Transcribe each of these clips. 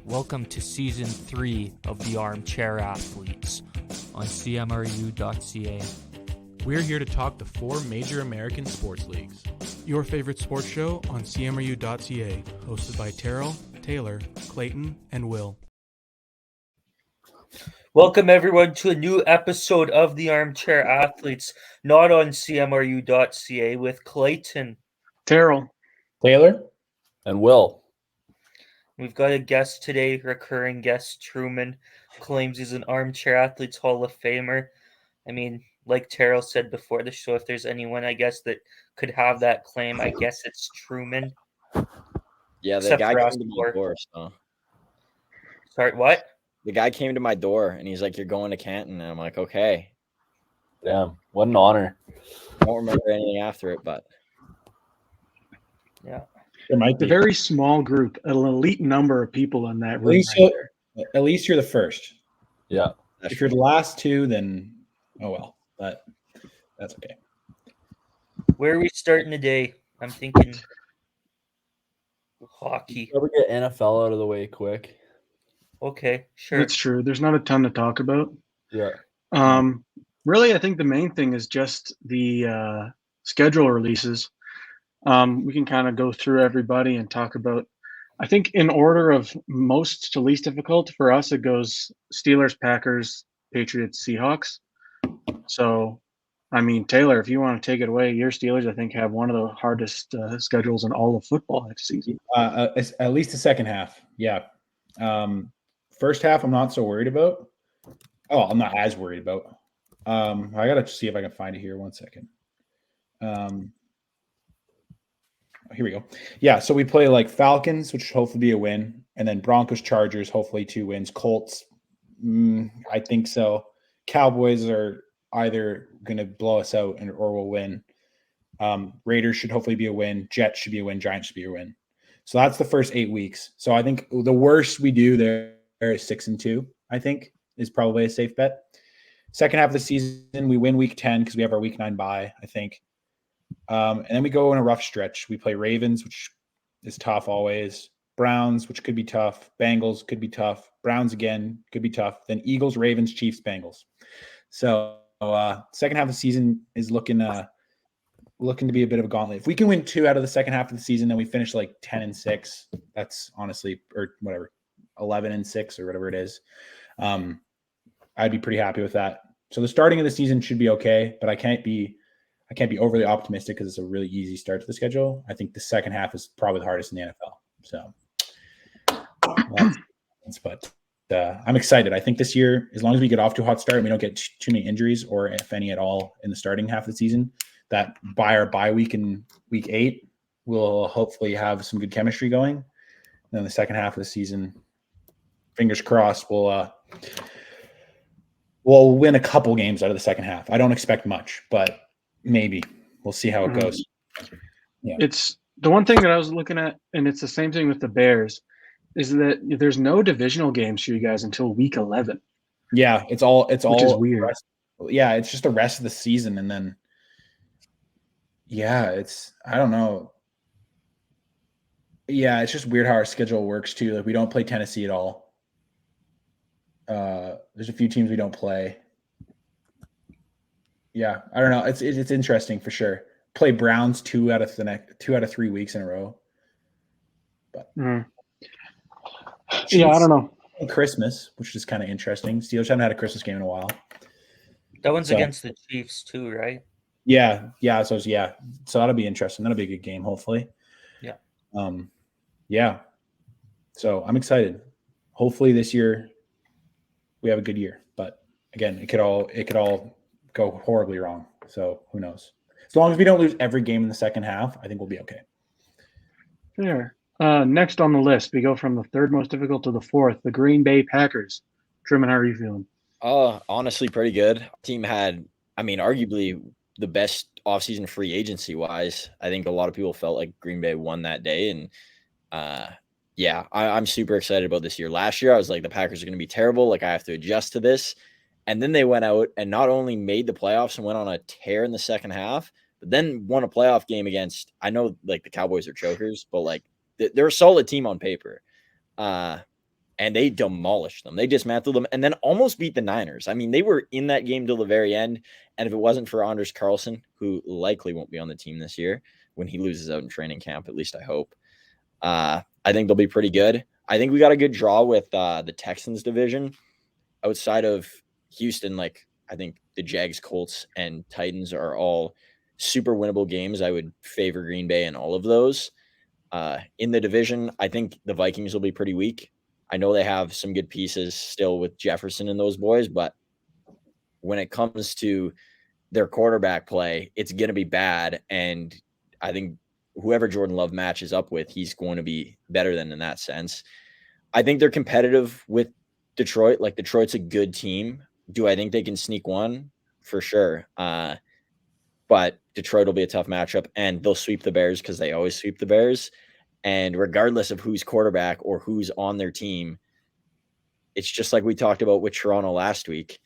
Welcome to Season 3 of the Armchair Athletes on CMRU.ca. We're here to talk the four major American sports leagues. Your favorite sports show on CMRU.ca, hosted by Terrell, Taylor, Clayton, and Will. Welcome, everyone, to a new episode of the Armchair Athletes, not on CMRU.ca, with Clayton, Terrell, Taylor, and Will. We've got a guest today, recurring guest Truman, claims he's an Armchair Athletes Hall of Famer. I mean, like Terrell said before the show, if there's anyone, I guess, that could have that claim, I guess it's Truman. Yeah, the Except guy for came us to my four. door. So. Sorry, what? The guy came to my door, and he's like, "You're going to Canton," and I'm like, "Okay." Damn, what an honor. I won't remember anything after it, but Yeah. There might a be. very small group, an elite number of people in that At room. least, Right there. at least you're the first. Yeah. If you're the last two, then oh well. But that's okay. Where are we starting today? I'm thinking hockey. Ever get NFL out of the way quick? Okay, sure. That's true. There's not a ton to talk about. Yeah. Really, I think the main thing is just the schedule releases. We can kind of go through everybody and talk about. I think in order of most to least difficult for us, it goes Steelers, Packers, Patriots, Seahawks. So, I mean, Taylor, if you want to take it away, your Steelers, I think, have one of the hardest schedules in all of football next season. At least the second half. Yeah. First half, I'm not so worried about. Oh, I'm not as worried about. I gotta see if I can find it here. 1 second. Here we go. Yeah, so we play like Falcons, which should hopefully be a win, and then Broncos, Chargers, hopefully 2 wins. Colts, I think so. Cowboys are either going to blow us out or we'll win. Raiders should hopefully be a win. Jets should be a win. Giants should be a win. So that's the first 8 weeks. So I think the worst we do there is 6-2, I think, is probably a safe bet. Second half of the season, we win week 10 because we have our week 9 bye, I think. And then we go in a rough stretch. We play Ravens, which is tough always. Browns, which could be tough. Bengals could be tough. Browns again could be tough. Then Eagles, Ravens, Chiefs, Bengals. So second half of the season is looking to be a bit of a gauntlet. If we can win 2 out of the second half of the season, then we finish like 10-6. That's honestly, or whatever, 11-6 or whatever it is. I'd be pretty happy with that. So the starting of the season should be okay, but I can't be overly optimistic because it's a really easy start to the schedule. I think the second half is probably the hardest in the NFL. So, but I'm excited. I think this year, as long as we get off to a hot start and we don't get too many injuries, or if any at all, in the starting half of the season, that by our bye week in week 8, we'll hopefully have some good chemistry going. And then the second half of the season, fingers crossed, we'll win a couple games out of the second half. I don't expect much, but maybe we'll see how it goes. Yeah. It's the one thing that I was looking at, and it's the same thing with the Bears, is that there's no divisional games for you guys until week 11. Yeah, it's all which is weird. It's just the rest of the season, and then I don't know. Yeah, it's just weird how our schedule works too. Like we don't play Tennessee at all. There's a few teams we don't play. Yeah, I don't know. It's interesting for sure. Play Browns 2 out of 3 weeks in a row. But yeah, I don't know. Christmas, which is kind of interesting. Steelers haven't had a Christmas game in a while. That one's against the Chiefs too, right? Yeah. So that'll be interesting. That'll be a good game, hopefully. Yeah. Yeah. So I'm excited. Hopefully this year we have a good year. But again, it could all go horribly wrong. So who knows? As long as we don't lose every game in the second half, I think we'll be okay. Fair. Next on the list, we go from the third most difficult to the fourth, the Green Bay Packers. Truman, how are you feeling? Honestly, pretty good. Team had, arguably the best offseason free agency wise. I think a lot of people felt like Green Bay won that day. And I'm super excited about this year. Last year, I was like, the Packers are going to be terrible. Like, I have to adjust to this. And then they went out and not only made the playoffs and went on a tear in the second half, but then won a playoff game against, I know like the Cowboys are chokers, but like they're a solid team on paper. and they demolished them. They dismantled them and then almost beat the Niners. I mean, they were in that game till the very end. And if it wasn't for Anders Carlson, who likely won't be on the team this year when he loses out in training camp, at least I hope, I think they'll be pretty good. I think we got a good draw with the Texans division. Outside of Houston, like I think the Jags, Colts, and Titans are all super winnable games. I would favor Green Bay in all of those. In the division, I think the Vikings will be pretty weak. I know they have some good pieces still with Jefferson and those boys, but when it comes to their quarterback play, it's going to be bad. And I think whoever Jordan Love matches up with, he's going to be better than in that sense. I think they're competitive with Detroit. Like Detroit's a good team. Do I think they can sneak one? For sure. But Detroit will be a tough matchup, and they'll sweep the Bears because they always sweep the Bears. And regardless of who's quarterback or who's on their team, it's just like we talked about with Toronto last week.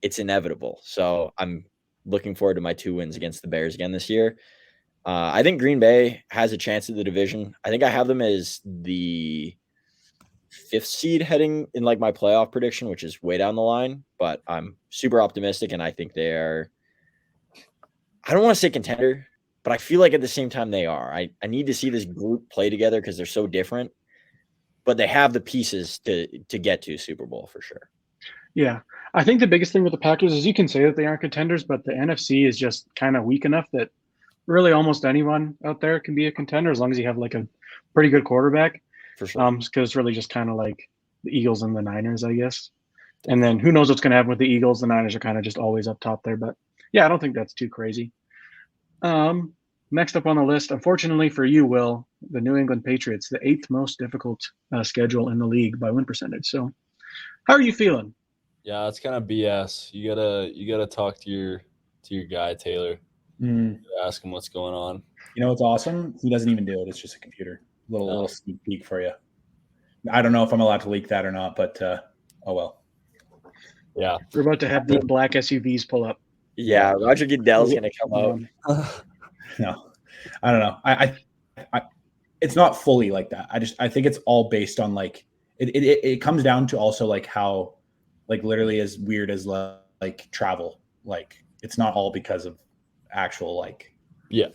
It's inevitable. So I'm looking forward to my 2 wins against the Bears again this year. I think Green Bay has a chance at the division. I think I have them as the 5th seed heading in like my playoff prediction, which is way down the line, but I'm super optimistic. And I think they are, I don't want to say contender, but I feel like at the same time they are. I need to see this group play together because they're so different, but they have the pieces to get to Super Bowl for sure. Yeah. I think the biggest thing with the Packers is you can say that they aren't contenders, but the NFC is just kind of weak enough that really almost anyone out there can be a contender as long as you have like a pretty good quarterback. For sure. Because it's really just kind of like the Eagles and the Niners, I guess. And then who knows what's going to happen with the Eagles. The Niners are kind of just always up top there. But yeah, I don't think that's too crazy. Next up on the list, unfortunately for you, Will, the New England Patriots, the 8th most difficult schedule in the league by win percentage. So how are you feeling? Yeah, it's kind of BS. You gotta talk to your guy Taylor. Ask him what's going on. You know what's awesome? He doesn't even do it. It's just a computer. Little sneak peek for you. I don't know if I'm allowed to leak that or not, but oh well. Yeah, We're about to have the black SUVs pull up. Yeah, Roger Goodell's going to come out. No, I don't know. I it's not fully like that. I think it's all based on like it comes down to also like how like literally as weird as like travel. Like it's not all because of actual like yeah.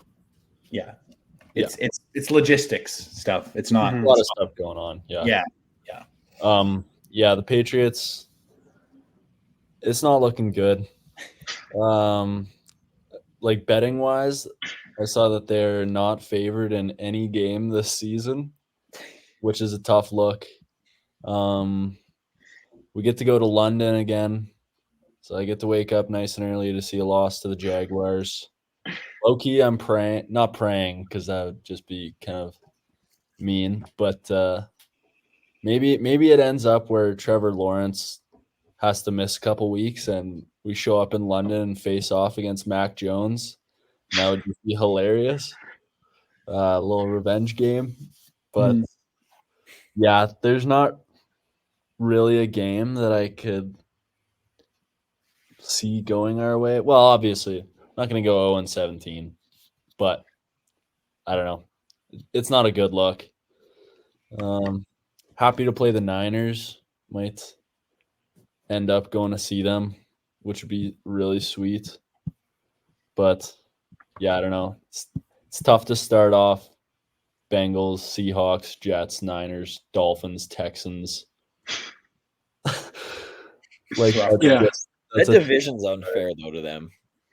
It's logistics stuff. It's not a lot of stuff going on. Yeah. The Patriots, it's not looking good. Like betting wise, I saw that they're not favored in any game this season, which is a tough look. We get to go to London again, so I get to wake up nice and early to see a loss to the Jaguars. Low-key, I'm not praying because that would just be kind of mean, but maybe it ends up where Trevor Lawrence has to miss a couple weeks and we show up in London and face off against Mac Jones. And that would be hilarious. A little revenge game. But yeah, there's not really a game that I could see going our way. Well, obviously, I'm not going to go 0-17, but I don't know. It's not a good look. Happy to play the Niners. Might end up going to see them, which would be really sweet. But yeah, I don't know. It's tough to start off. Bengals, Seahawks, Jets, Niners, Dolphins, Texans. That division's unfair though to them.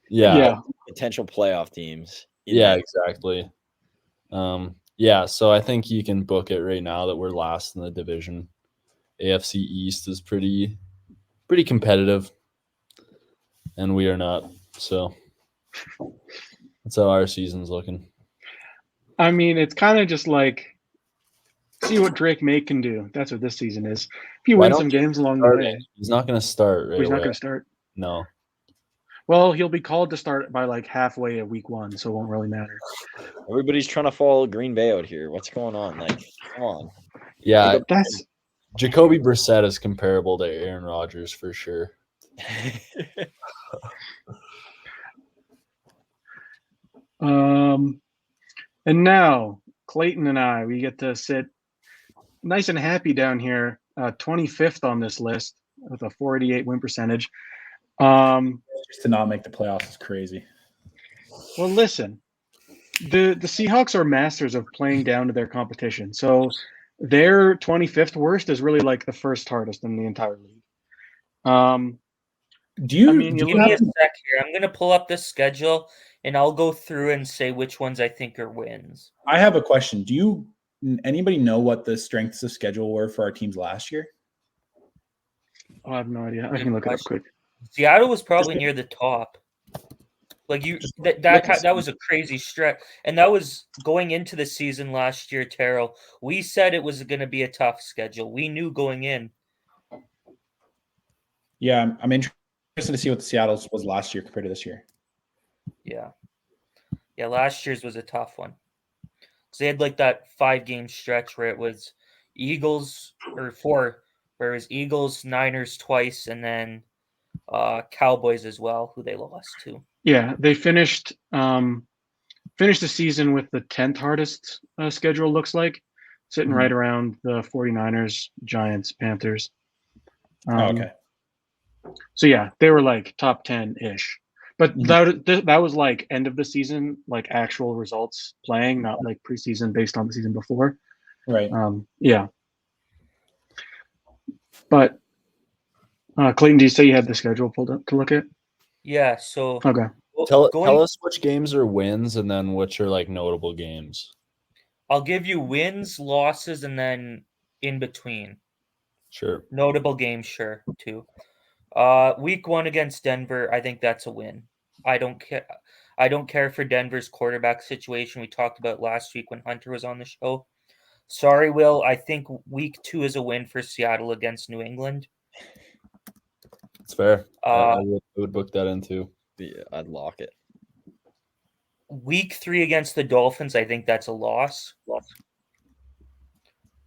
Yeah. Potential playoff teams. Yeah, exactly. So I think you can book it right now that we're last in the division. AFC East is pretty competitive, and we are not. So that's how our season's looking. I mean, it's kind of just like see what Drake May can do. That's what this season is. If he wins some games along the way. He's not going to start right He's away. not going to start? No. Well, he'll be called to start by like halfway of week 1, so it won't really matter. Everybody's trying to follow Green Bay out here. What's going on? Like, come on. Yeah. That's Jacoby Brissett is comparable to Aaron Rodgers for sure. And now Clayton and I, we get to sit nice and happy down here 25th on this list with a 488 win percentage. Just to not make the playoffs is crazy. Well, listen, the Seahawks are masters of playing down to their competition. So their 25th worst is really like the first hardest in the entire league. Do you? I mean, do you you Give me a have, sec here. I'm gonna pull up the schedule and I'll go through and say which ones I think are wins. I have a question. Do you? Anybody know what the strengths of schedule were for our teams last year? I have no idea. I Good can look it up question. quick. Seattle was probably near the top. Like that was a crazy stretch, and that was going into the season last year. Terrell, we said it was going to be a tough schedule. We knew going in. Yeah, I'm interested to see what the Seattle's was last year compared to this year. Yeah, last year's was a tough one. So they had like that 5-game stretch where it was Eagles or 4, where it was Eagles, Niners twice, and then Cowboys as well, who they lost to. Yeah, they finished the season with the 10th hardest schedule, looks like, sitting right around the 49ers, Giants, Panthers. Okay. So yeah, they were like top 10-ish. But that was like end of the season, like actual results playing, not like preseason based on the season before. Right. Yeah. But Clayton, do you say you had the schedule pulled up to look at? Yeah, so Okay. Tell us which games are wins and then which are like notable games. I'll give you wins, losses, and then in between. Sure. Notable games, sure, too. Week 1 against Denver, I think that's a win. I don't care for Denver's quarterback situation. We talked about last week when Hunter was on the show. Sorry, Will. I think week 2 is a win for Seattle against New England. It's fair. I would book that in too. Yeah, I'd lock it. Week 3 against the Dolphins, I think that's a loss.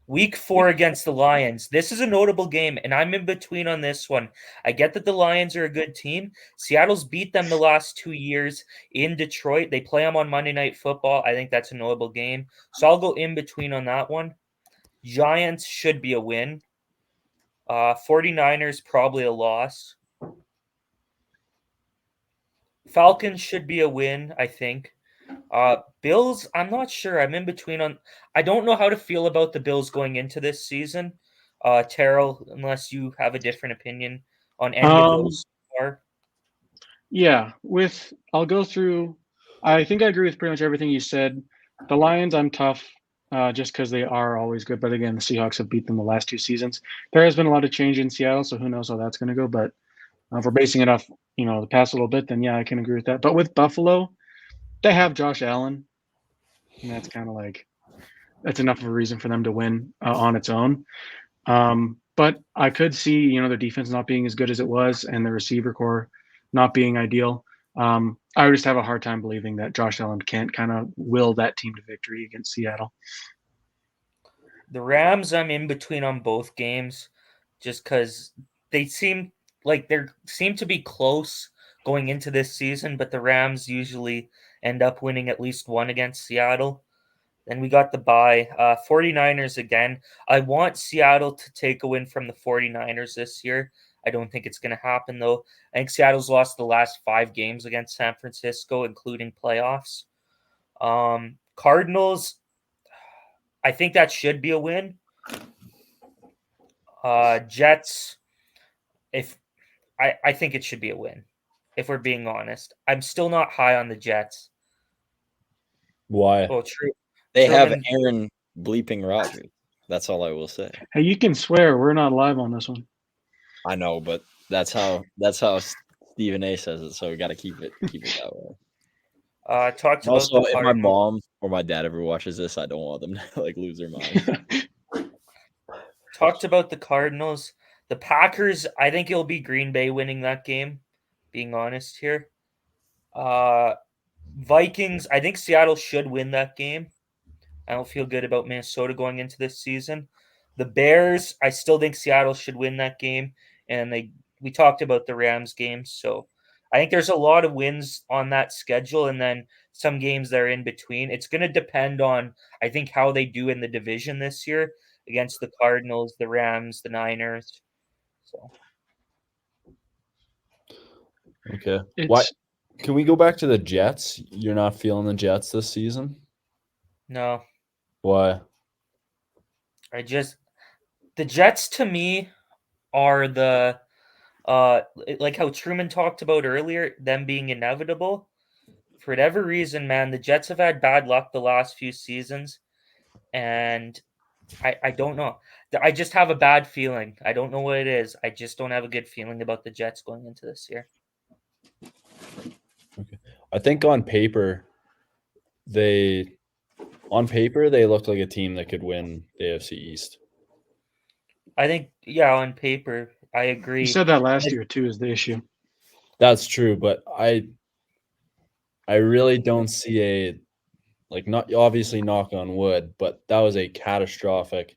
Week 4 against the Lions. This is a notable game, and I'm in between on this one. I get that the Lions are a good team. Seattle's beat them the last 2 years in Detroit. They play them on Monday Night Football. I think that's a notable game. So I'll go in between on that one. Giants should be a win. 49ers, probably a loss. Falcons should be a win, I think. Bills, I'm not sure. I'm in between on. I don't know how to feel about the Bills going into this season. Terrell, unless you have a different opinion on any of those so far. Yeah, I'll go through. I think I agree with pretty much everything you said. The Lions, I'm tough, just because they are always good. But again, the Seahawks have beat them the last 2 seasons. There has been a lot of change in Seattle, so who knows how that's going to go. But if we're basing it off, the past a little bit, then yeah, I can agree with that. But with Buffalo, they have Josh Allen, and that's kind of like that's enough of a reason for them to win on its own. But I could see, their defense not being as good as it was, and the receiver core not being ideal. I would just have a hard time believing that Josh Allen can't kind of will that team to victory against Seattle. The Rams, I'm in between on both games, just because they seem to be close going into this season, but the Rams usually end up winning at least one against Seattle. Then we got the bye. 49ers again. I want Seattle to take a win from the 49ers this year. I don't think it's going to happen, though. I think Seattle's lost the last 5 games against San Francisco, including playoffs. Cardinals, I think that should be a win. Jets, I think it should be a win, if we're being honest. I'm still not high on the Jets. Why? Oh, true. They have Truman- Aaron bleeping Rodgers. That's all I will say. Hey, you can swear we're not live on this one. I know, but that's how Stephen A says it. So we got to keep it that way. Talked about Also, the if my Cardinals. mom or my dad ever watches this, I don't want them to lose their mind. Talked about the Cardinals. The Packers, I think it'll be Green Bay winning that game, being honest here. Vikings, I think Seattle should win that game. I don't feel good about Minnesota going into this season. The Bears, I still think Seattle should win that game. And we talked about the Rams game. So I think there's a lot of wins on that schedule and then some games that are in between. It's going to depend on, I think, how they do in the division this year. against the Cardinals, the Rams, the Niners. So Okay. Why? It's Can we go back to the Jets? You're not feeling the Jets this season? no, Why? the Jets to me are the like how Truman talked about earlier, them being inevitable. For whatever reason, man, the Jets have had bad luck the last few seasons, and I don't know. I just have a bad feeling. I don't know what it is. I just don't have a good feeling about the Jets going into this year. I think on paper they look like a team that could win the AFC East. I think, yeah, on paper, I you agree. said that last year too is the issue. That's true, but I really don't see a, like, not obviously knock on wood, but that was a catastrophic,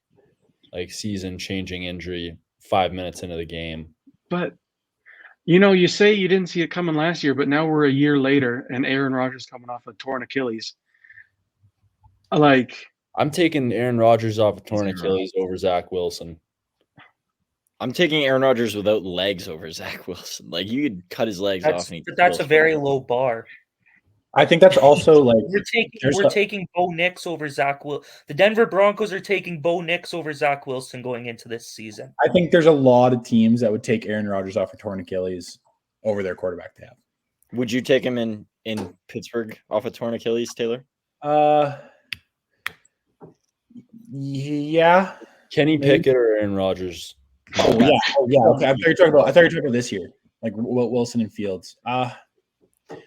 like, season-changing injury 5 minutes into the game. But you say you didn't see it coming last year, but now we're a year later, and Aaron Rodgers coming off a torn Achilles. Like, I'm taking Aaron Rodgers off a torn Achilles over Zach Wilson. I'm taking Aaron Rodgers without legs over Zach Wilson. Like, you could cut his legs off. That's a very low bar. I think that's also like We're taking Bo Nix over Zach Wilson. The Denver Broncos are taking Bo Nix over Zach Wilson going into this season. I think there's a lot of teams that would take Aaron Rodgers off a torn Achilles over their quarterback to have. Would you take him in Pittsburgh off a torn Achilles, Taylor? Yeah. Kenny Pickett or Aaron Rodgers? Oh yeah. Okay. I thought you were talking about this year, like Wilson and Fields.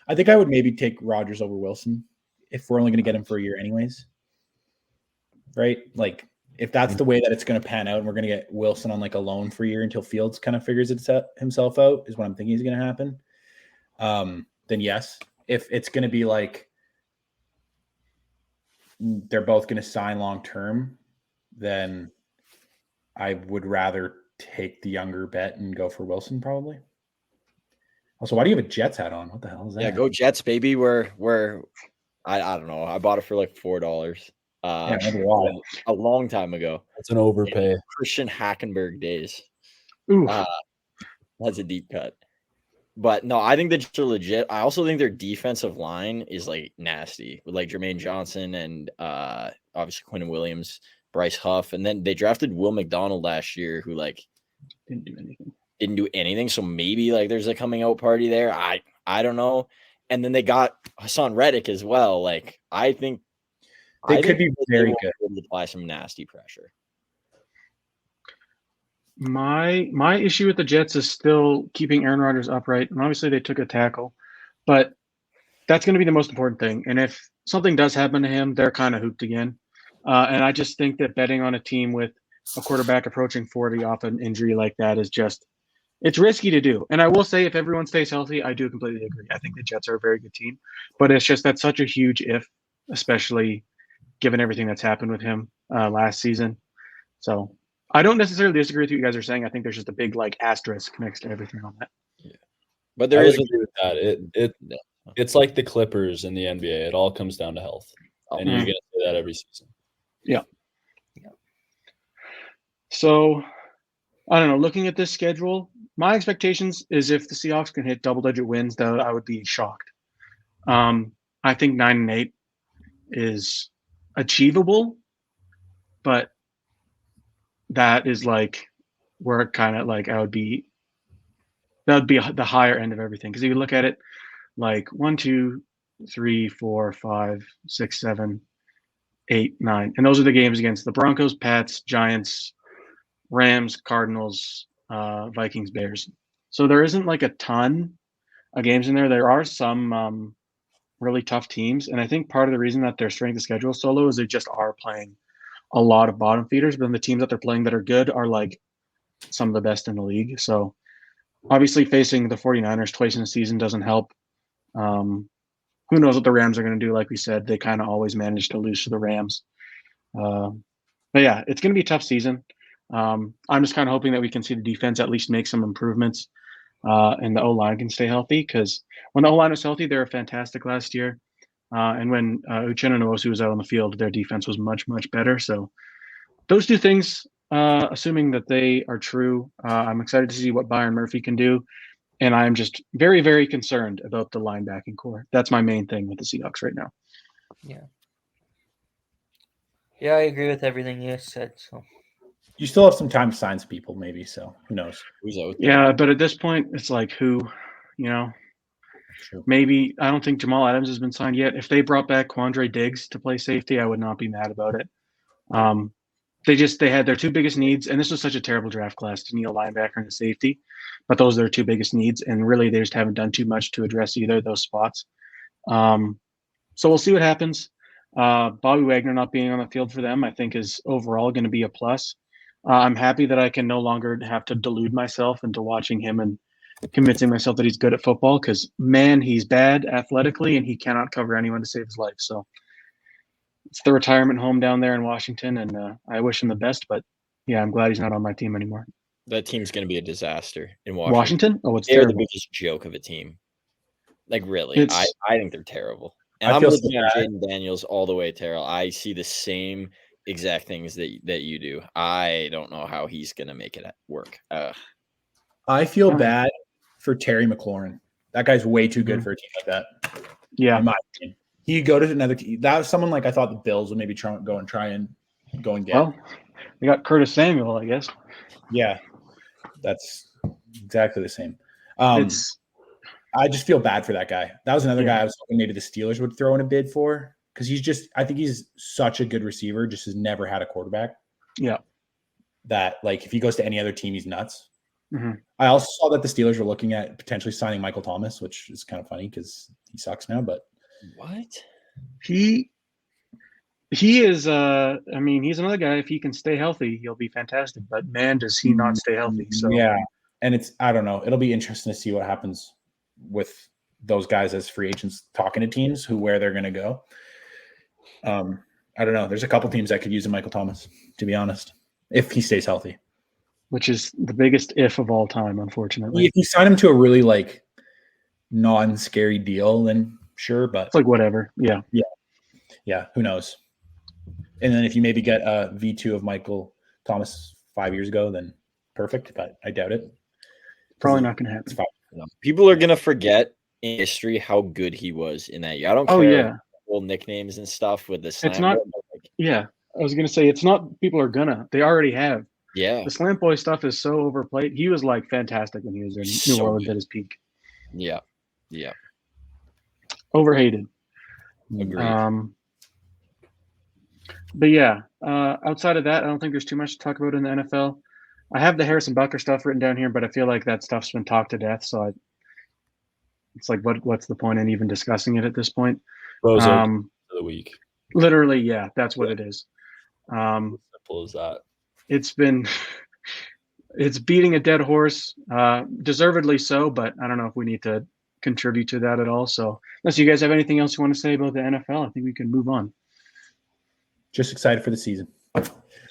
I think I would maybe take Rodgers over Wilson if we're only going to get him for a year, anyways. Right? Like, if that's the way that it's going to pan out, and we're going to get Wilson on like a loan for a year until Fields kind of figures himself out, is what I'm thinking is going to happen. Then yes. If it's going to be like they're both going to sign long term, then I would rather take the younger bet and go for Wilson probably. Also, why do you have a Jets hat on? What the hell is that? Yeah, go Jets, baby. Where I don't know. I bought it for like $4. A long time ago. That's an overpay. Christian Hackenberg days. ooh, That's a deep cut. But no, I think the Jets are legit. I also think their defensive line is like nasty with like Jermaine Johnson and obviously Quentin Williams, Bryce Huff, and then they drafted Will McDonald last year, who like didn't do anything. Didn't do anything. So maybe like there's a coming out party there. I don't know. And then they got Hassan Reddick as well. Like I think they could be very good. To apply some nasty pressure. My issue with the Jets is still keeping Aaron Rodgers upright, and obviously they took a tackle, but that's going to be the most important thing. And if something does happen to him, they're kind of hooped again. And I just think that betting on a team with a quarterback approaching 40 off an injury like that is just, it's risky to do. And I will say, if everyone stays healthy, I do completely agree. I think the Jets are a very good team, but it's just that's such a huge if, especially given everything that's happened with him last season. So I don't necessarily disagree with what you guys are saying. I think there's just a big like asterisk next to everything on that. Yeah. But there is agree with that. It's like the Clippers in the NBA. It all comes down to health. And you're going to say that every season. Yeah. So I don't know. Looking at this schedule, my expectations is if the Seahawks can hit double-digit wins, though, I would be shocked. I think 9-8 is achievable, but that is like where kind of like that would be the higher end of everything. Because if you look at it, like 1, 2, 3, 4, 5, 6, 7, 8, 9, and those are the games against the Broncos, Pats, Giants, Rams, Cardinals, Vikings, Bears. So there isn't like a ton of games in there. There are some really tough teams, and I think part of the reason that their strength of schedule is so low is they just are playing a lot of bottom feeders, but then the teams that they're playing that are good are like some of the best in the league. So obviously facing the 49ers twice in a season doesn't help. Who knows what the Rams are going to do? Like we said, they kind of always manage to lose to the Rams. But yeah, it's going to be a tough season. I'm just kind of hoping that we can see the defense at least make some improvements and the O-line can stay healthy, because when the O-line was healthy, they were fantastic last year. And when Uchenna Nwosu was out on the field, their defense was much, much better. So those two things, assuming that they are true, I'm excited to see what Byron Murphy can do. And I'm just very, very concerned about the linebacking core. That's my main thing with the Seahawks right now. Yeah, I agree with everything you said. So You still have some time to sign some people, maybe. So who knows? Who's out there? Yeah, but at this point, it's like who, True. maybe I don't think Jamal Adams has been signed yet. If they brought back Quandre Diggs to play safety, I would not be mad about it. They had their two biggest needs, and this was such a terrible draft class to need a linebacker and a safety, but those are their two biggest needs, and really they just haven't done too much to address either of those spots. So we'll see what happens. Bobby Wagner not being on the field for them, I think, is overall going to be a plus. I'm happy that I can no longer have to delude myself into watching him and convincing myself that he's good at football, because, man, he's bad athletically, and he cannot cover anyone to save his life. So it's the retirement home down there in Washington, and I wish him the best. But, yeah, I'm glad he's not on my team anymore. That team's going to be a disaster in Washington. Washington? Oh, it's They're terrible. the biggest joke of a team. Like, really. I think they're terrible. And I I'm feel with so you on bad. Jaden Daniels all the way, Terrell. I see the same exact things that you do. I don't know how he's going to make it work. I feel bad for Terry McLaurin. That guy's way too good for a team like that. Yeah. In my opinion. He go to another team. That was someone like I thought the Bills would maybe try and get. Well, we got Curtis Samuel, I guess. Yeah. That's exactly the same. I just feel bad for that guy. That was another guy I was hoping maybe the Steelers would throw in a bid for, because I think he's such a good receiver, just has never had a quarterback. Yeah. That, like, if he goes to any other team, he's nuts. Mm-hmm. I also saw that the Steelers were looking at potentially signing Michael Thomas, which is kind of funny because he sucks now, but. What? He is, he's another guy. If he can stay healthy, he'll be fantastic. But, man, does he not stay healthy. So yeah. And I don't know. It'll be interesting to see what happens with those guys as free agents talking to teams where they're going to go. I don't know. There's a couple teams that could use a Michael Thomas, to be honest, if he stays healthy. Which is the biggest if of all time, unfortunately. If you sign him to a really, like, non-scary deal, then sure, but it's like whatever. Yeah. Yeah. Who knows? And then if you maybe get a V2 of Michael Thomas 5 years ago, then perfect, but I doubt it. Probably not going to happen. People are going to forget in history how good he was in that year. I don't care. Oh, yeah. Old nicknames and stuff with the slam. It's not. Yeah. I was going to say, it's not people are going to. They already have. Yeah. The slam boy stuff is so overplayed. He was, like, fantastic when he was in New Orleans at his peak. Yeah. Yeah. Overhated. Agreed. But yeah, outside of that, I don't think there's too much to talk about in the NFL. I have the Harrison Butker stuff written down here, but I feel like that stuff's been talked to death. So it's like, what's the point in even discussing it at this point? Rose for the week. Literally, yeah, that's what it is. Simple as that. It's beating a dead horse, deservedly so, but I don't know if we need to contribute to that at all. So unless you guys have anything else you want to say about the NFL, I think we can move on. Just excited for the season.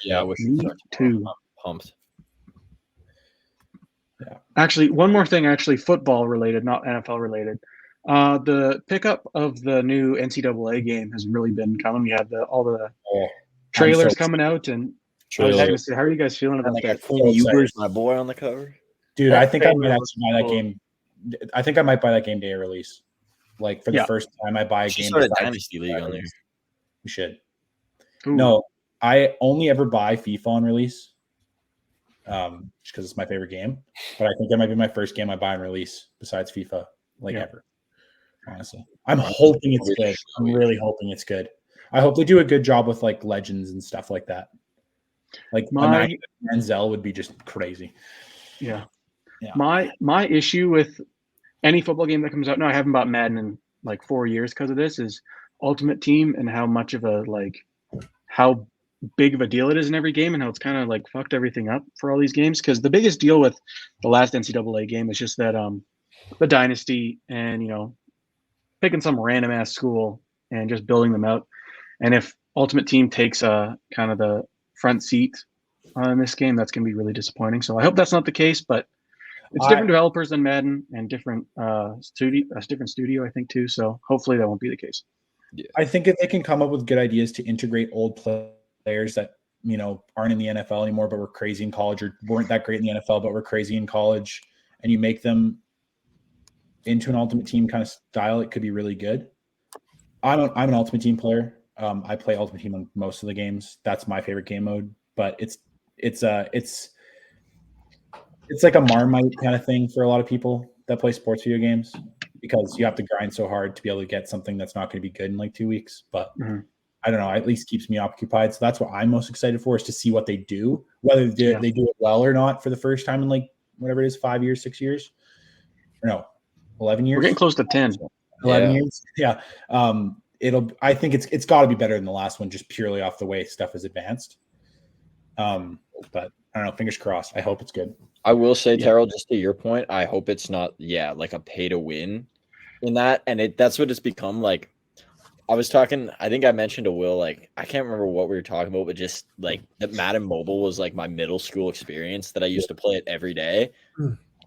Yeah, me too. I'm pumped. Yeah. Actually, one more thing, football related, not NFL related. The pickup of the new NCAA game has really been coming. We have all the trailers coming out, and I was going to say, how are you guys feeling about that? Quinn Ewers, my boy, on the cover. Dude, I think I might actually buy that game. I think I might buy that game day release. Like, for the first time I buy a game. Start a Dynasty League on there. We should. Ooh. No, I only ever buy FIFA on release. Just because it's my favorite game. But I think that might be my first game I buy on release besides FIFA, ever. Honestly. I'm hoping it's good. I'm really hoping it's good. I hope they do a good job with, like, legends and stuff like that. Like, Manziel would be just crazy. Yeah. My issue with any football game that comes out now, I haven't bought Madden in like 4 years because of this, is Ultimate Team and how much of how big of a deal it is in every game, and how it's kind of like fucked everything up for all these games. Because the biggest deal with the last NCAA game is just that the dynasty and picking some random ass school and just building them out. And if Ultimate Team takes kind of the front seat on this game, that's going to be really disappointing. So I hope that's not the case, but it's different developers than Madden and different studio, I think, too. So hopefully that won't be the case. Yeah. I think if they can come up with good ideas to integrate old players that aren't in the NFL anymore, but were crazy in college, or weren't that great in the NFL, but were crazy in college, and you make them into an ultimate team kind of style, it could be really good. I'm an ultimate team player. I play ultimate team on most of the games. That's my favorite game mode, but it's like a Marmite kind of thing for a lot of people that play sports video games, because you have to grind so hard to be able to get something that's not going to be good in like 2 weeks. But I don't know, at least keeps me occupied. So that's what I'm most excited for, is to see what they do, whether they do it well or not for the first time in like whatever it is, 5 years, 6 years, or no, 11 years. We're getting close to 10. 11 years. Yeah. I think it's got to be better than the last one, just purely off the way stuff is advanced. But I don't know, fingers crossed. I hope it's good. I will say, Terrell, just to your point, I hope it's not, like a pay to win in that. And that's what it's become. Like, I was talking, I think I mentioned to Will, like, I can't remember what we were talking about, but just like that Madden Mobile was like my middle school experience that I used to play it every day.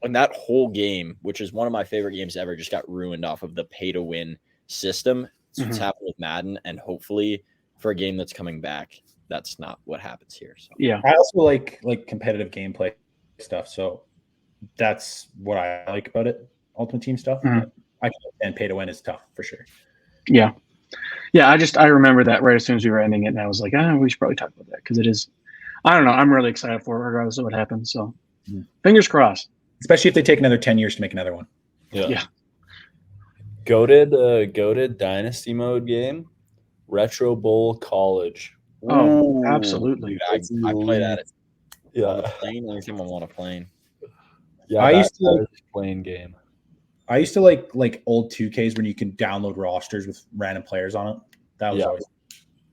And that whole game, which is one of my favorite games ever, just got ruined off of the pay to win system. So it's happened with Madden, and hopefully for a game that's coming back, that's not what happens here. So Yeah. I also like competitive gameplay stuff. So that's what I like about it. Ultimate Team stuff. But I can understand pay to win is tough for sure. Yeah. Yeah. I remember that right as soon as we were ending it, and I was like, we should probably talk about that, because it is, I don't know, I'm really excited for it regardless of what happens. So fingers crossed. Especially if they take another 10 years to make another one. Yeah. Goated Dynasty mode game, Retro Bowl College. Oh, absolutely. I play that. Yeah. Playing anything I want to play. Yeah, I used to like playing game. I used to like old 2Ks when you can download rosters with random players on it. That was always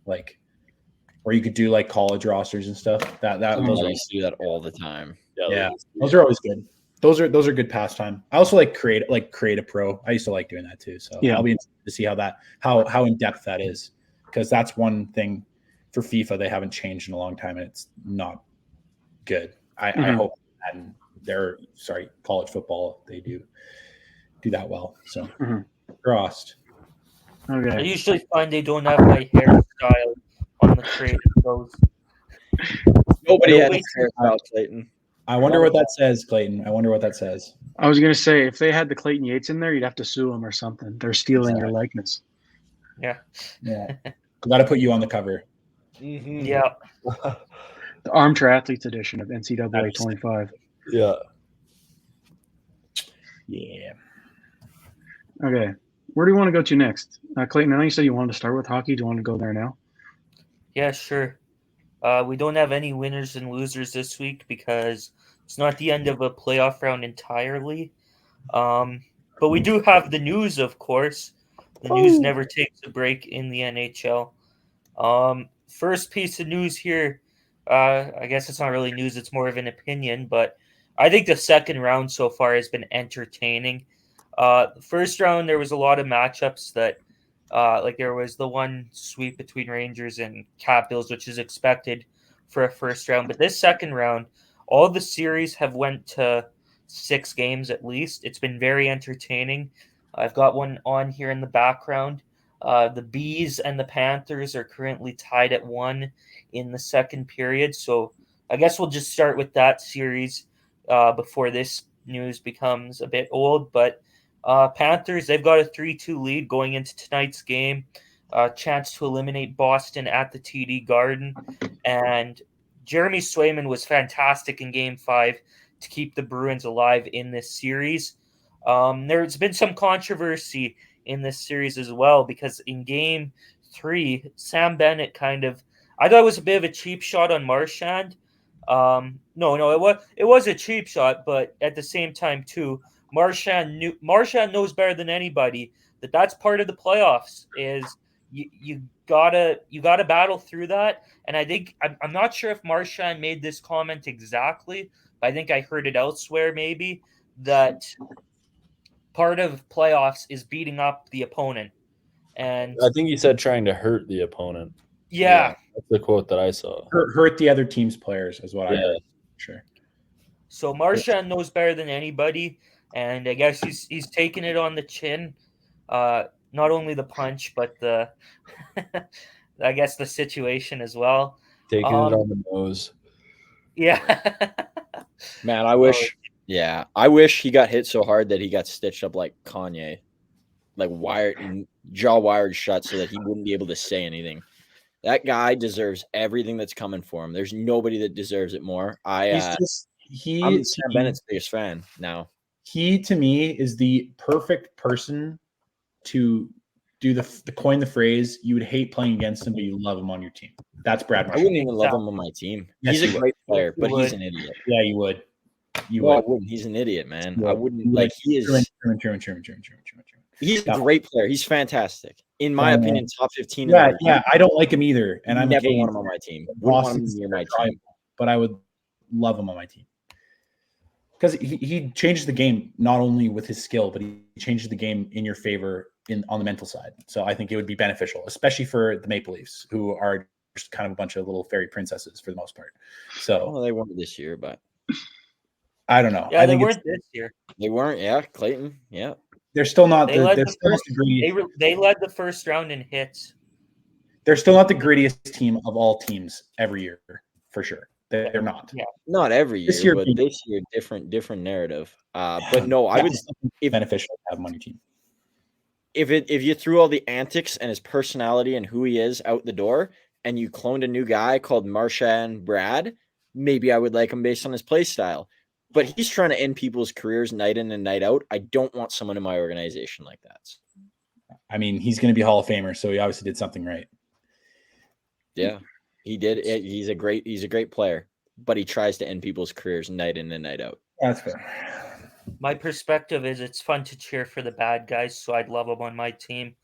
like, or you could do like college rosters and stuff. Those I used to do that all the time. Yeah, those are always good. Those are good pastime. I also like create a pro. I used to like doing that too. So I'll be interested to see how in depth that is, because that's one thing for FIFA they haven't changed in a long time, and it's not good. I hope that college football they do that well. So crossed. I Okay. usually find they don't have my hairstyle on the creative pros. Nobody No has hairstyle, Clayton. I wonder what that says, Clayton. I wonder what that says. I was going to say, if they had the Clayton Yates in there, you'd have to sue them or something. They're stealing your likeness. Yeah. Got to put you on the cover. Yeah. The Armchair Athletes edition of NCAA 25. Yeah. Yeah. Okay. Where do you want to go to next? Clayton, I know you said you wanted to start with hockey. Do you want to go there now? Yeah, sure. We don't have any winners and losers this week because it's not the end of a playoff round entirely. But we do have the news, of course. The news never takes a break in the NHL. First piece of news here, I guess it's not really news, it's more of an opinion, but I think the second round so far has been entertaining. The first round, there was a lot of matchups that like there was the one sweep between Rangers and Capitals, which is expected for a first round. But this second round, all the series have went to 6 games at least. It's been very entertaining. I've got one on here in the background. The Bees and the Panthers are currently tied at 1 in the second period. So I guess we'll just start with that series before this news becomes a bit old. But Panthers, they've got a 3-2 lead going into tonight's game. Chance to eliminate Boston at the TD Garden. And Jeremy Swayman was fantastic in Game 5 to keep the Bruins alive in this series. There's been some controversy in this series as well, because in Game 3, Sam Bennett I thought it was a bit of a cheap shot on Marchand. No, it was a cheap shot, but at the same time too, Marchand knows better than anybody that that's part of the playoffs. Is you gotta battle through that. And I think I'm not sure if Marchand made this comment exactly, but I think I heard it elsewhere. Maybe that part of playoffs is beating up the opponent. And I think he said trying to hurt the opponent. Yeah. That's the quote that I saw. Hurt the other team's players is what I heard. Sure. So Marchand knows better than anybody, and I guess he's taking it on the chin. Not only the punch, but the I guess the situation as well. Taking it on the nose. Yeah. Man, I wish he got hit so hard that he got stitched up like Kanye, like jaw wired shut so that he wouldn't be able to say anything. That guy deserves everything that's coming for him. There's nobody that deserves it more. I'm Sam Bennett's biggest fan now. He to me is the perfect person to do the coin the phrase. You would hate playing against him, but you love him on your team. That's Brad I Marchand. wouldn't even love him on my team. Yes, He's a great player, but would. he's an idiot. Yeah, you would. I wouldn't. He's an idiot, man. I wouldn't like. He is. True. He's a great player. He's fantastic. In my opinion, top 15. Yeah. I don't like him either, and I'm never want him on my team. Wouldn't want him near my team, but I would love him on my team because he changes the game not only with his skill, but he changes the game in your favor on the mental side. So I think it would be beneficial, especially for the Maple Leafs, who are just kind of a bunch of little fairy princesses for the most part. So they weren't this year, but I don't know. Yeah, they weren't this year. They weren't. Yeah, Clayton. Yeah, they're still not. They led the first round in hits. They're still not the grittiest team of all teams every year, for sure. They're not. Yeah, not every year, but this year, different narrative. But no, I would beneficial to have him on your team. If you threw all the antics and his personality and who he is out the door, and you cloned a new guy called Marchand Brad, maybe I would like him based on his play style. But he's trying to end people's careers night in and night out. I don't want someone in my organization like that. I mean, he's going to be Hall of Famer, so he obviously did something right. Yeah, he did. He's a great player, but he tries to end people's careers night in and night out. That's fair. My perspective is it's fun to cheer for the bad guys, so I'd love them on my team.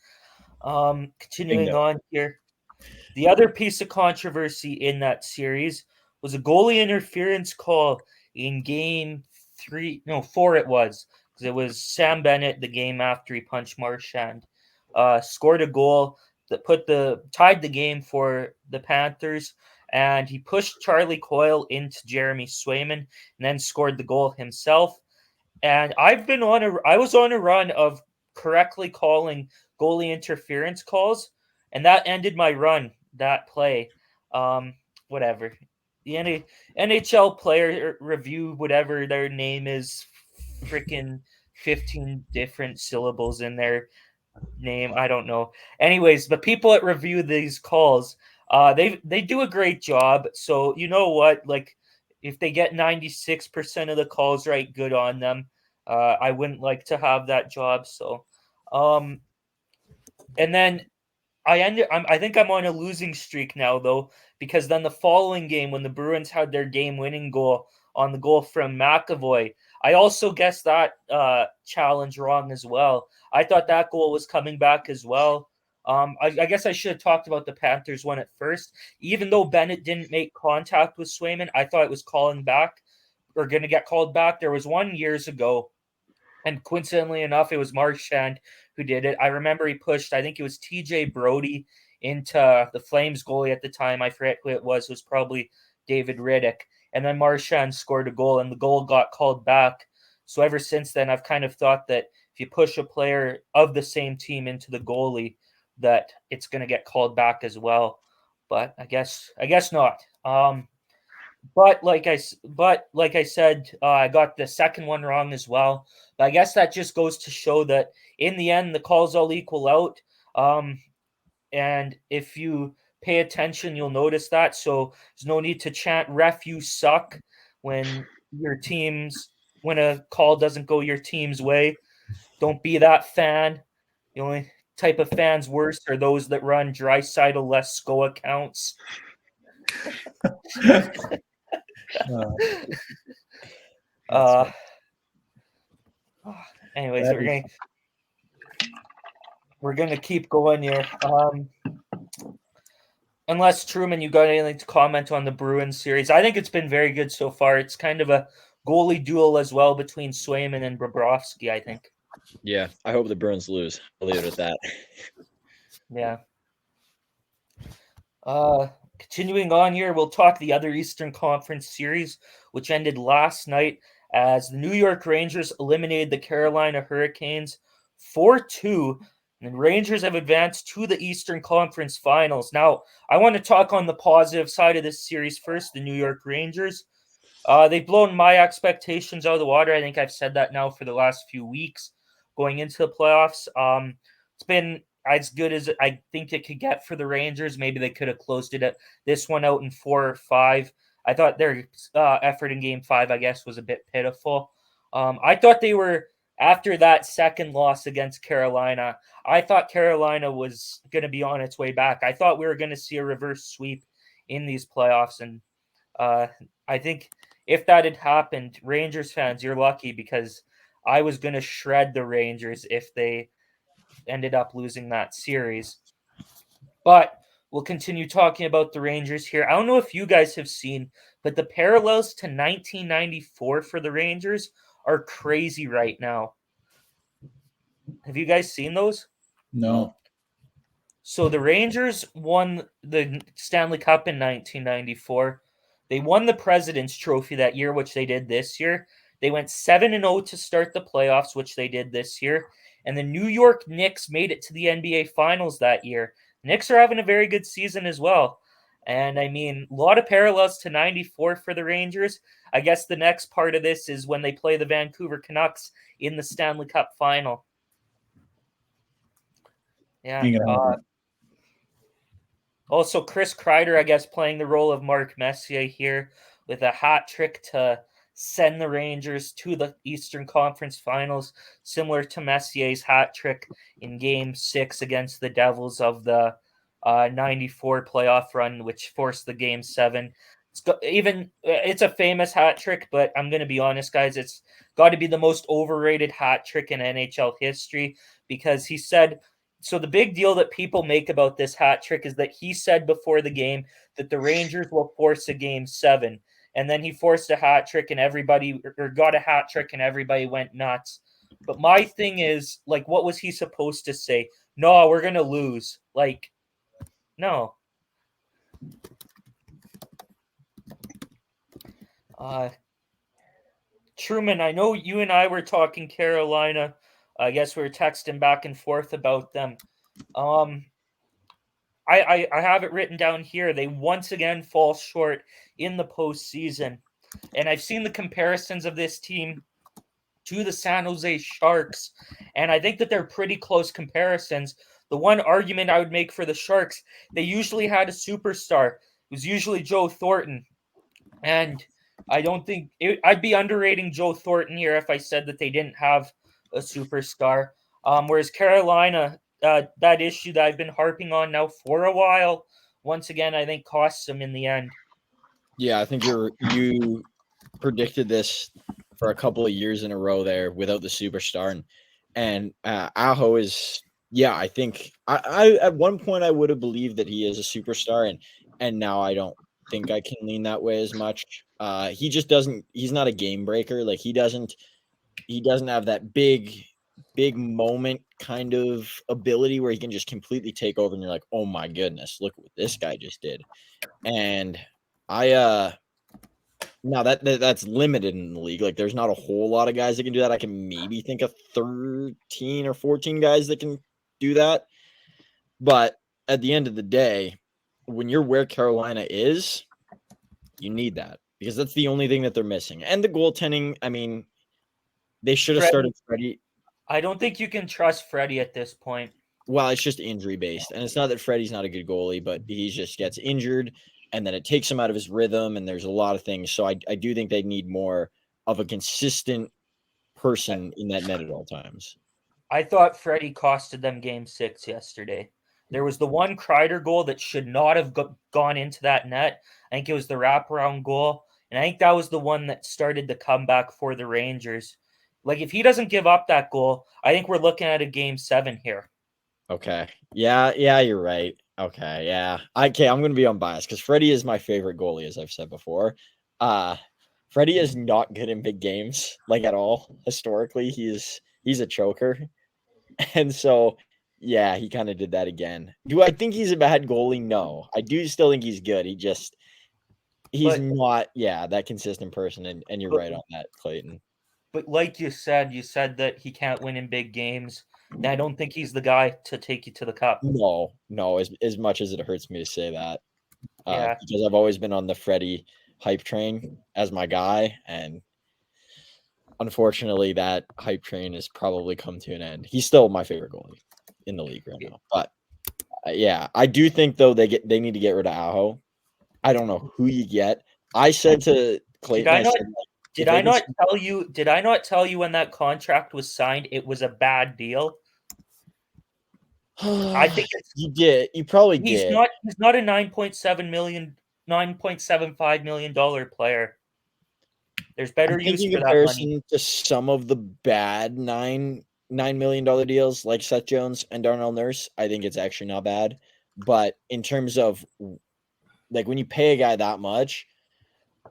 Continuing on here, the other piece of controversy in that series was a goalie interference call in game 4 it was, because it was Sam Bennett the game after he punched Marchand, scored a goal that tied the game for the Panthers, and he pushed Charlie Coyle into Jeremy Swayman and then scored the goal himself. And I was on a run of correctly calling goalie interference calls, and that ended my run, that play. Whatever. The NHL player review, whatever their name is, freaking 15 different syllables in their name. I don't know. Anyways, the people that review these calls, they do a great job. So you know what? Like, if they get 96% of the calls right, good on them. I wouldn't like to have that job. So, and then I think I'm on a losing streak now, though, because then the following game, when the Bruins had their game-winning goal on the goal from McAvoy, I also guessed that challenge wrong as well. I thought that goal was coming back as well. I guess I should have talked about the Panthers one at first. Even though Bennett didn't make contact with Swayman, I thought it was calling back or going to get called back. There was one years ago, and coincidentally enough, it was Marchand who did it. I remember he pushed, I think it was TJ Brody into the Flames goalie at the time. I forget who it was. It was probably David Riddick. And then Marchand scored a goal, and the goal got called back. So ever since then, I've kind of thought that if you push a player of the same team into the goalie, that it's going to get called back as well. But I guess not. But like I said, I got the second one wrong as well. But I guess that just goes to show that in the end, the calls all equal out. And if you pay attention, you'll notice that. So there's no need to chant "Ref, you suck" when a call doesn't go your team's way. Don't be that fan. The only type of fans worse are those that run Draisaitl less SCO accounts. Anyways, we're gonna keep going here. Unless Truman, you got anything to comment on the Bruins series? I think it's been very good so far. It's kind of a goalie duel as well between Swayman and Bobrovsky, I think. Yeah, I hope the Bruins lose. I'll leave it at that. Yeah. Continuing on here, we'll talk the other Eastern Conference series, which ended last night as the New York Rangers eliminated the Carolina Hurricanes 4-2. And the Rangers have advanced to the Eastern Conference Finals. Now, I want to talk on the positive side of this series first, the New York Rangers. They've blown my expectations out of the water. I think I've said that now for the last few weeks going into the playoffs. It's been as good as I think it could get for the Rangers. Maybe they could have closed this one out in 4 or 5. I thought their effort in Game 5, I guess, was a bit pitiful. I thought they were, after that second loss against Carolina, I thought Carolina was going to be on its way back. I thought we were going to see a reverse sweep in these playoffs, and I think if that had happened, Rangers fans, you're lucky, because I was going to shred the Rangers if they ended up losing that series. But we'll continue talking about the Rangers here. I don't know if you guys have seen, but the parallels to 1994 for the Rangers are crazy right now. Have you guys seen those? No. So the Rangers won the Stanley Cup in 1994. They won the President's Trophy that year, which they did this year. They went 7-0 to start the playoffs, which they did this year. And the New York Knicks made it to the NBA Finals that year. Knicks are having a very good season as well. And I mean, a lot of parallels to 94 for the Rangers. I guess the next part of this is when they play the Vancouver Canucks in the Stanley Cup Final. Yeah. Also, Chris Kreider, I guess, playing the role of Mark Messier here with a hat trick to send the Rangers to the Eastern Conference Finals, similar to Messier's hat trick in Game 6 against the Devils of the 94 playoff run, which forced the Game 7. It's a famous hat trick, but I'm going to be honest, guys, it's got to be the most overrated hat trick in NHL history, because he said... So the big deal that people make about this hat trick is that he said before the game that the Rangers will force a Game 7. And then he forced a hat trick and everybody got a hat trick and everybody went nuts. But my thing is, like, what was he supposed to say? No, we're going to lose. Like, no. Truman, I know you and I were talking Carolina. I guess we were texting back and forth about them. I have it written down here. They once again fall short in the postseason. And I've seen the comparisons of this team to the San Jose Sharks, and I think that they're pretty close comparisons. The one argument I would make for the Sharks, they usually had a superstar. It was usually Joe Thornton. And I don't think I'd be underrating Joe Thornton here if I said that they didn't have a superstar. Whereas Carolina, that issue that I've been harping on now for a while, once again, I think costs them in the end. Yeah, I think you predicted this for a couple of years in a row there without the superstar, and Aho is, yeah, I think I at one point I would have believed that he is a superstar, and now I don't think I can lean that way as much. He just doesn't. He's not a game breaker. Like he doesn't have that big moment kind of ability where he can just completely take over and you're like, oh my goodness, look what this guy just did. And now that's limited in the league. Like there's not a whole lot of guys that can do that. I can maybe think of 13 or 14 guys that can do that. But at the end of the day, when you're where Carolina is, you need that because that's the only thing that they're missing. And the goaltending, I mean, they should have started Freddie. I don't think you can trust Freddie at this point. Well, it's just injury based. And it's not that Freddie's not a good goalie, but he just gets injured and then it takes him out of his rhythm. And there's a lot of things. So I do think they need more of a consistent person in that net at all times. I thought Freddie costed them Game 6 yesterday. There was the one Kreider goal that should not have gone into that net. I think it was the wraparound goal. And I think that was the one that started the comeback for the Rangers. Like, if he doesn't give up that goal, I think we're looking at a Game 7 here. Okay. Yeah, you're right. Okay, yeah. Okay, I'm going to be unbiased because Freddie is my favorite goalie, as I've said before. Freddie is not good in big games, like at all. Historically, he's a choker. And so, yeah, he kind of did that again. Do I think he's a bad goalie? No. I do still think he's good. He's not, that consistent person. And you're right on that, Clayton. But like you said that he can't win in big games. And I don't think he's the guy to take you to the cup. No, as much as it hurts me to say that. Yeah. Because I've always been on the Freddie hype train as my guy, and unfortunately that hype train has probably come to an end. He's still my favorite goalie in the league right now. But yeah, I do think though they need to get rid of Aho. I don't know who you get. I said to Clayton, Did I not tell you when that contract was signed it was a bad deal? I think you did. You probably he's did. he's not a $9.75 million player. There's better use for that money. To some of the bad $9 million deals like Seth Jones and Darnell Nurse, I think it's actually not bad. But in terms of like when you pay a guy that much,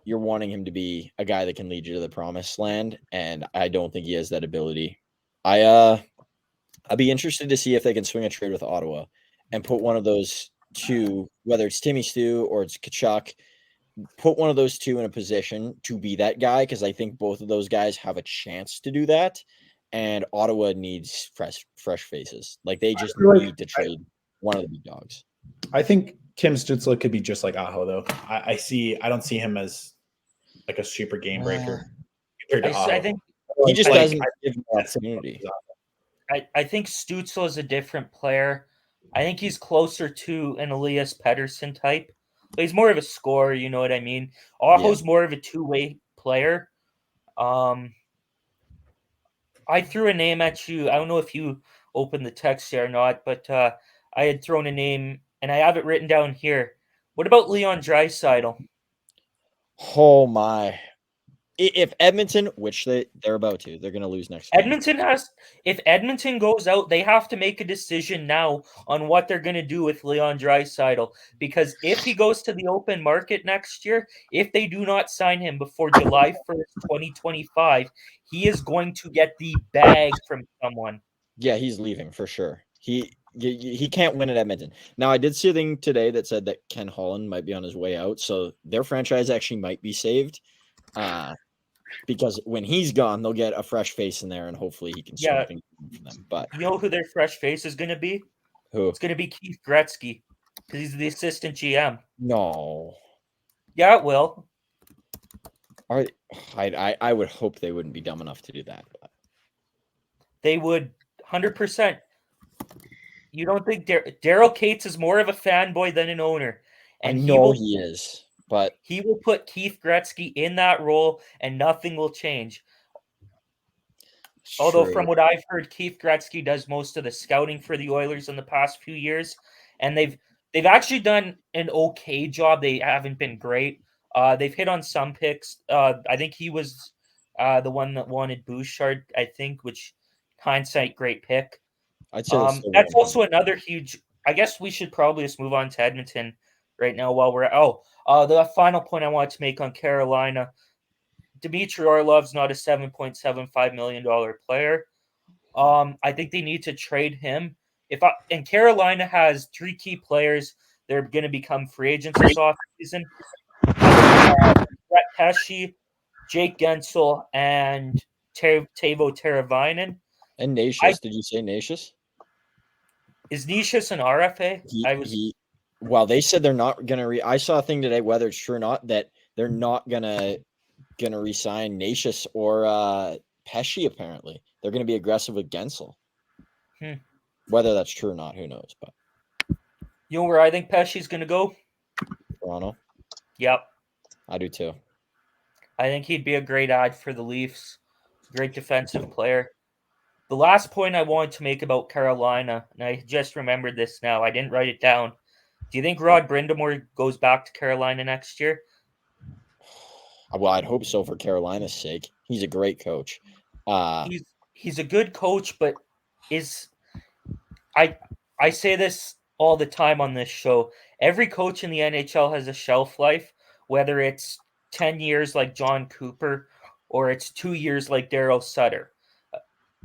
you're wanting him to be a guy that can lead you to the promised land, and I don't think he has that ability. I'd be interested to see if they can swing a trade with Ottawa and put one of those two, whether it's Timmy Stu or it's Kachuk, put one of those two in a position to be that guy, because I think both of those guys have a chance to do that, and Ottawa needs fresh faces. Like they just need to trade one of the big dogs. I think Tim Stützle could be just like Aho, though. I don't see him as like a super game breaker compared to Aho. I think he just doesn't give an opportunity. I think Stützle is a different player. I think he's closer to an Elias Pettersson type. But he's more of a scorer, you know what I mean? Aho's more of a two-way player. I threw a name at you. I don't know if you opened the text here or not, but I had thrown a name, and I have it written down here. What about Leon Draisaitl? Oh, my. If Edmonton, which they're about to, they're going to lose next game. If Edmonton goes out, they have to make a decision now on what they're going to do with Leon Draisaitl, because if he goes to the open market next year, if they do not sign him before July 1st, 2025, he is going to get the bag from someone. Yeah, he's leaving for sure. He can't win at Edmonton. Now, I did see a thing today that said that Ken Holland might be on his way out, so their franchise actually might be saved. Because when he's gone, they'll get a fresh face in there, and hopefully he can swing things for them. But you know who their fresh face is going to be? Who? It's going to be Keith Gretzky, because he's the assistant GM. No. Yeah, it will. I would hope they wouldn't be dumb enough to do that. But. They would, 100%. You don't think Daryl Cates is more of a fanboy than an owner? And he is. But he will put Keith Gretzky in that role, and nothing will change. Although, from what I've heard, Keith Gretzky does most of the scouting for the Oilers in the past few years, and they've actually done an okay job. They haven't been great. They've hit on some picks. I think he was the one that wanted Bouchard, I think, which hindsight, great pick. I'd say that's also another huge. I guess we should probably just move on to Edmonton right now while we're the final point I want to make on Carolina. Dmitry Orlov's not a $7.75 million player. I think they need to trade him. And Carolina has three key players. They're going to become free agents this offseason. Brett Pesce, Jake Gensel, and Teuvo Teravainen. And Nashis. Did you say Nashis? Is Nashis an RFA? Well, they said they're not going to I saw a thing today, whether it's true or not, that they're not going to re-sign Nashis or Pesce, apparently. They're going to be aggressive with Gensel. Whether that's true or not, who knows? But you know where I think Pesce's going to go? Toronto? Yep. I do too. I think he'd be a great add for the Leafs. Great defensive player. The last point I wanted to make about Carolina, and I just remembered this now. I didn't write it down. Do you think Rod Brind'Amour goes back to Carolina next year? Well, I'd hope so for Carolina's sake. He's a great coach. He's a good coach, but I say this all the time on this show. Every coach in the NHL has a shelf life, whether it's 10 years like John Cooper or it's 2 years like Darryl Sutter.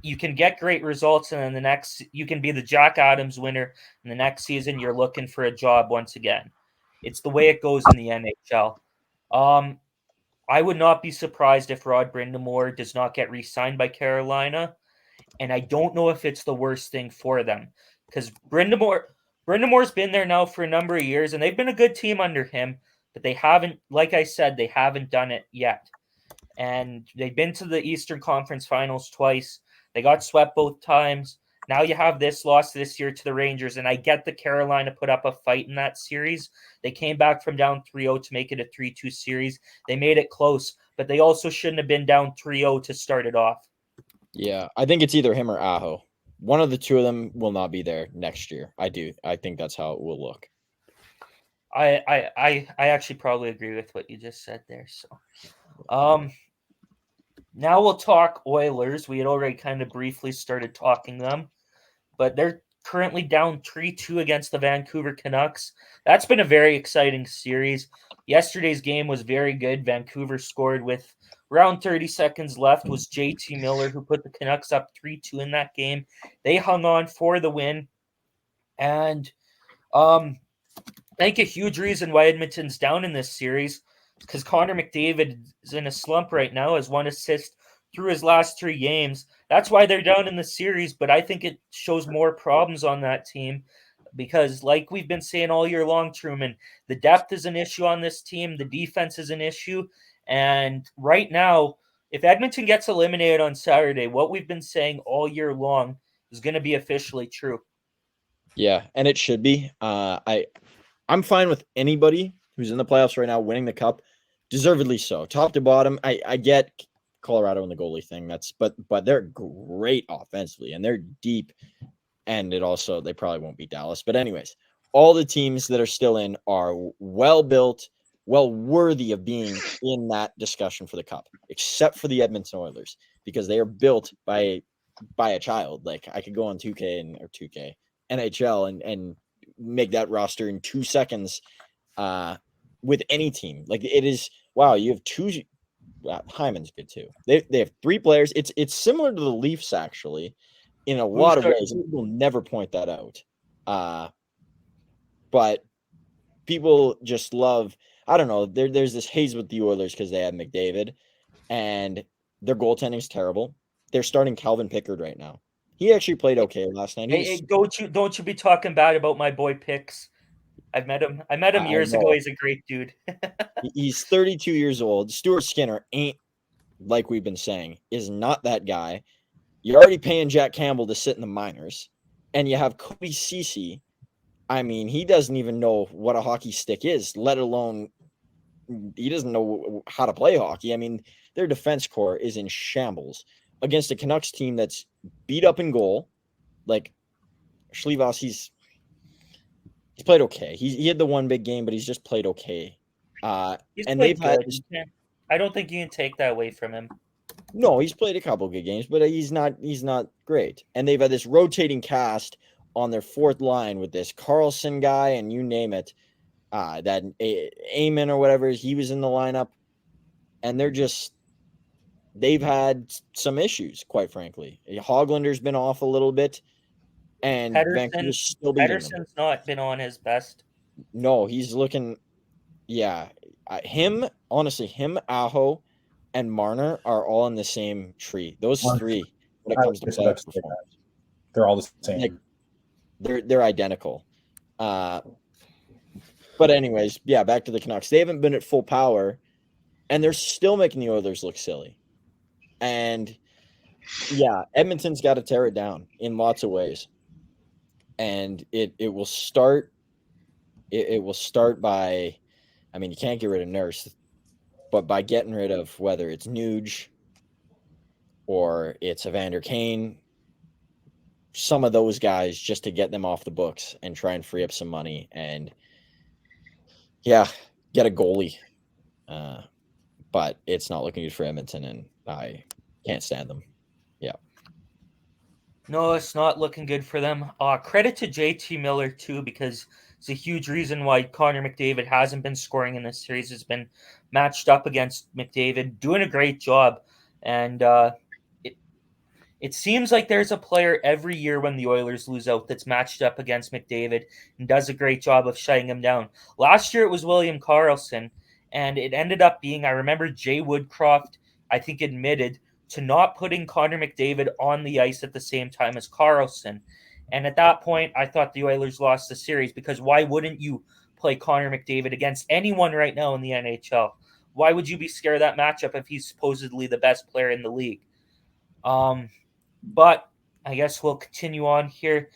You can get great results, and then you can be the Jack Adams winner, and the next season you're looking for a job once again. It's the way it goes in the NHL. I would not be surprised if Rod Brindamore does not get re-signed by Carolina, and I don't know if it's the worst thing for them because Brindamore's been there now for a number of years, and they've been a good team under him, but they haven't, like I said, they haven't done it yet. And they've been to the Eastern Conference Finals twice. They got swept both times. Now you have this loss this year to the Rangers, and I get that Carolina put up a fight in that series. They came back from down 3-0 to make it a 3-2 series. They made it close, but they also shouldn't have been down 3-0 to start it off. Yeah, I think it's either him or Aho. One of the two of them will not be there next year. I do. I think that's how it will look. I actually probably agree with what you just said there. So, now we'll talk Oilers. We had already kind of briefly started talking them, but they're currently down 3-2 against the Vancouver Canucks. That's been a very exciting series. Yesterday's game was very good. Vancouver scored with around 30 seconds left. It was JT Miller who put the Canucks up 3-2 in that game. They hung on for the win. And I think a huge reason why Edmonton's down in this series because Connor McDavid is in a slump right now, has 1 assist through his last 3 games. That's why they're down in the series, but I think it shows more problems on that team because, like we've been saying all year long, Truman, the depth is an issue on this team. The defense is an issue. And right now, if Edmonton gets eliminated on Saturday, what we've been saying all year long is going to be officially true. Yeah, and it should be. I'm fine with anybody who's in the playoffs right now winning the cup, deservedly so. Top to bottom, I get Colorado and the goalie thing. But they're great offensively and they're deep. And they probably won't beat Dallas. But anyways, all the teams that are still in are well built, well worthy of being in that discussion for the cup, except for the Edmonton Oilers, because they are built by a child. Like I could go on 2K or 2K NHL and make that roster in 2 seconds with any team. Like it is, wow, you have 2. Hyman's good too. They have 3 players. It's similar to the Leafs actually in a lot of ways. People never point that out. But people just love, I don't know, there's this haze with the Oilers because they have McDavid and their goaltending is terrible. They're starting Calvin Pickard right now. He actually played okay last night. Hey, don't you be talking bad about my boy Picks. I met him years ago. He's a great dude. He's 32 years old. Stuart Skinner ain't, like we've been saying, is not that guy. You're already paying Jack Campbell to sit in the minors, and you have Cody Ceci. I mean, he doesn't even know what a hockey stick is, let alone he doesn't know how to play hockey. I mean, their defense core is in shambles against a Canucks team that's beat up in goal. Like Schlivas, he's played okay. He had the one big game, but he's just played okay. And they've had. I don't think you can take that away from him. No, he's played a couple good games, but he's not great. And they've had this rotating cast on their 4th line with this Carlson guy and you name it. That Eamon or whatever, he was in the lineup. And they've had some issues, quite frankly. Hoglander's been off a little bit. And Vancouver's still beating them. Pedersen's not been on his best. No, he's looking, yeah. Him, Aho, and Marner are all in the same tree. Those 3, when it comes to playoff performance, they're all the same. Like, they're identical. But anyways, yeah, back to the Canucks. They haven't been at full power, and they're still making the Oilers look silly. And yeah, Edmonton's got to tear it down in lots of ways. And it will start. It will start by, I mean, you can't get rid of Nurse, but by getting rid of whether it's Nuge or it's Evander Kane, some of those guys, just to get them off the books and try and free up some money and, yeah, get a goalie. But it's not looking good for Edmonton, and I can't stand them. Yeah. No, it's not looking good for them. Credit to JT Miller, too, because it's a huge reason why Connor McDavid hasn't been scoring in this series. Has been matched up against McDavid, doing a great job. And it seems like there's a player every year when the Oilers lose out that's matched up against McDavid and does a great job of shutting him down. Last year it was William Karlsson, And it ended up being, I remember Jay Woodcroft, I think, admitted to not putting Connor McDavid on the ice at the same time as Carlson. And at that point, I thought the Oilers lost the series, because why wouldn't you play Connor McDavid against anyone right now in the NHL? Why would you be scared of that matchup if he's supposedly the best player in the league? But I guess we'll continue on here.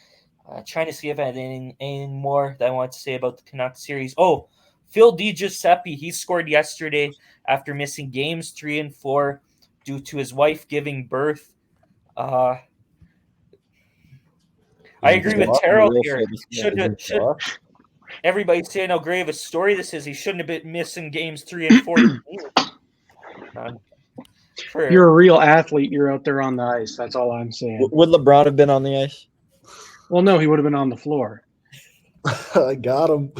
Trying to see if I had anything more that I want to say about the Canucks series. Oh, Phil DiGiuseppe, he scored yesterday after missing games 3 and 4 due to his wife giving birth. I agree with Terrell here. Everybody's saying how great of a story this is. He shouldn't have been missing games 3 and 4. You're a real athlete. You're out there on the ice. That's all I'm saying. Would LeBron have been on the ice? Well, no, he would have been on the floor. I got him.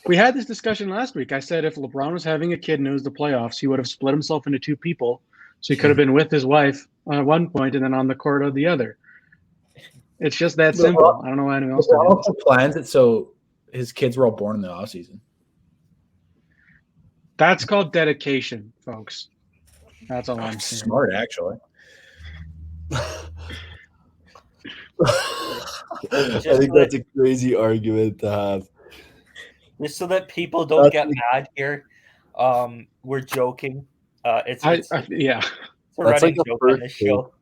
We had this discussion last week. I said if LeBron was having a kid and it was the playoffs, he would have split himself into 2 people. So he could have been with his wife at one point and then on the court of the other. It's just that simple. I don't know why anyone else also plans it so his kids were all born in the off season. That's called dedication, folks. That's all I'm saying. Smart, actually. I think that's a crazy argument to have. Just so that people don't get mad here, we're joking. It's yeah. It's a running joke on the show.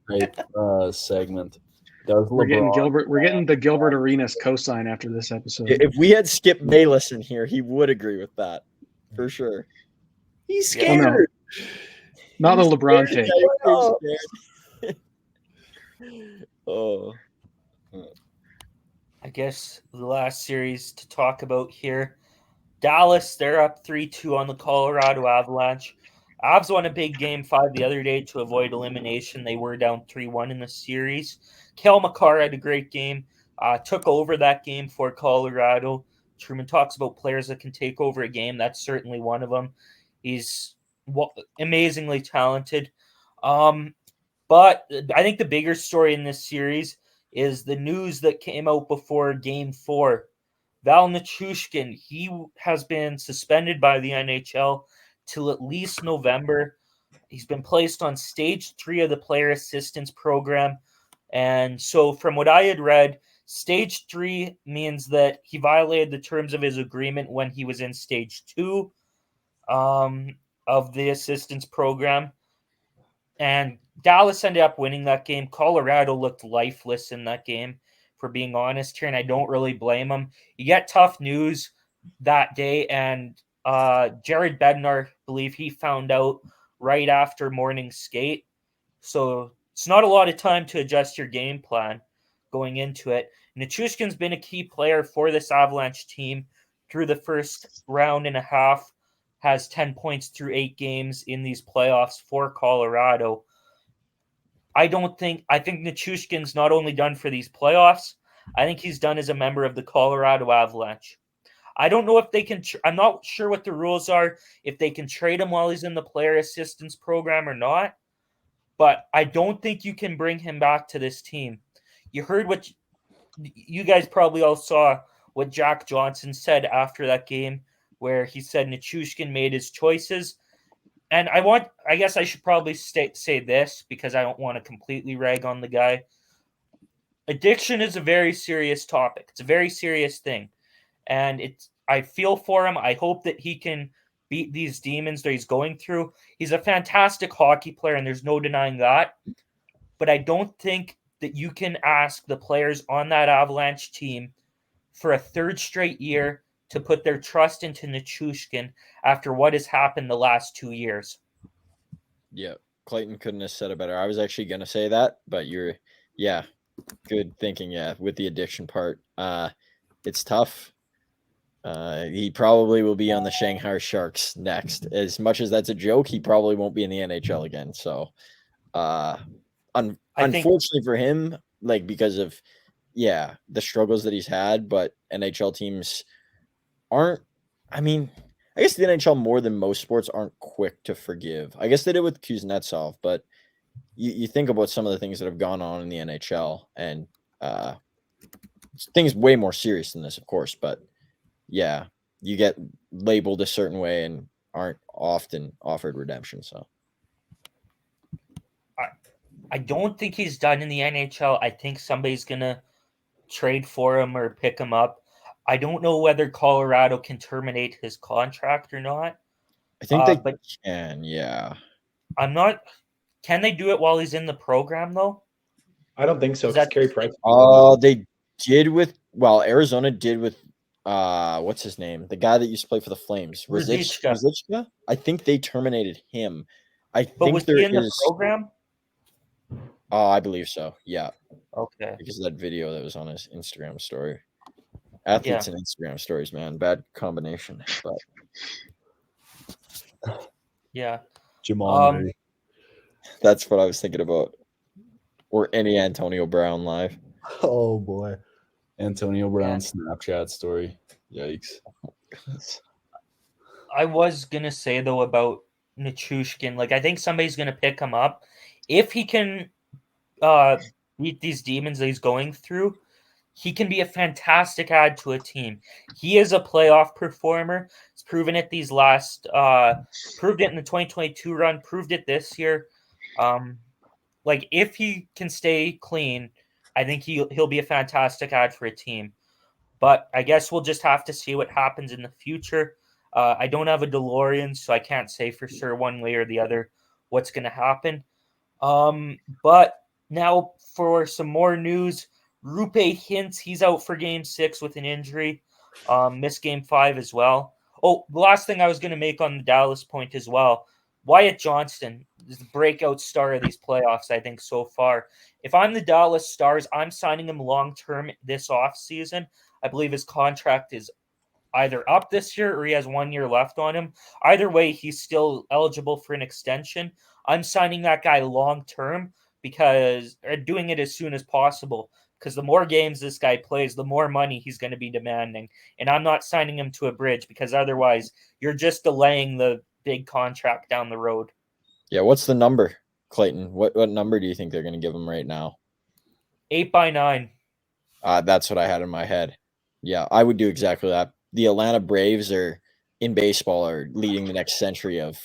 Segment. We're getting the Gilbert Arenas cosign after this episode. If we had Skip Bayless in here, he would agree with that for sure. He's scared. Not the LeBron take. Oh. I guess the last series to talk about here. Dallas, they're up 3-2 on the Colorado Avalanche. Avs won a big game 5 the other day to avoid elimination. They were down 3-1 in the series. Cale Makar had a great game. Took over that game for Colorado. Truman talks about players that can take over a game. That's certainly one of them. He's amazingly talented. But I think the bigger story in this series is the news that came out before Game 4. Val Nichushkin, he has been suspended by the NHL till at least November. He's been placed on stage 3 of the player assistance program. And so from what I had read, stage 3 means that he violated the terms of his agreement when he was in stage 2 of the assistance program. And Dallas ended up winning that game. Colorado looked lifeless in that game, for being honest here, and I don't really blame them. You get tough news that day, and Jared Bednar, I believe he found out right after morning skate. So it's not a lot of time to adjust your game plan going into it. Nichushkin's been a key player for this Avalanche team through the first round and a half, has 10 points through 8 games in these playoffs for Colorado. I think Nichushkin's not only done for these playoffs, I think he's done as a member of the Colorado Avalanche. I don't know if they can, I'm not sure what the rules are, if they can trade him while he's in the player assistance program or not, but I don't think you can bring him back to this team. You heard what, you guys probably all saw what Jack Johnson said after that game, where he said Nichushkin made his choices. And I guess I should probably say this, because I don't want to completely rag on the guy. Addiction is a very serious topic. It's a very serious thing. And I feel for him. I hope that he can beat these demons that he's going through. He's a fantastic hockey player, and there's no denying that. But I don't think that you can ask the players on that Avalanche team for a 3rd straight year to put their trust into Nichushkin after what has happened the last 2 years. Yeah, Clayton couldn't have said it better. I was actually going to say that, but good thinking. Yeah, with the addiction part, it's tough. He probably will be on the Shanghai Sharks next. As much as that's a joke, he probably won't be in the NHL again. So, unfortunately for him, because of the struggles that he's had, but NHL teams aren't. I mean, I guess the NHL more than most sports aren't quick to forgive. I guess they did with Kuznetsov, but you think about some of the things that have gone on in the NHL, and things way more serious than this, of course. But yeah, you get labeled a certain way and aren't often offered redemption. So I don't think he's done in the NHL. I think somebody's gonna trade for him or pick him up. I don't know whether Colorado can terminate his contract or not. I think they But can. Yeah. I'm not. Can they do it while he's in the program though? I don't think so. Is Because that Carey Price. They did with Arizona did with what's his name? The guy that used to play for the Flames. Ruzicka. Ruzicka? I think they terminated him. I But think was there he in the is program? I believe so. Yeah. Okay. Because of that video that was on his Instagram story. Athletes and Instagram stories, man. Bad combination. But Yeah. Jamal Murray. that's what I was thinking about. Or any Antonio Brown live. Oh boy. Antonio Brown Snapchat story. Yikes. I was gonna say though about Nichushkin, like I think somebody's gonna pick him up if he can beat these demons that he's going through. He can be a fantastic add to a team. He is a playoff performer. He's proven it these last proved it in the 2022 run, proved it this year. Like if he can stay clean, I think he'll be a fantastic add for a team. But I guess we'll just have to see what happens in the future. I don't have a DeLorean, so I can't say for sure one way or the other what's going to happen. But now for some more news, Rupe Hintz, he's out for Game 6 with an injury. Missed Game 5 as well. Oh, the last thing I was going to make on the Dallas point as well. Wyatt Johnston is the breakout star of these playoffs, I think, so far. If I'm the Dallas Stars, I'm signing him long-term this offseason. I believe his contract is either up this year or he has 1 year left on him. Either way, he's still eligible for an extension. I'm signing that guy long-term because doing it as soon as possible because the more games this guy plays, the more money he's going to be demanding. And I'm not signing him to a bridge because otherwise you're just delaying the big contract down the road. Yeah, what's the number, Clayton? What number do you think they're going to give him right now? 8x9. That's what I had in my head. Yeah, I would do exactly that. The Atlanta Braves are in baseball are leading the next century of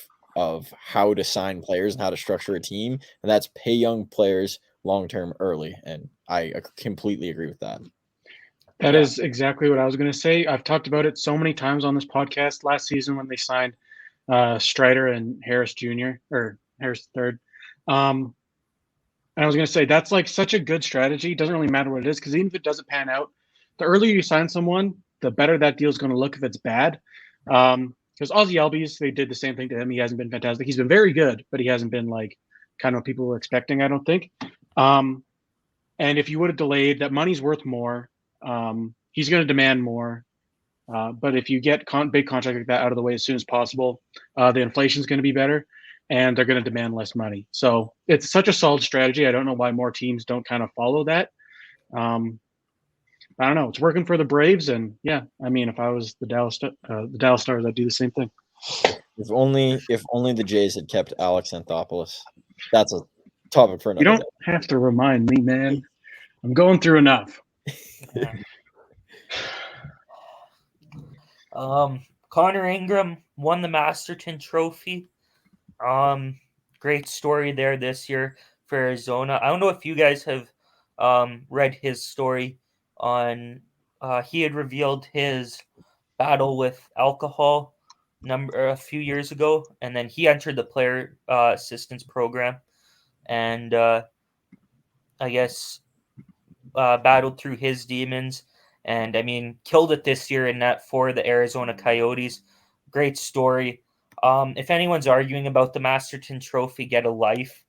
how to sign players and how to structure a team, and that's pay young players long term early. And I completely agree with that. That is exactly what I was going to say. I've talked about it so many times on this podcast last season when they signed Strider and Harris Jr. or Harris III. And I was going to say that's like such a good strategy. It doesn't really matter what it is because even if it doesn't pan out, the earlier you sign someone, the better that deal is going to look if it's bad. Because Ozzy Albies, they did the same thing to him. He hasn't been fantastic. He's been very good, but he hasn't been like kind of what people were expecting, I don't think. And if you would have delayed, that money's worth more. He's going to demand more. But if you get big contract like that out of the way as soon as possible, the inflation is going to be better and they're going to demand less money. So it's such a solid strategy. I don't know why more teams don't kind of follow that. I don't know. It's working for the Braves, and yeah, I mean, if I was the Dallas Stars, I'd do the same thing. If only the Jays had kept Alex Anthopoulos. That's a topic for another. You don't have to remind me, man. I'm going through enough. Connor Ingram won the Masterton Trophy. Great story there this year for Arizona. I don't know if you guys have read his story on he had revealed his battle with alcohol a few years ago, and then he entered the player assistance program and I guess battled through his demons and I mean killed it this year in net for the Arizona Coyotes. Great story. If anyone's arguing about the Masterton Trophy, get a life.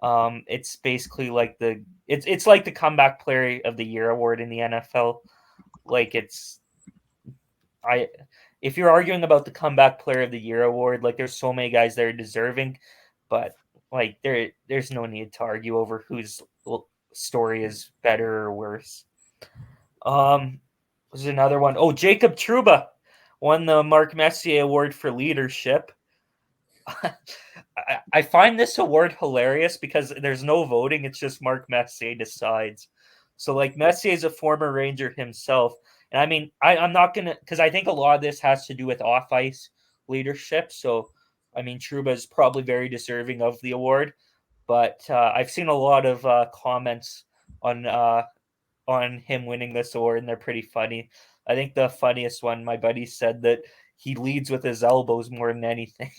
It's basically like it's like the comeback player of the year award in the NFL. Like if you're arguing about the comeback player of the year award, like there's so many guys that are deserving, but like there's no need to argue over whose story is better or worse. There's another one. Oh, Jacob Trouba won the Mark Messier Award for leadership. I find this award hilarious because there's no voting. It's just Mark Messier decides. So like Messier is a former Ranger himself. And I mean, I'm not going to, because I think a lot of this has to do with off ice leadership. So, I mean, Trouba is probably very deserving of the award. But I've seen a lot of comments on him winning this award, and they're pretty funny. I think the funniest one, my buddy said that he leads with his elbows more than anything.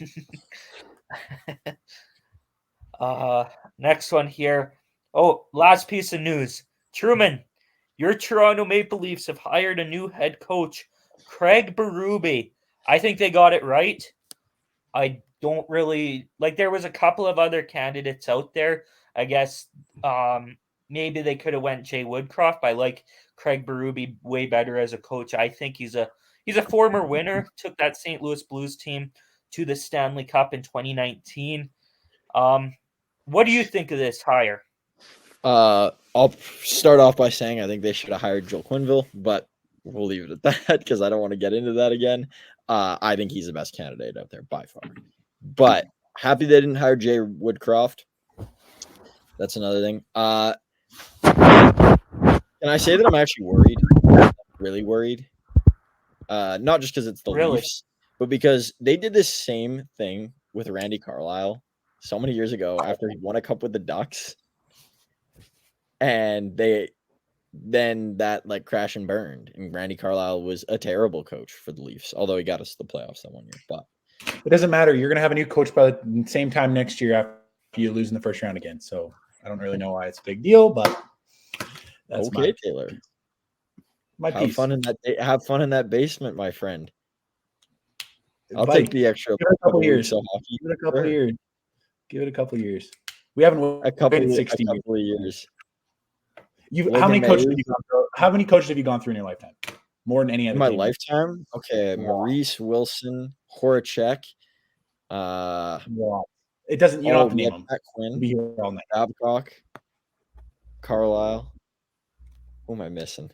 Next one here. Oh, last piece of news. Truman, your Toronto Maple Leafs have hired a new head coach, Craig Berube. I think they got it right. I don't really like. There was a couple of other candidates out there. I guess maybe they could have went Jay Woodcroft. But I like Craig Berube way better as a coach. I think he's a former winner. Took that St. Louis Blues team to the Stanley Cup in 2019. What do you think of this hire? I'll start off by saying I think they should have hired Joel Quenneville, but we'll leave it at that because I don't want to get into that again. I think he's the best candidate out there by far. But happy they didn't hire Jay Woodcroft. That's another thing. Can I say that I'm actually worried? Really worried. Not just because it's the Leafs, but because they did this same thing with Randy Carlyle so many years ago after he won a cup with the Ducks. And then that like crash and burned. And Randy Carlyle was a terrible coach for the Leafs, although he got us to the playoffs that 1 year. But it doesn't matter. You're going to have a new coach by the same time next year after you lose in the first round again. So I don't really know why it's a big deal, but that's okay, Taylor. Have fun in that basement, my friend. I'll take the extra couple years. Give it a couple years. Give it a couple years. We haven't waited 60 years. How many coaches have you gone through? How many coaches have you gone through in your lifetime? More than any other. In my lifetime? Okay, Maurice, Wilson, Horacek. It doesn't. You don't have to name them. Quinn, be here all night. Babcock, Carlisle. Who am I missing?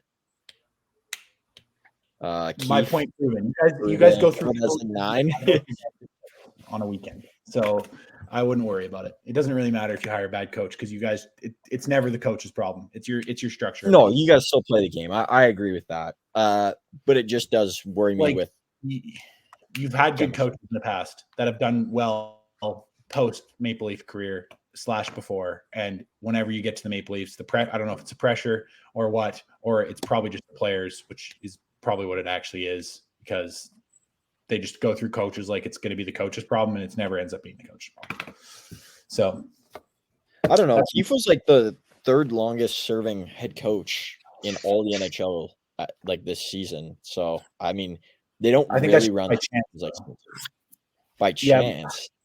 My point proven. You guys go through 9 on a weekend, so I wouldn't worry about it. It doesn't really matter if you hire a bad coach because you guys, it's never the coach's problem. It's your structure. No, you guys still play the game. I agree with that. But it just does worry me with. You've had good coaches in the past that have done well post Maple Leaf career / before, and whenever you get to the Maple Leafs, I don't know if it's the pressure or what, or it's probably just the players, which is probably what it actually is, because they just go through coaches like it's going to be the coach's problem, and it never ends up being the coach's problem. So I don't know. He was like the third longest serving head coach in all the NHL like this season. So I mean, they don't really run by chance. Yeah.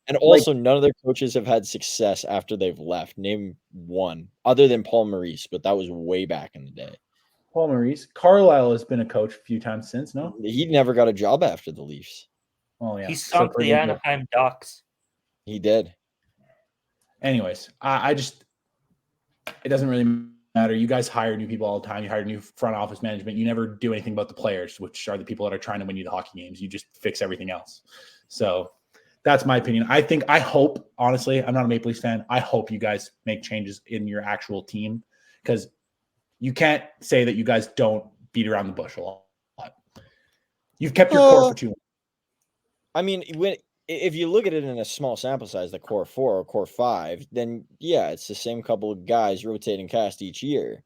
And also, none of their coaches have had success after they've left. Name one, other than Paul Maurice, but that was way back in the day. Paul Maurice. Carlisle has been a coach a few times since, no? He never got a job after the Leafs. Oh, yeah. He sunk the Anaheim Ducks. He did. Anyways, I just – it doesn't really matter. You guys hire new people all the time. You hire new front office management. You never do anything about the players, which are the people that are trying to win you the hockey games. You just fix everything else. So – that's my opinion. I hope, honestly, I'm not a Maple Leafs fan. I hope you guys make changes in your actual team, because you can't say that you guys don't beat around the bush a lot. You've kept your core for too long. I mean, if you look at it in a small sample size, the core 4 or core 5, then yeah, it's the same couple of guys rotating cast each year.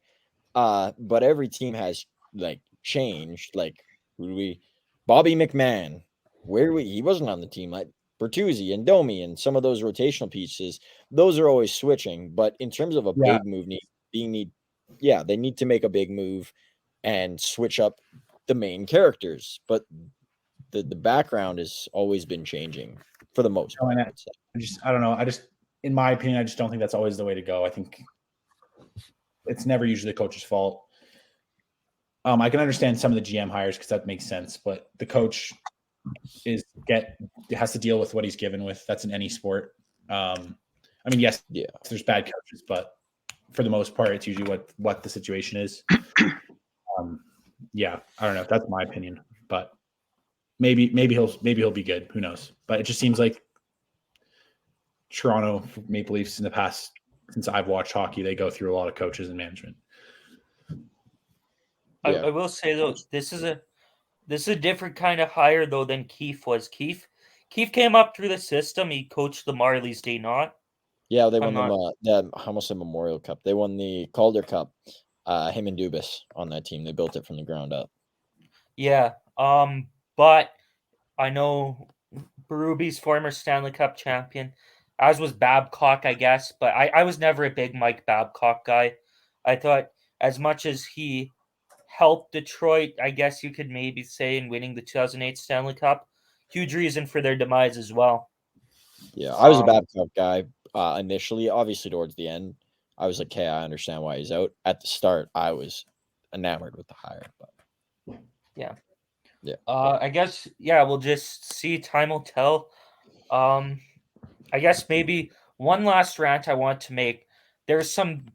But every team has like changed. Like Bobby McMahon, he wasn't on the team. Like Bertuzzi and Domi and some of those rotational pieces, those are always switching. But in terms of a big move, they need to make a big move and switch up the main characters. But the background has always been changing for the most part. I don't know. In my opinion, I just don't think that's always the way to go. I think it's never usually the coach's fault. I can understand some of the GM hires because that makes sense, but the coach has to deal with what he's given with. That's in any sport. I mean, yes, there's bad coaches, but for the most part, it's usually what the situation is. I don't know. That's my opinion, but maybe he'll be good. Who knows? But it just seems like Toronto Maple Leafs in the past, since I've watched hockey, they go through a lot of coaches and management. I will say though, this is a different kind of hire though than Keefe was. Keefe came up through the system. He coached the Marlies, did he not? Yeah, they I'm won not. I almost said Memorial Cup. They won the Calder Cup. Him and Dubas on that team. They built it from the ground up. Yeah. But I know Berube's former Stanley Cup champion, as was Babcock, I guess. But I was never a big Mike Babcock guy. I thought as much as he helped Detroit, I guess you could maybe say, in winning the 2008 Stanley Cup, huge reason for their demise as well. Yeah, I was a Babcock guy initially. Obviously, towards the end, I was like, "Hey, I understand why he's out." At the start, I was enamored with the hire, but Yeah. Yeah. I guess we'll just see. Time will tell. I guess maybe one last rant I want to make. There's some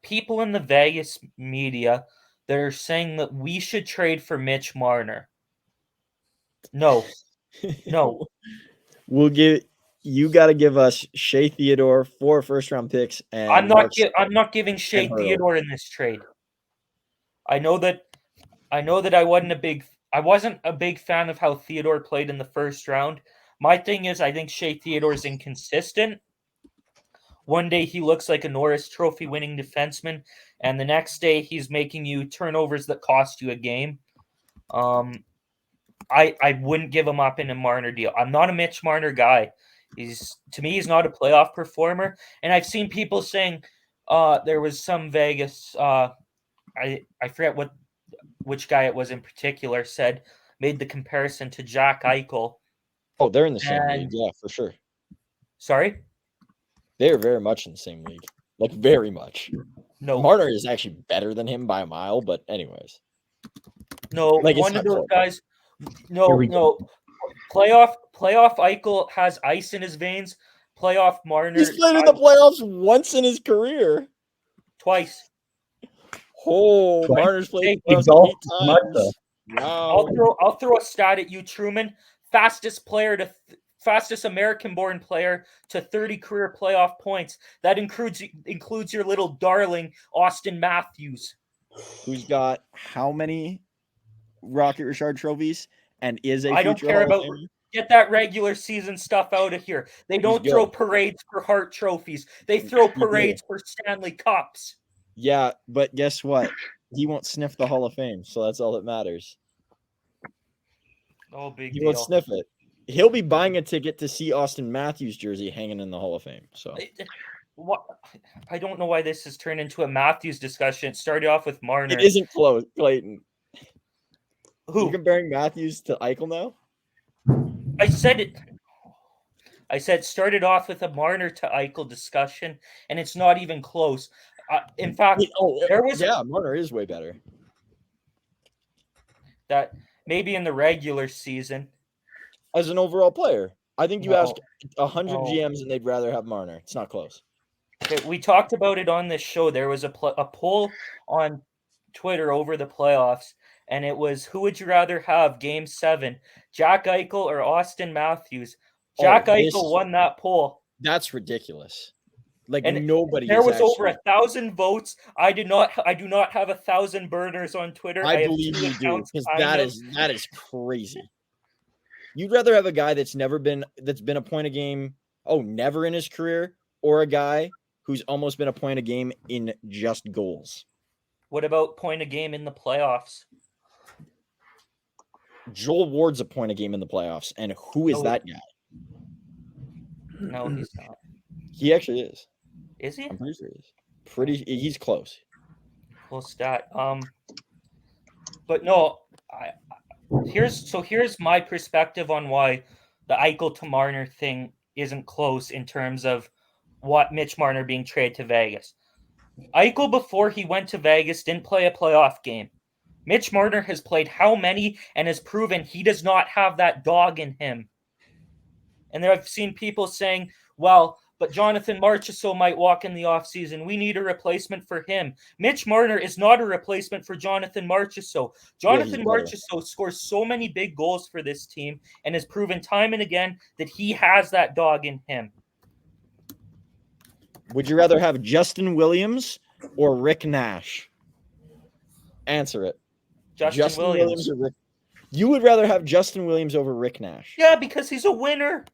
people in the Vegas media that are saying that we should trade for Mitch Marner. No. We'll give you. Got to give us Shea Theodore 4 first-round picks, and I'm not giving Shea Hurdle. Theodore in this trade. I know that I wasn't a big fan of how Theodore played in the first round. My thing is, I think Shea Theodore's inconsistent. One day he looks like a Norris Trophy winning defenseman, and the next day he's making you turnovers that cost you a game. I wouldn't give him up in a Marner deal. I'm not a Mitch Marner guy. To me, he's not a playoff performer. And I've seen people saying there was some Vegas I forget which guy it was in particular made the comparison to Jack Eichel. Oh, they're in the same league. Yeah, for sure. Sorry? They are very much in the same league. Like, very much. No. Marner is actually better than him by a mile, but anyways. No, Like, it's one of not those close. guys. No. Playoff Eichel has ice in his veins. Playoff Marner He's played in the playoffs once in his career. twice. Oh, Marner's played Hey, playoffs golf 8 is nuts, though. times. Wow. I'll throw a stat at you, Truman. Fastest American-born player to 30 career playoff points. That includes your little darling Austin Matthews, who's got how many Rocket Richard trophies and is a I don't future care Hall of about. Famer? Get that regular season stuff out of here. They don't throw parades for Hart trophies. They throw parades for Stanley Cups. Yeah, but guess what? He won't sniff the Hall of Fame, so that's all that matters. Oh, big He deal. won't sniff it. He'll be buying a ticket to see Austin Matthews jersey hanging in the Hall of Fame. So what? I don't know why this has turned into a Matthews discussion. It started off with Marner. It isn't close, Clayton. Who? You're comparing Matthews to Eichel now? I said started off with a Marner to Eichel discussion, and it's not even close. In fact, Marner is way better. That maybe in the regular season. As an overall player, I think you ask 100 GMs and they'd rather have Marner. It's not close. We talked about it on this show. There was a poll on Twitter over the playoffs, and it was, who would you rather have Game 7, Jack Eichel or Austin Matthews? Jack Eichel won that poll. That's ridiculous. Like, and nobody. There was over 1,000 votes. I do not have 1,000 burners on Twitter. I believe you do, because that is crazy. You'd rather have a guy that's been a point a game, never in his career, or a guy who's almost been a point a game in just goals. What about point a game in the playoffs? Joel Ward's a point a game in the playoffs, and who is that guy? No, he's not. He actually is. Is he? I'm pretty sure he is. He's close. Close stat. But no, here's my perspective on why the Eichel to Marner thing isn't close in terms of what Mitch Marner being traded to Vegas. Eichel, before he went to Vegas, didn't play a playoff game. Mitch Marner has played how many and has proven he does not have that dog in him. And then I've seen people saying, well, but Jonathan Marchessault might walk in the offseason. We need a replacement for him. Mitch Marner is not a replacement for Jonathan Marchessault. Jonathan Marchessault scores so many big goals for this team and has proven time and again that he has that dog in him. Would you rather have Justin Williams or Rick Nash? Answer it. Justin Williams. or Rick. You would rather have Justin Williams over Rick Nash. Yeah, because he's a winner.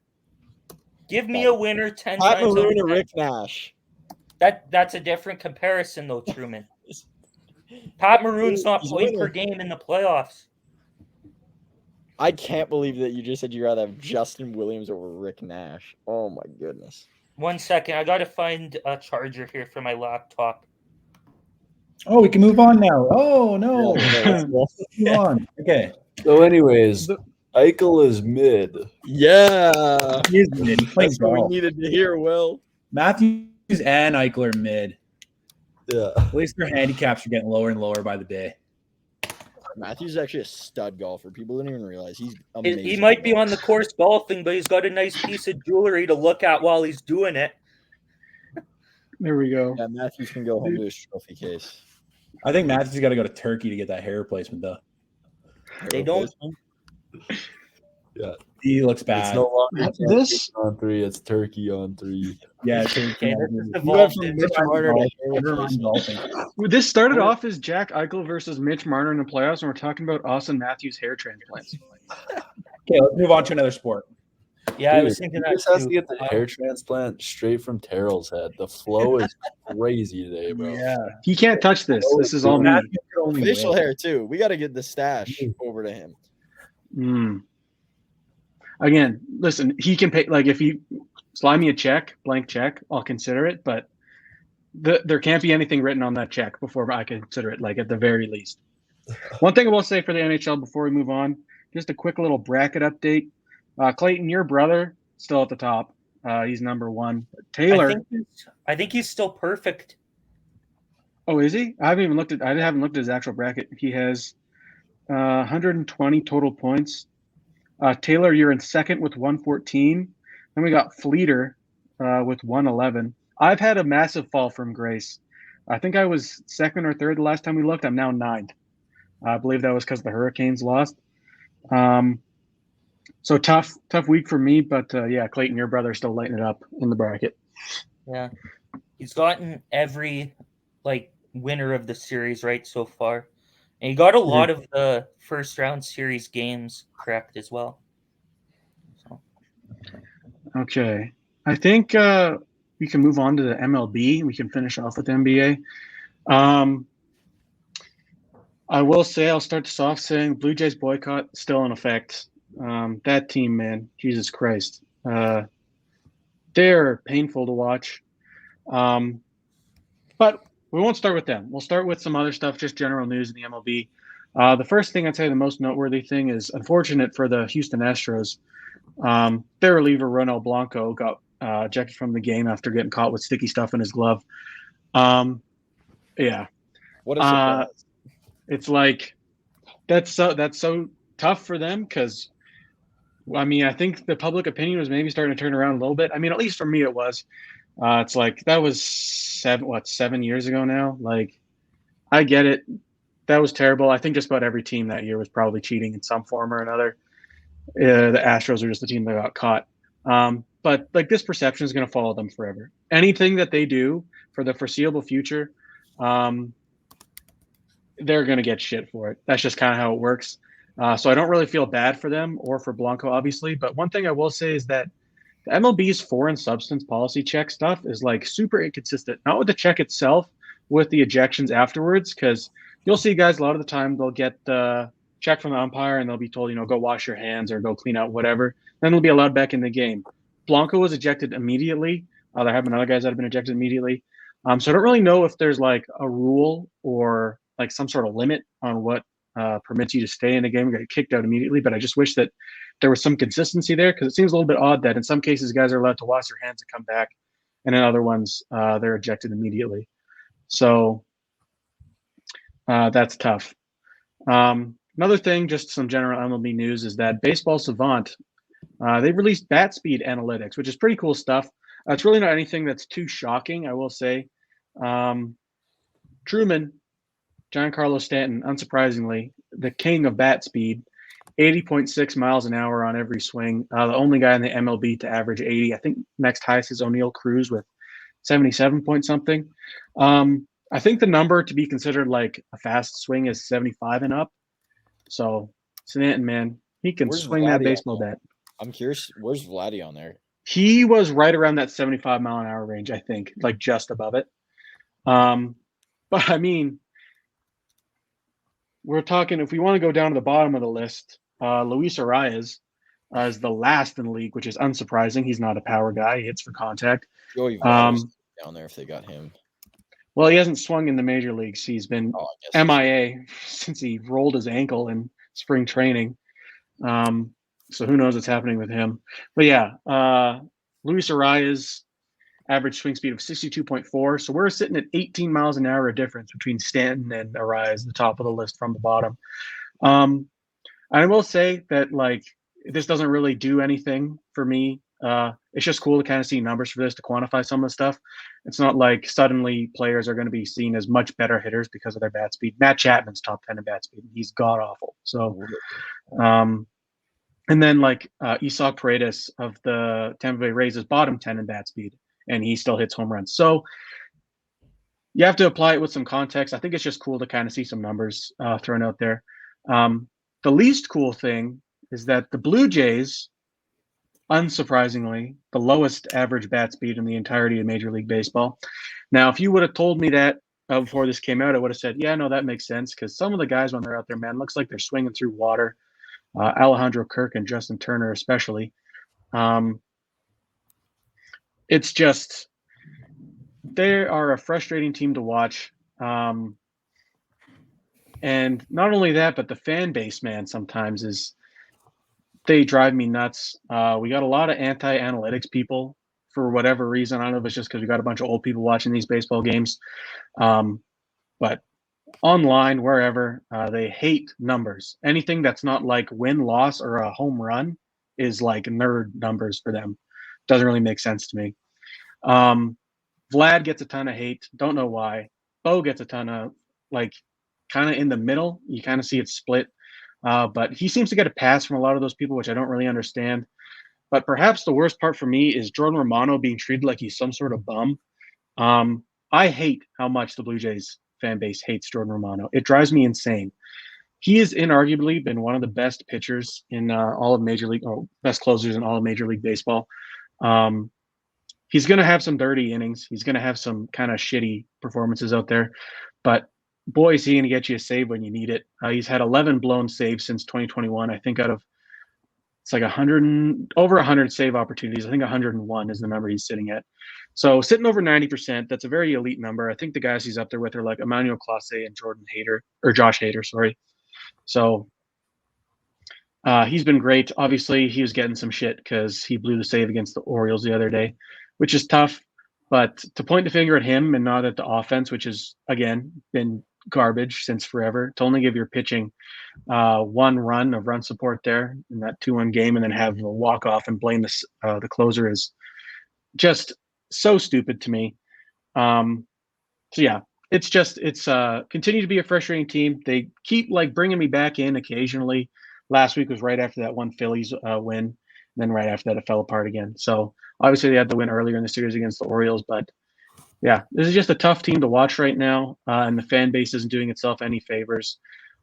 Give me a winner 10 Pat times out of Maroon or 10. Rick Nash. That's a different comparison, though, Truman. Pat Maroon's not He's a point winner. per game in the playoffs. I can't believe that you just said you'd rather have Justin Williams over Rick Nash. Oh my goodness. 1 second. I got to find a charger here for my laptop. Oh, we can move on now. Oh no. Yeah, Let's move on. Okay. So, anyways, Eichel is mid. yeah. He is mid. He's playing That's what we golf. needed to hear, Will. Matthews and Eichel are mid. Yeah. At least their handicaps are getting lower and lower by the day. Matthews is actually a stud golfer. People didn't even realize he's amazing. He might be on the course golfing, but he's got a nice piece of jewelry to look at while he's doing it. There we go. Yeah, Matthews can go home to his trophy case. I think Matthews got to go to Turkey to get that hair replacement, though. They don't. Yeah. He looks It's bad. no longer This- Turkey on 3, it's Turkey on 3. Yeah, Okay, this is You went evolved. from Mitch Marner to hair Never mind replacement. golfing. This started off as Jack Eichel versus Mitch Marner in the playoffs, and we're talking about Austin Matthews hair transplants. Okay, let's move on to another sport. Yeah, I was thinking he that just has too. to get the hair transplant straight from Terrell's head. The flow is crazy today, bro. Yeah. He can't touch this. This is all me. Matthews could only Facial win. hair too. We got to get the stash over to him. Mm. Again, listen, he can pay. Like, if he slide me a check, blank check, I'll consider it. But there can't be anything written on that check before I consider it. Like, at the very least. One thing I will say for the NHL before we move on, just a quick little bracket update. Clayton, your brother, still at the top. He's number 1. Taylor. I think he's still perfect. Oh, is he? I haven't looked at his actual bracket. He has 120 total points. Taylor, you're in second with 114. Then we got Fleeter with 111. I've had a massive fall from grace. I think I was second or third the last time we looked. I'm now 9th. I believe that was because the Hurricanes lost. So tough week for me. But yeah, Clayton, your brother's still lighting it up in the bracket. Yeah, he's gotten every winner of the series right so far, and he got a lot of the first round series games correct as well. So. Okay, I think we can move on to the MLB. We can finish off with NBA. I will say, I'll start this off saying Blue Jays boycott still in effect. That team, man, Jesus Christ. They're painful to watch. But we won't start with them. We'll start with some other stuff, just general news in the MLB. The first thing I'd say, the most noteworthy thing, is unfortunate for the Houston Astros. Their reliever, Ronel Blanco, got ejected from the game after getting caught with sticky stuff in his glove. Yeah. What a surprise. It's like that's so tough for them because, I mean, I think the public opinion was maybe starting to turn around a little bit. I mean, at least for me, it was. It's like that was 7 years ago now. Like, I get it. That was terrible. I think just about every team that year was probably cheating in some form or another. The Astros are just the team that got caught. But like, this perception is going to follow them forever. Anything that they do for the foreseeable future, they're going to get shit for it. That's just kind of how it works. So I don't really feel bad for them or for Blanco, obviously. But one thing I will say is that the MLB's foreign substance policy check stuff is like super inconsistent. Not with the check itself, with the ejections afterwards, because you'll see guys a lot of the time, they'll get the check from the umpire and they'll be told, go wash your hands or go clean out whatever. Then they'll be allowed back in the game. Blanco was ejected immediately. There have been other guys that have been ejected immediately. So I don't really know if there's like a rule or like some sort of limit on what permits you to stay in a game and get kicked out immediately. But I just wish that there was some consistency there, because it seems a little bit odd that in some cases guys are allowed to wash their hands and come back, and in other ones they're ejected immediately. So that's tough. Another thing, just some general MLB news, is that Baseball Savant, they've released bat speed analytics, which is pretty cool stuff. It's really not anything that's too shocking, I will say. Truman, Giancarlo Stanton, unsurprisingly, the king of bat speed, 80.6 miles an hour on every swing. The only guy in the MLB to average 80. I think next highest is O'Neill Cruz with 77 point something. I think the number to be considered like a fast swing is 75 and up. So Stanton, man, he can Where's swing that Vladdy on baseball there? bat. I'm curious. Where's Vladdy on there? He was right around that 75-mile-an-hour range, I think, like just above it. But I mean, we're talking, if we want to go down to the bottom of the list, Luis Arias is the last in the league, which is unsurprising. He's not a power guy. He hits for contact. Joey Votto's down there if they got him. Well, he hasn't swung in the major leagues. He's been Oh, I guess MIA since he rolled his ankle in spring training. So who knows what's happening with him. But yeah, Luis Arias, average swing speed of 62.4. So we're sitting at 18 miles an hour difference between Stanton and Arias, the top of the list from the bottom. I will say that, like, this doesn't really do anything for me. It's just cool to kind of see numbers for this to quantify some of the stuff. It's not like suddenly players are going to be seen as much better hitters because of their bat speed. Matt Chapman's top 10 in bat speed. He's god awful. So, and then like Isaac Paredes of the Tampa Bay Rays is bottom 10 in bat speed, and he still hits home runs. So you have to apply it with some context. I think it's just cool to kind of see some numbers thrown out there. The least cool thing is that the Blue Jays, unsurprisingly, the lowest average bat speed in the entirety of Major League Baseball. Now, if you would have told me that before this came out, I would have said, yeah, no, that makes sense, because some of the guys when they're out there, man, looks like they're swinging through water. Alejandro Kirk and Justin Turner especially. It's just, they are a frustrating team to watch. And not only that, but the fan base, man, sometimes they drive me nuts. We got a lot of anti-analytics people for whatever reason. I don't know if it's just because we got a bunch of old people watching these baseball games. But online, wherever, they hate numbers. Anything that's not like win-loss or a home run is like nerd numbers for them. Doesn't really make sense to me. Vlad gets a ton of hate. Don't know why. Bo gets a ton of, like, kind of in the middle. You kind of see it split. But he seems to get a pass from a lot of those people, which I don't really understand. But perhaps the worst part for me is Jordan Romano being treated like he's some sort of bum. I hate how much the Blue Jays fan base hates Jordan Romano. It drives me insane. He has inarguably been one of the best pitchers in all of Major League, or best closers in all of Major League Baseball. He's going to have some dirty innings. He's going to have some kind of shitty performances out there. But boy, is he going to get you a save when you need it. He's had 11 blown saves since 2021. I think out of, it's like over 100 save opportunities. I think 101 is the number he's sitting at. So sitting over 90%, that's a very elite number. I think the guys he's up there with are like Emmanuel Clase and Josh Hader, sorry. So he's been great. Obviously, he was getting some shit because he blew the save against the Orioles the other day, which is tough. But to point the finger at him and not at the offense, which has, again, been garbage since forever, to only give your pitching one run of run support there in that 2-1 game and then have a walk-off and blame the closer is just so stupid to me. So, yeah, it's continue to be a frustrating team. They keep, like, bringing me back in occasionally. Last week was right after that one Phillies win. And then right after that, it fell apart again. So obviously they had the win earlier in the series against the Orioles. But yeah, this is just a tough team to watch right now. And the fan base isn't doing itself any favors.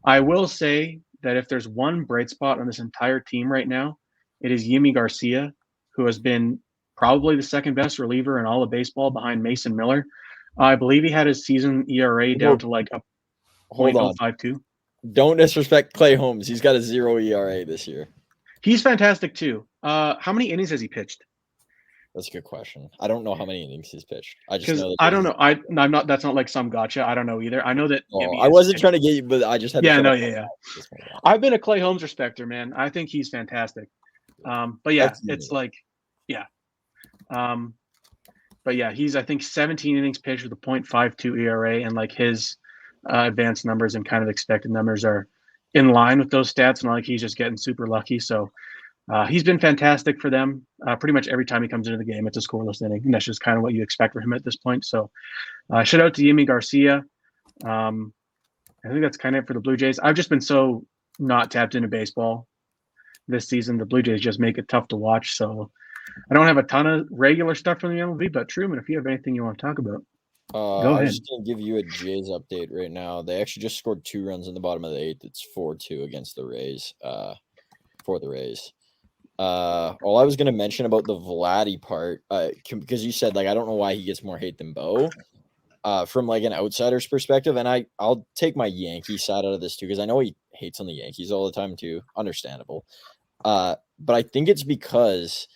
I will say that if there's one bright spot on this entire team right now, it is Yimi Garcia, who has been probably the second best reliever in all of baseball behind Mason Miller. I believe he had his season ERA down to like a Hold on. 0.052. Don't disrespect Clay Holmes. He's got a 0 ERA this year. He's fantastic too. How many innings has he pitched? That's a good question. I don't know how many innings he's pitched. I just know that I don't know. I'm not. That's not like some gotcha. I don't know either. I know that. I wasn't trying to get you, but I just had. Yeah, no, yeah. I've been a Clay Holmes respecter, man. I think he's fantastic. But yeah, it's like, yeah. But yeah, he's, I think, 17 innings pitched with a 0.52 ERA, and like his advanced numbers and kind of expected numbers are in line with those stats. Not like he's just getting super lucky. So he's been fantastic for them. Pretty much every time he comes into the game, it's a scoreless inning, and that's just kind of what you expect from him at this point. So shout out to Yimi Garcia. I think that's kind of it for the Blue Jays. I've just been so not tapped into baseball this season. The Blue Jays just make it tough to watch. So I don't have a ton of regular stuff from the MLB, but Truman, if you have anything you want to talk about. Go I was ahead. just gonna give you a Jays update right now. They actually just scored 2 runs in the bottom of the 8th. It's 4-2 against the Rays. For the Rays. All I was gonna mention about the Vladdy part, because you said like I don't know why he gets more hate than Bo. From like an outsider's perspective, and I'll take my Yankee side out of this too, because I know he hates on the Yankees all the time too. Understandable. But I think it's because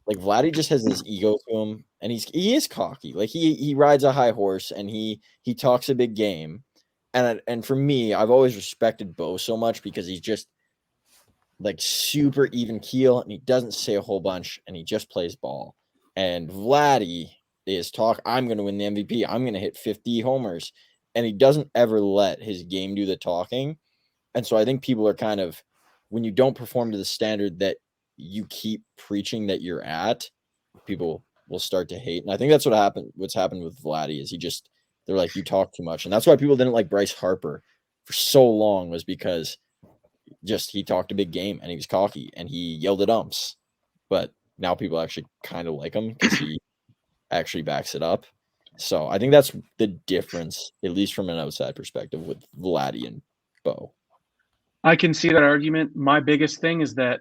like Vladdy just has this ego to him, and he is cocky. Like he rides a high horse, and he talks a big game. And for me, I've always respected Bo so much because he's just like super even keel, and he doesn't say a whole bunch, and he just plays ball. And Vladdy is I'm going to win the MVP. I'm going to hit 50 homers, and he doesn't ever let his game do the talking. And so I think people are kind of, when you don't perform to the standard that you keep preaching that you're at, people will start to hate. And I think that's what's happened with Vladdy is they're like, you talk too much. And that's why people didn't like Bryce Harper for so long, was because he talked a big game and he was cocky and he yelled at umps. But now people actually kind of like him because he actually backs it up. So I think that's the difference, at least from an outside perspective, with Vladdy and Bo. I can see that argument. My biggest thing is that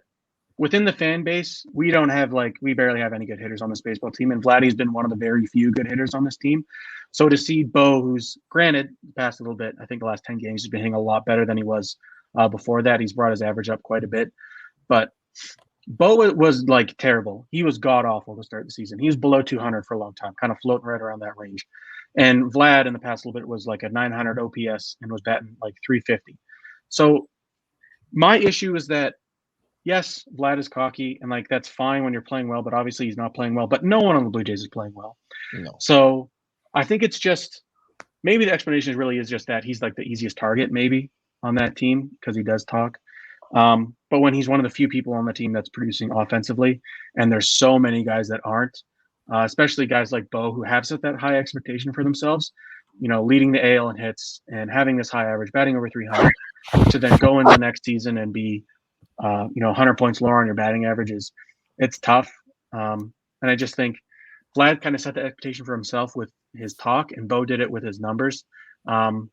within the fan base, we barely have any good hitters on this baseball team. And Vladdy's been one of the very few good hitters on this team. So to see Bo, who's granted passed a little bit, I think the last 10 games he's been hitting a lot better than he was before that. He's brought his average up quite a bit. But Bo was like terrible. He was god awful to start the season. He was below 200 for a long time, kind of floating right around that range. And Vlad in the past little bit was like a 900 OPS and was batting like 350. So my issue is that, yes, Vlad is cocky, and like that's fine when you're playing well, but obviously he's not playing well. But no one on the Blue Jays is playing well. No. So I think it's just maybe the explanation really is just that he's like the easiest target maybe on that team because he does talk. But when he's one of the few people on the team that's producing offensively, and there's so many guys that aren't, especially guys like Bo who have set that high expectation for themselves, leading the AL in hits and having this high average, batting over 300, to then go into the next season and be 100 points lower on your batting averages, it's tough. And I just think Vlad kind of set the expectation for himself with his talk, and Bo did it with his numbers. And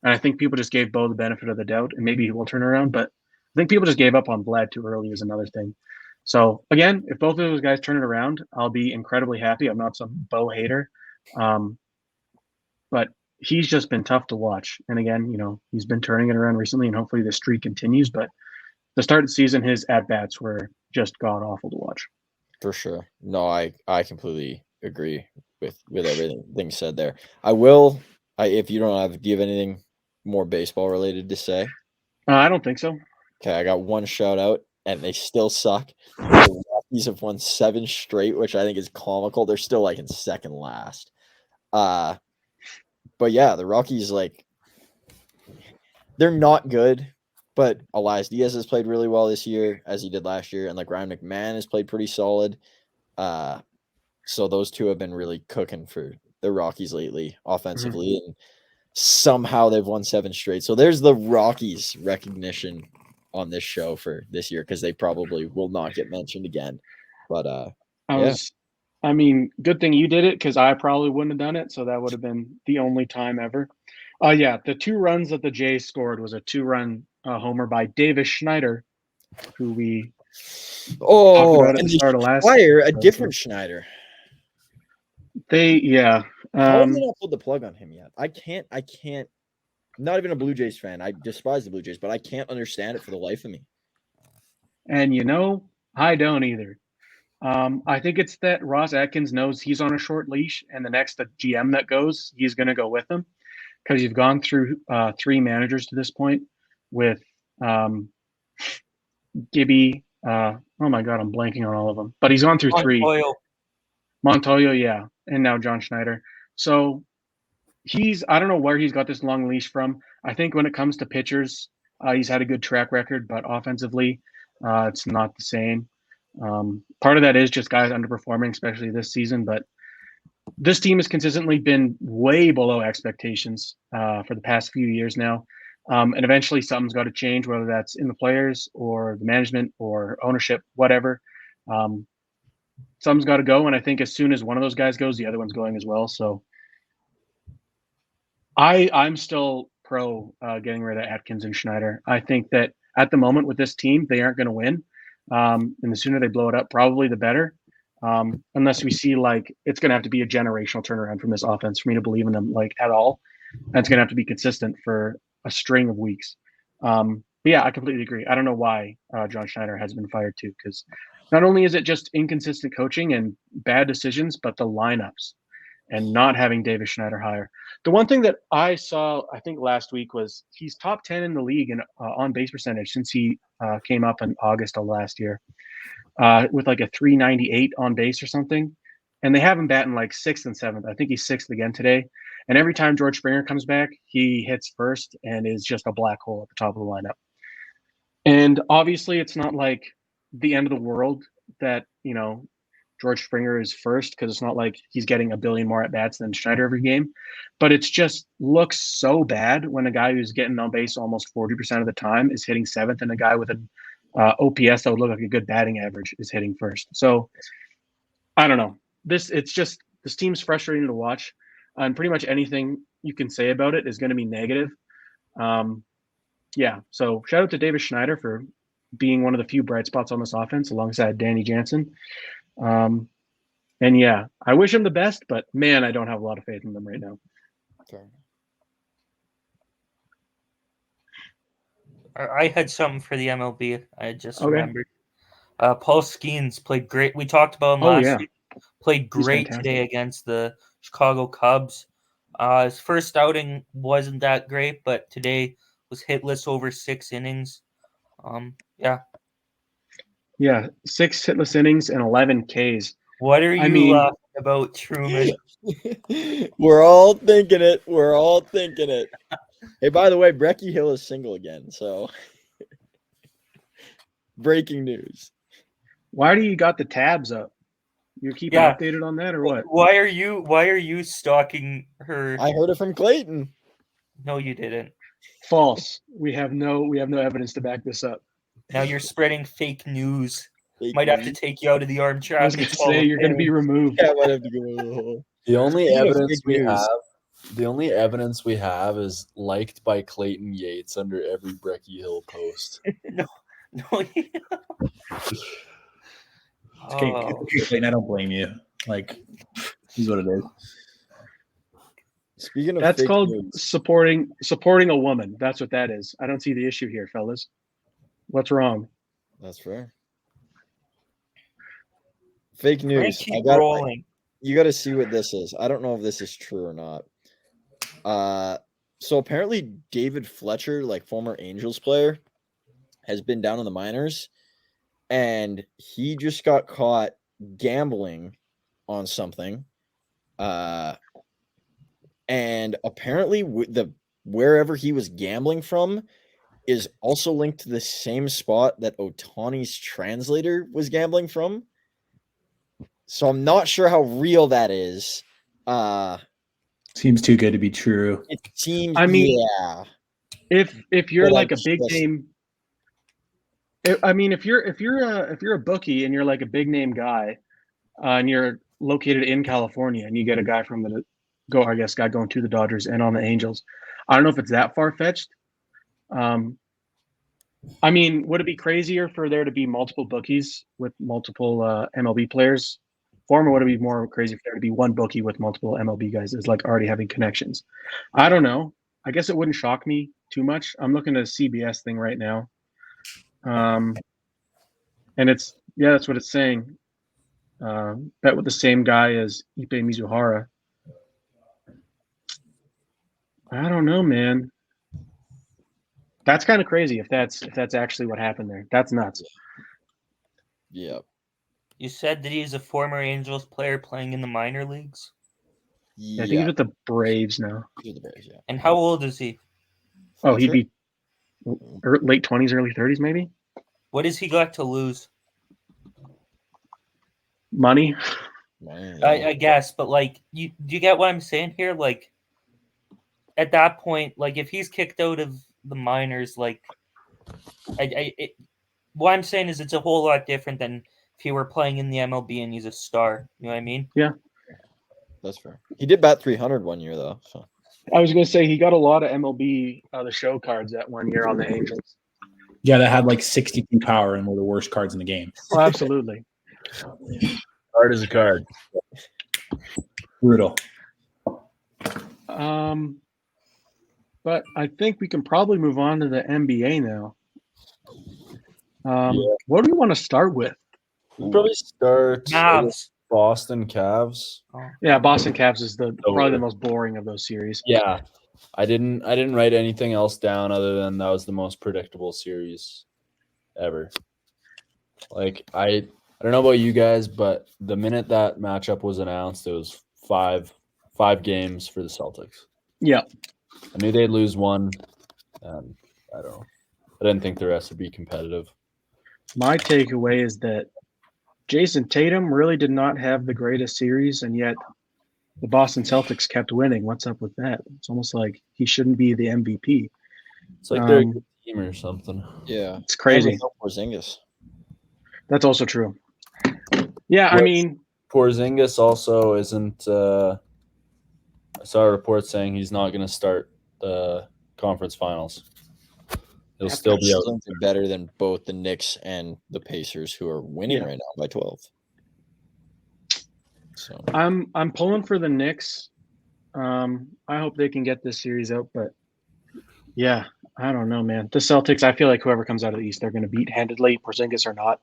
I think people just gave Bo the benefit of the doubt, and maybe he will turn around. But I think people just gave up on Vlad too early is another thing. So again, if both of those guys turn it around, I'll be incredibly happy. I'm not some Bo hater. But he's just been tough to watch. And again, he's been turning it around recently, and hopefully the streak continues. But the start of the season, his at-bats were just god-awful to watch. For sure. No, I completely agree with everything said there. If you don't do you have anything more baseball related to say? I don't think so. Okay, I got one shout out, and they still suck. The Rockies have won 7 straight, which I think is comical. They're still like in second last. But yeah, the Rockies, like, they're not good, but Elias Diaz has played really well this year, as he did last year, and like Ryan McMahon has played pretty solid. So those two have been really cooking for the Rockies lately offensively, and somehow they've won 7 straight. So there's the Rockies recognition on this show for this year, because they probably will not get mentioned again. But good thing you did it, because I probably wouldn't have done it. So that would have been the only time ever. The 2 runs that the Jays scored was a 2-run homer by Davis Schneider, who we talked about at the start of last year. A different Schneider. How have they not pulled the plug on him yet? I can't. I'm not even a Blue Jays fan. I despise the Blue Jays, but I can't understand it for the life of me. And I don't either. I think it's that Ross Atkins knows he's on a short leash, and the next GM that goes, he's going to go with him, because you've gone through 3 managers to this point with Gibby. Oh my God, I'm blanking on all of them. But he's gone through 3. Montoyo, yeah, and now John Schneider. So I don't know where he's got this long leash from. I think when it comes to pitchers, he's had a good track record, but offensively, it's not the same. Part of that is just guys underperforming, especially this season. But this team has consistently been way below expectations for the past few years now. And eventually something's got to change, whether that's in the players or the management or ownership, whatever. Something's got to go. And I think as soon as one of those guys goes, the other one's going as well. So I'm still pro getting rid of Atkins and Schneider. I think that at the moment with this team, they aren't going to win. And the sooner they blow it up, probably the better. Unless we see like it's going to have to be a generational turnaround from this offense for me to believe in them like at all. And it's going to have to be consistent for a string of weeks. But yeah, I completely agree. I don't know why John Schneider has been fired too, because not only is it just inconsistent coaching and bad decisions, but the lineups and not having Davis Schneider higher. The one thing that I saw, I think last week, was he's top 10 in the league in on base percentage since he came up in August of last year with like a 398 on base or something. And they have him batting like sixth and seventh. I think he's sixth again today. And every time George Springer comes back, he hits first and is just a black hole at the top of the lineup. And obviously, it's not like the end of the world that, George Springer is first, because it's not like he's getting a billion more at bats than Schneider every game. But it's just looks so bad when a guy who's getting on base almost 40% of the time is hitting seventh, and a guy with an OPS that would look like a good batting average is hitting first. So I don't know. This team's frustrating to watch, and pretty much anything you can say about it is going to be negative. Yeah. So shout out to Davis Schneider for being one of the few bright spots on this offense alongside Danny Jansen. And yeah, I wish him the best, but man, I don't have a lot of faith in them right now. Okay. I had something for the MLB. I just remembered. Paul Skeens played great. We talked about him last week. Played great today against the Chicago Cubs. His first outing wasn't that great, but today was hitless over 6 innings. Yeah. Yeah, 6 hitless innings and 11 Ks. What are you laughing about, Truman? We're all thinking it. Hey, by the way, Brecky Hill is single again, so breaking news. Why do you got the tabs up? You're keeping updated on that or what? Why are you stalking her? I heard it from Clayton. No, you didn't. False. We have no evidence to back this up. Now you're spreading fake news. Might have to take you out of the armchair. I was going to say you're going to be removed. Yeah, I might have to go. The only evidence we have is liked by Clayton Yates under every Brecky Hill post. No. Okay, Clayton, I don't blame you. Like, here's what it is. Speaking of, that's fake called news, supporting a woman. That's what that is. I don't see the issue here, fellas. What's wrong? That's fair. Fake news. Keep rolling. You got to see what this is. I don't know if this is true or not. So apparently David Fletcher, like former Angels player, has been down in the minors, and he just got caught gambling on something. And apparently wherever he was gambling from is also linked to the same spot that Ohtani's translator was gambling from. So I'm not sure how real that is. Seems too good to be true. It seems. I mean, yeah. If you're like a big name, if you're a bookie and you're like a big name guy, and you're located in California, and you get a guy from guy going to the Dodgers and on the Angels, I don't know if it's that far fetched. I mean, would it be crazier for there to be multiple bookies with multiple MLB players? Or would it be more crazy for there to be one bookie with multiple MLB guys is like already having connections? I don't know. I guess it wouldn't shock me too much. I'm looking at a CBS thing right now. And that's what it's saying. Bet with the same guy as Ippei Mizuhara. I don't know, man. That's kind of crazy if that's actually what happened there. That's nuts. Yeah. You said that he's a former Angels player playing in the minor leagues? Yeah, I think he's with the Braves now. He's with the Braves, yeah. And how old is he? Oh, he'd be late 20s, early 30s, maybe. What has he got to lose? Money. I guess, but like, do you get what I'm saying here? Like, at that point, like, if he's kicked out of the minors, like, what I'm saying is it's a whole lot different than if he were playing in the MLB and he's a star. You know what I mean? Yeah. That's fair. He did bat 300 one year, though. So. I was going to say he got a lot of MLB the show cards that one year on the Angels. Yeah, that had like 62 power and were the worst cards in the game. Oh, absolutely. Card is a card. Brutal. But I think we can probably move on to the NBA now. What do we want to start with? We'll probably start Mavs. Boston Cavs. Yeah, Boston Cavs is probably the most boring of those series. Yeah, I didn't write anything else down other than that was the most predictable series ever. Like I don't know about you guys, but the minute that matchup was announced, it was five games for the Celtics. Yeah, I knew they'd lose one, and I don't know. I didn't think the rest would be competitive. my takeaway is that Jason Tatum really did not have the greatest series, and yet the Boston Celtics kept winning. What's up with that? It's almost like he shouldn't be the MVP. It's like they're a good team or something. Yeah. It's crazy. And with no Porzingis. That's also true. Yeah, I mean, Porzingis also isn't. I saw a report saying he's not going to start the conference finals. He'll still be out. Better than both the Knicks and the Pacers, who are winning right now by 12. So I'm pulling for the Knicks. I hope they can get this series out, but yeah, I don't know, man. The Celtics, I feel like whoever comes out of the East, they're going to beat handedly, Porzingis or not.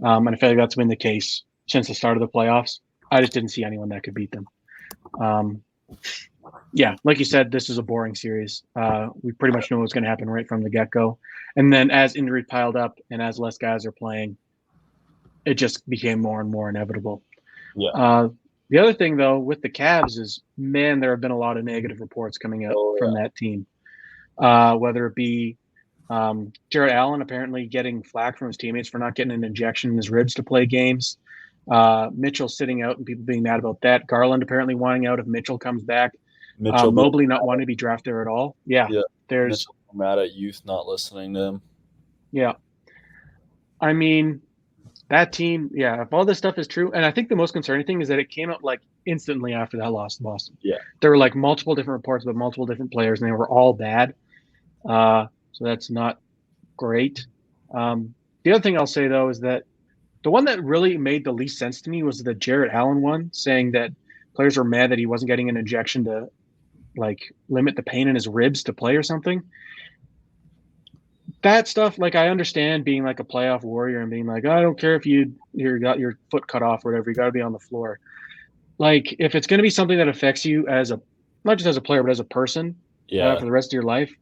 And I feel like that's been the case since the start of the playoffs. I just didn't see anyone that could beat them. Yeah, like you said, this is a boring series. We pretty much know what's going to happen right from the get-go. And then as injuries piled up and as less guys are playing, it just became more and more inevitable. Yeah. The other thing, though, with the Cavs is, man, there have been a lot of negative reports coming out from that team. Whether it be Jarrett Allen apparently getting flack from his teammates for not getting an injection in his ribs to play games. Mitchell sitting out and people being mad about that. Garland apparently wanting out if Mitchell comes back. Mobley not wanting to be drafted at all. Yeah. There's Mitchell mad at youth not listening to him. Yeah. I mean, that team, yeah, if all this stuff is true, and I think the most concerning thing is that it came out like instantly after that loss to Boston. Yeah. There were like multiple different reports about multiple different players, and they were all bad. So that's not great. The other thing I'll say, though, is that the one that really made the least sense to me was the Jarrett Allen one, saying that players were mad that he wasn't getting an injection to like limit the pain in his ribs to play or something. That stuff, like, I understand being like a playoff warrior and being like, I don't care if you got your foot cut off or whatever, you got to be on the floor. Like, if it's going to be something that affects you as a, not just as a player, but as a person for the rest of your life,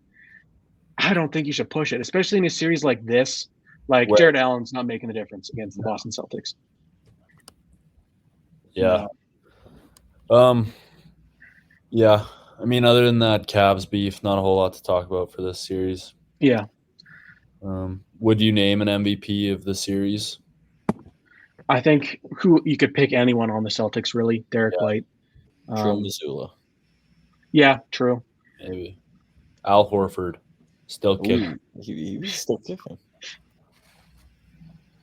I don't think you should push it, especially in a series like this. Like, Jarrett Allen's not making the difference against the Boston Celtics. Yeah. Yeah. I mean, other than that Cavs beef, not a whole lot to talk about for this series. Yeah. Would you name an MVP of the series? I think who you could pick anyone on the Celtics, really. Derek White. Joe Mazzulla. Yeah, true. Maybe. Al Horford. Still kicking. He was still kicking.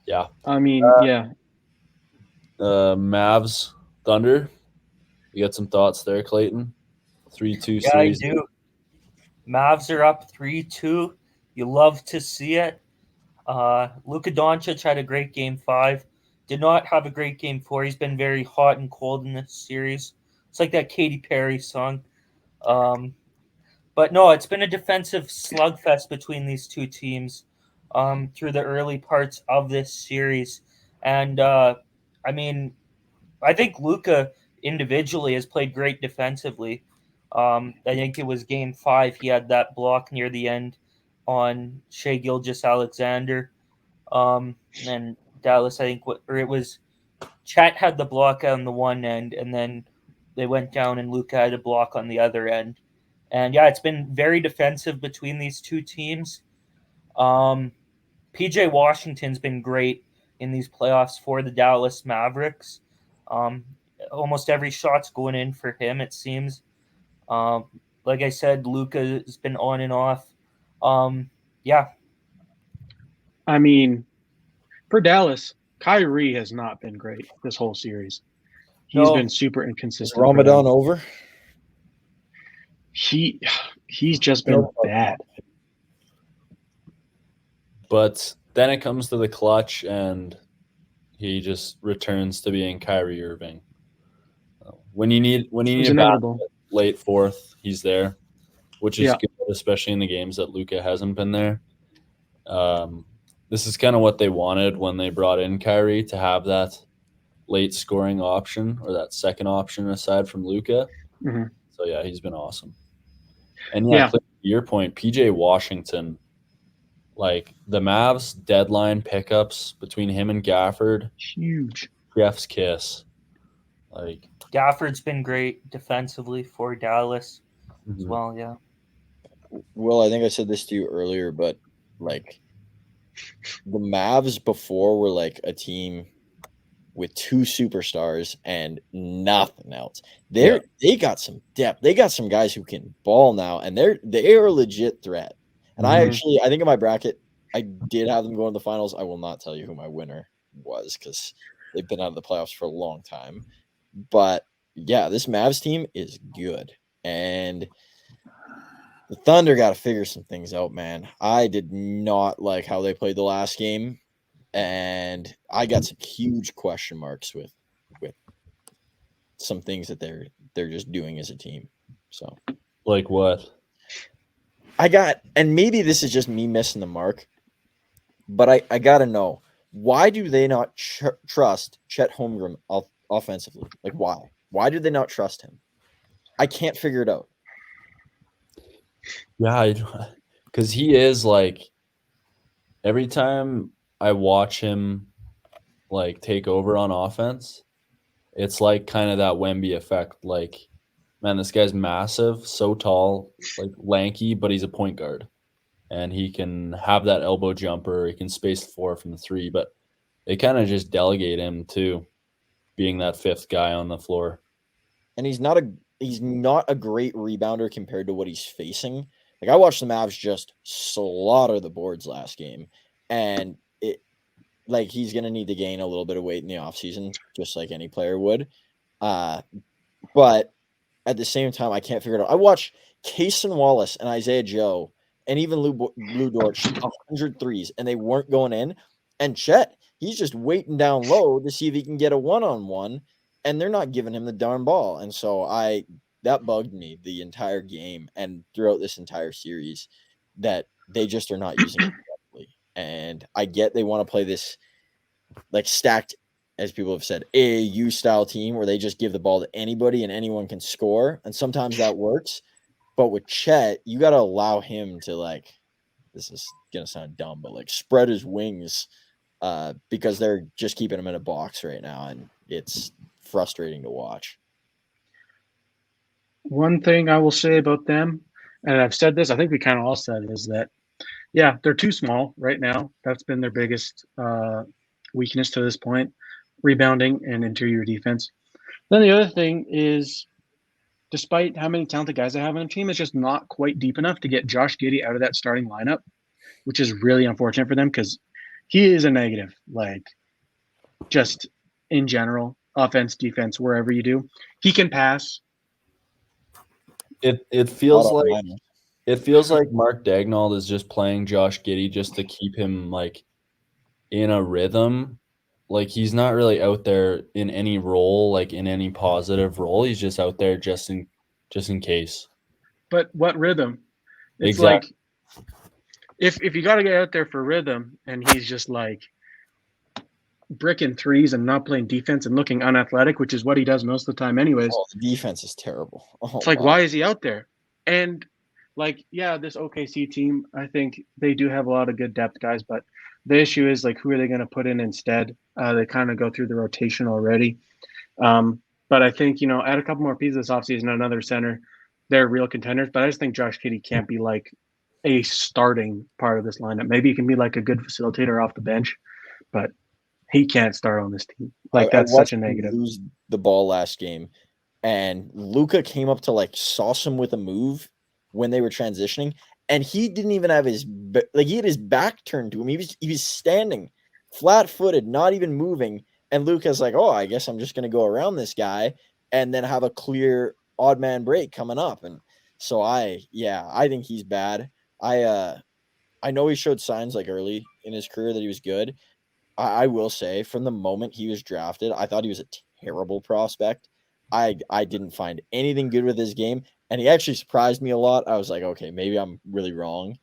Yeah. I mean, yeah. Mavs, Thunder. You got some thoughts there, Clayton? 3-2 Yeah, series. I do. Mavs are up 3-2. You love to see it. Luka Doncic had a great game 5. Did not have a great game 4. He's been very hot and cold in this series. It's like that Katy Perry song. But no, it's been a defensive slugfest between these two teams through the early parts of this series. And, I mean, I think Luka individually has played great defensively. I think it was game 5. He had that block near the end on Shai Gilgeous-Alexander. And Dallas, I think, it was Chat had the block on the one end, and then they went down and Luka had a block on the other end. And yeah, it's been very defensive between these two teams. PJ Washington's been great in these playoffs for the Dallas Mavericks. Almost every shot's going in for him, it seems. Like I said, Luka has been on and off. Yeah. I mean, for Dallas, Kyrie has not been great this whole series. He's been super inconsistent. Is Ramadan over? he's just been bad. But then it comes to the clutch, and he just returns to being Kyrie Irving. When you need It's a inevitable. basket late fourth, he's there, which is Yeah. good, especially in the games that Luka hasn't been there. This is kind of what they wanted when they brought in Kyrie, to have that late scoring option, or that second option aside from Luka. Mhm. So yeah, he's been awesome. And Yeah. to your point, PJ Washington, like the Mavs deadline pickups between him and Gafford, Huge. Jeff's kiss. Like Gafford's been great defensively for Dallas as mhm. well. Yeah. Well, I think I said this to you earlier, but like the Mavs before were like a team with two superstars and nothing else. They got some depth. They got some guys who can ball now, and they are a legit threat. And I think in my bracket, I did have them going to the finals. I will not tell you who my winner was because they've been out of the playoffs for a long time. But yeah, this Mavs team is good, and the Thunder got to figure some things out, man. I did not like how they played the last game, and I got some huge question marks with some things that they're just doing as a team. So, like what? and maybe this is just me missing the mark, but I got to know, why do they not trust Chet Holmgren offensively? Like, why? Why do they not trust him? I can't figure it out. Yeah, because he is like, every time I watch him like take over on offense, it's like kind of that Wemby effect. Like, man, this guy's massive, so tall, like lanky, but he's a point guard, and he can have that elbow jumper. He can space the floor from the three, but they kind of just delegate him to being that fifth guy on the floor. And he's not a great rebounder compared to what he's facing. Like, I watched the Mavs just slaughter the boards last game, and he's going to need to gain a little bit of weight in the offseason, just like any player would. But at the same time, I can't figure it out. I watched Kaysen Wallace and Isaiah Joe and even Lou Dort shoot 100 threes, and they weren't going in. And Chet, he's just waiting down low to see if he can get a one-on-one, and they're not giving him the darn ball. And so that bugged me the entire game and throughout this entire series, that they just are not using it correctly. And I get they want to play this like stacked, as people have said, AAU style team where they just give the ball to anybody and anyone can score. And sometimes that works. But with Chet, you got to allow him to, like, this is going to sound dumb, but like spread his wings because they're just keeping him in a box right now. And it's frustrating to watch. One thing I will say about them, and I've said this, I think we kind of all said it, is that, yeah, they're too small right now. That's been their biggest weakness to this point, rebounding and interior defense. Then the other thing is, despite how many talented guys they have on the team, it's just not quite deep enough to get Josh Giddey out of that starting lineup, which is really unfortunate for them because he is a negative, like, just in general, offense, defense, wherever you do. He can pass. It feels like Mark Daignault is just playing Josh Giddey just to keep him like in a rhythm. Like, he's not really out there in any role, like in any positive role. He's just out there just in case. But what rhythm? It's exactly. Like, if you got to get out there for rhythm, and he's just like bricking threes and not playing defense and looking unathletic, which is what he does most of the time anyways. Oh, the defense is terrible. It's like, why is he out there? And like, yeah, this OKC team, I think they do have a lot of good depth guys, but the issue is, like, who are they going to put in instead? They kind of go through the rotation already. But I think, add a couple more pieces this offseason, another center, they're real contenders. But I just think Josh Giddey can't be like a starting part of this lineup. Maybe he can be like a good facilitator off the bench, but he can't start on this team. Like, that's such a negative. Lose the ball last game, and Luka came up to like sauce him with a move when they were transitioning, and he didn't even have he had his back turned to him. He was standing flat-footed, not even moving, and Luka's like, "Oh, I guess I'm just going to go around this guy and then have a clear odd man break coming up." And So I think he's bad. I know he showed signs like early in his career that he was good. I will say from the moment he was drafted, I thought he was a terrible prospect. I didn't find anything good with his game, and he actually surprised me a lot. I was like, okay, maybe I'm really wrong.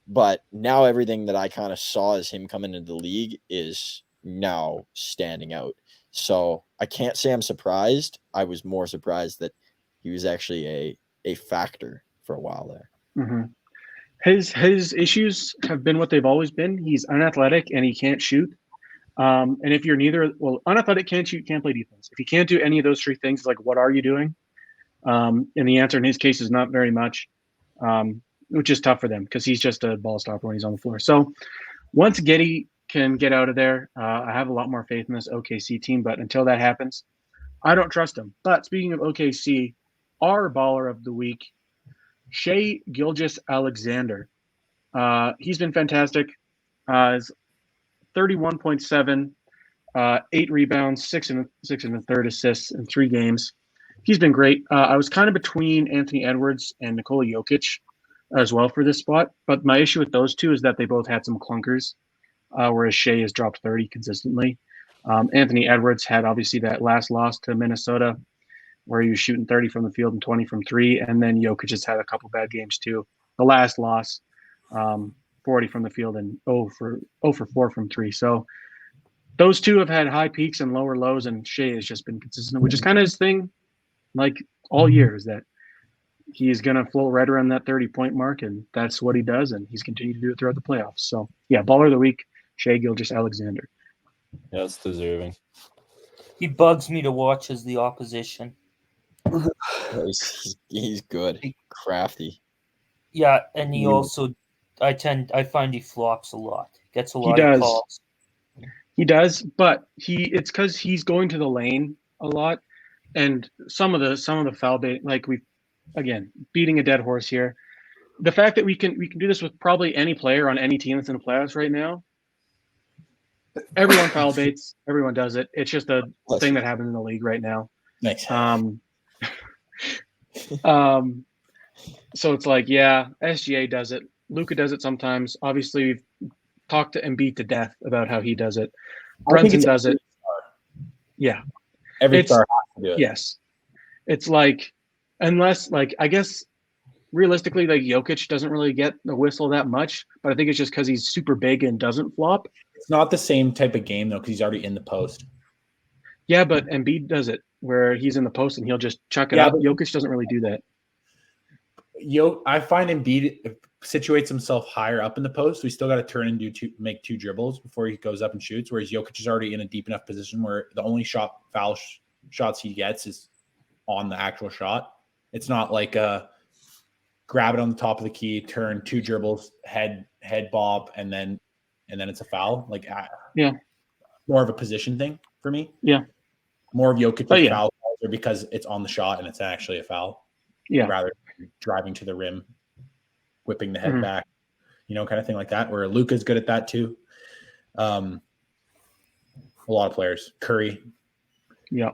But now everything that I kind of saw as him coming into the league is now standing out. So I can't say I'm surprised. I was more surprised that he was actually a factor for a while there. Mm-hmm. His issues have been what they've always been. He's unathletic and he can't shoot. And if you're unathletic, can't shoot, can't play defense. If you can't do any of those three things, like what are you doing? And the answer in his case is not very much, which is tough for them because he's just a ball stopper when he's on the floor. So once Giddey can get out of there, I have a lot more faith in this OKC team. But until that happens, I don't trust him. But speaking of OKC, our baller of the week, Shai Gilgeous-Alexander. He's been fantastic. 31.7, 8 rebounds, six and a third assists in 3 games. He's been great. I was kind of between Anthony Edwards and Nikola Jokic as well for this spot. But my issue with those two is that they both had some clunkers, whereas Shai has dropped 30 consistently. Anthony Edwards had obviously that last loss to Minnesota where he was shooting 30 from the field and 20 from 3. And then Jokic has had a couple bad games too. The last loss, 40 from the field and 0 for 4 from 3. So those two have had high peaks and lower lows, and Shai has just been consistent, which is kind of his thing, like all year, is that he's going to float right around that 30-point mark, and that's what he does, and he's continued to do it throughout the playoffs. So, yeah, baller of the week, Shai Gilgeous-Alexander. Yeah, it's deserving. He bugs me to watch as the opposition. He's good, crafty. Yeah, and he also, I find he flops a lot. Gets a lot of calls. He does, but it's because he's going to the lane a lot, and some of the foul bait, like again, beating a dead horse here. The fact that we can do this with probably any player on any team that's in the playoffs right now. Everyone foul baits. Everyone does it. It's just a thing that happens in the league right now. Nice. So it's like, yeah, SGA does it. Luka does it sometimes. Obviously, we've talked to Embiid to death about how he does it. Brunson does it. Yeah. Every star has to do it. Yes. It's like, unless, like, I guess realistically, like, Jokic doesn't really get the whistle that much, but I think it's just because he's super big and doesn't flop. It's not the same type of game, though, because he's already in the post. Yeah, but Embiid does it where he's in the post and he'll just chuck it up. Jokic doesn't really do that. I find Embiid situates himself higher up in the post. So he's still got to turn and make 2 dribbles before he goes up and shoots, whereas Jokic is already in a deep enough position where the only foul shots he gets is on the actual shot. It's not like grab it on the top of the key, turn, 2 dribbles, head bob, and then it's a foul. Like, more of a position thing for me. Yeah. More of Jokic's foul are because it's on the shot and it's actually a foul. Yeah. Rather than driving to the rim, whipping the head back, kind of thing like that. Where Luka's good at that too. A lot of players. Curry. Yeah.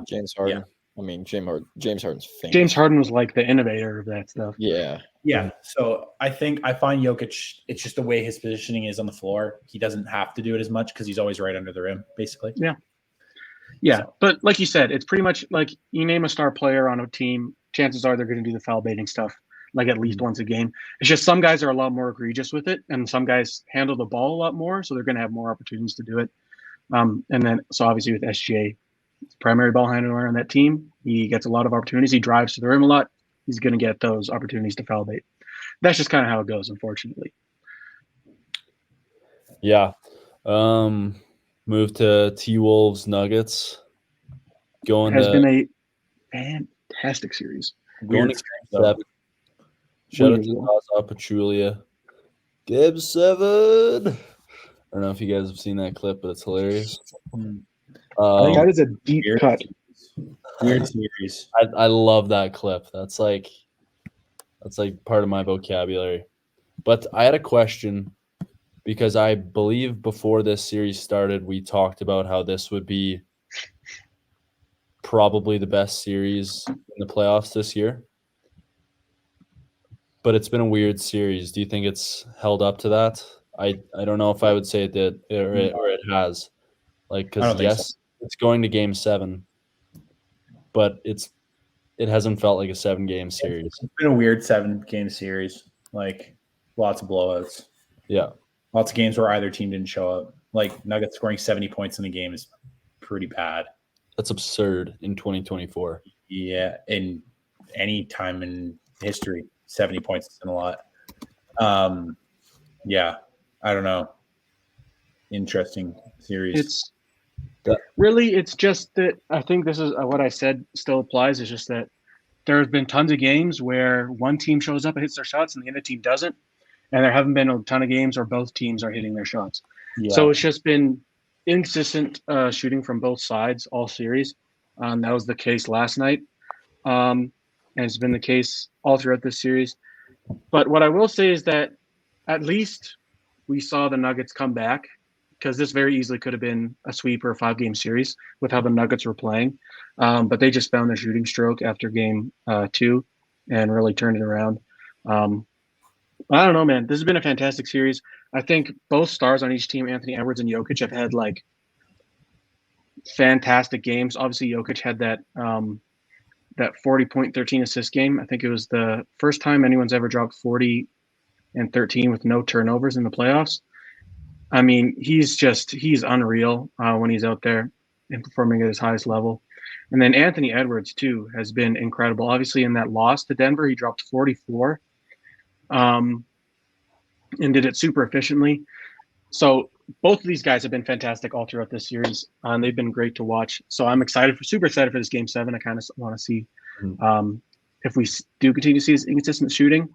James Harden. Yeah. I mean, James Harden's famous. James Harden was like the innovator of that stuff. Yeah. Yeah. So I find Jokic, it's just the way his positioning is on the floor. He doesn't have to do it as much because he's always right under the rim, basically. Yeah. Yeah. So. But like you said, it's pretty much like you name a star player on a team, chances are they're going to do the foul baiting stuff like at least once a game. It's just some guys are a lot more egregious with it, and some guys handle the ball a lot more, so they're going to have more opportunities to do it. And then, so obviously with SGA, primary ball handler on that team, he gets a lot of opportunities. He drives to the rim a lot. He's going to get those opportunities to foul bait. That's just kind of how it goes, unfortunately. Yeah. Move to T-Wolves Nuggets. Has been a fantastic series. Going to Game 7. Shout out to Zaza Pachulia. Game 7. I don't know if you guys have seen that clip, but it's hilarious. That is a deep cut. Weird series. I love that clip. That's like part of my vocabulary. But I had a question because I believe before this series started, we talked about how this would be probably the best series in the playoffs this year. but it's been a weird series. Do you think it's held up to that? I don't know if I would say it did or it has. Like, I because don't think so. yes, it's going to Game 7, but it hasn't felt like a 7-game series. It's been a weird 7-game series. Like lots of blowouts. Yeah, Lots of games where either team didn't show up. Like Nuggets scoring 70 points in the game is pretty bad. that's absurd in 2024. Yeah, in any time in history, 70 points isn't a lot. Yeah, I don't know. Interesting series. It's really, it's just that I think this is what I said still applies. It's just that there have been tons of games where one team shows up and hits their shots and the other team doesn't. And there haven't been a ton of games where both teams are hitting their shots. Yeah. So it's just been inconsistent shooting from both sides all series. That was the case last night. And it's been the case all throughout this series. But what I will say is that at least we saw the Nuggets come back, because this very easily could have been a sweep or a 5-game series with how the Nuggets were playing. But they just found their shooting stroke after game 2 and really turned it around. I don't know, man. This has been a fantastic series. I think both stars on each team, Anthony Edwards and Jokic, have had like fantastic games. Obviously, Jokic had that 40-point, 13-assist game. I think it was the first time anyone's ever dropped 40 and 13 with no turnovers in the playoffs. I mean, he's unreal when he's out there and performing at his highest level. And then Anthony Edwards, too, has been incredible. Obviously, in that loss to Denver, he dropped 44 and did it super efficiently. So both of these guys have been fantastic all throughout this series, and they've been great to watch. So I'm super excited for this Game 7. I kind of want to see if we do continue to see this inconsistent shooting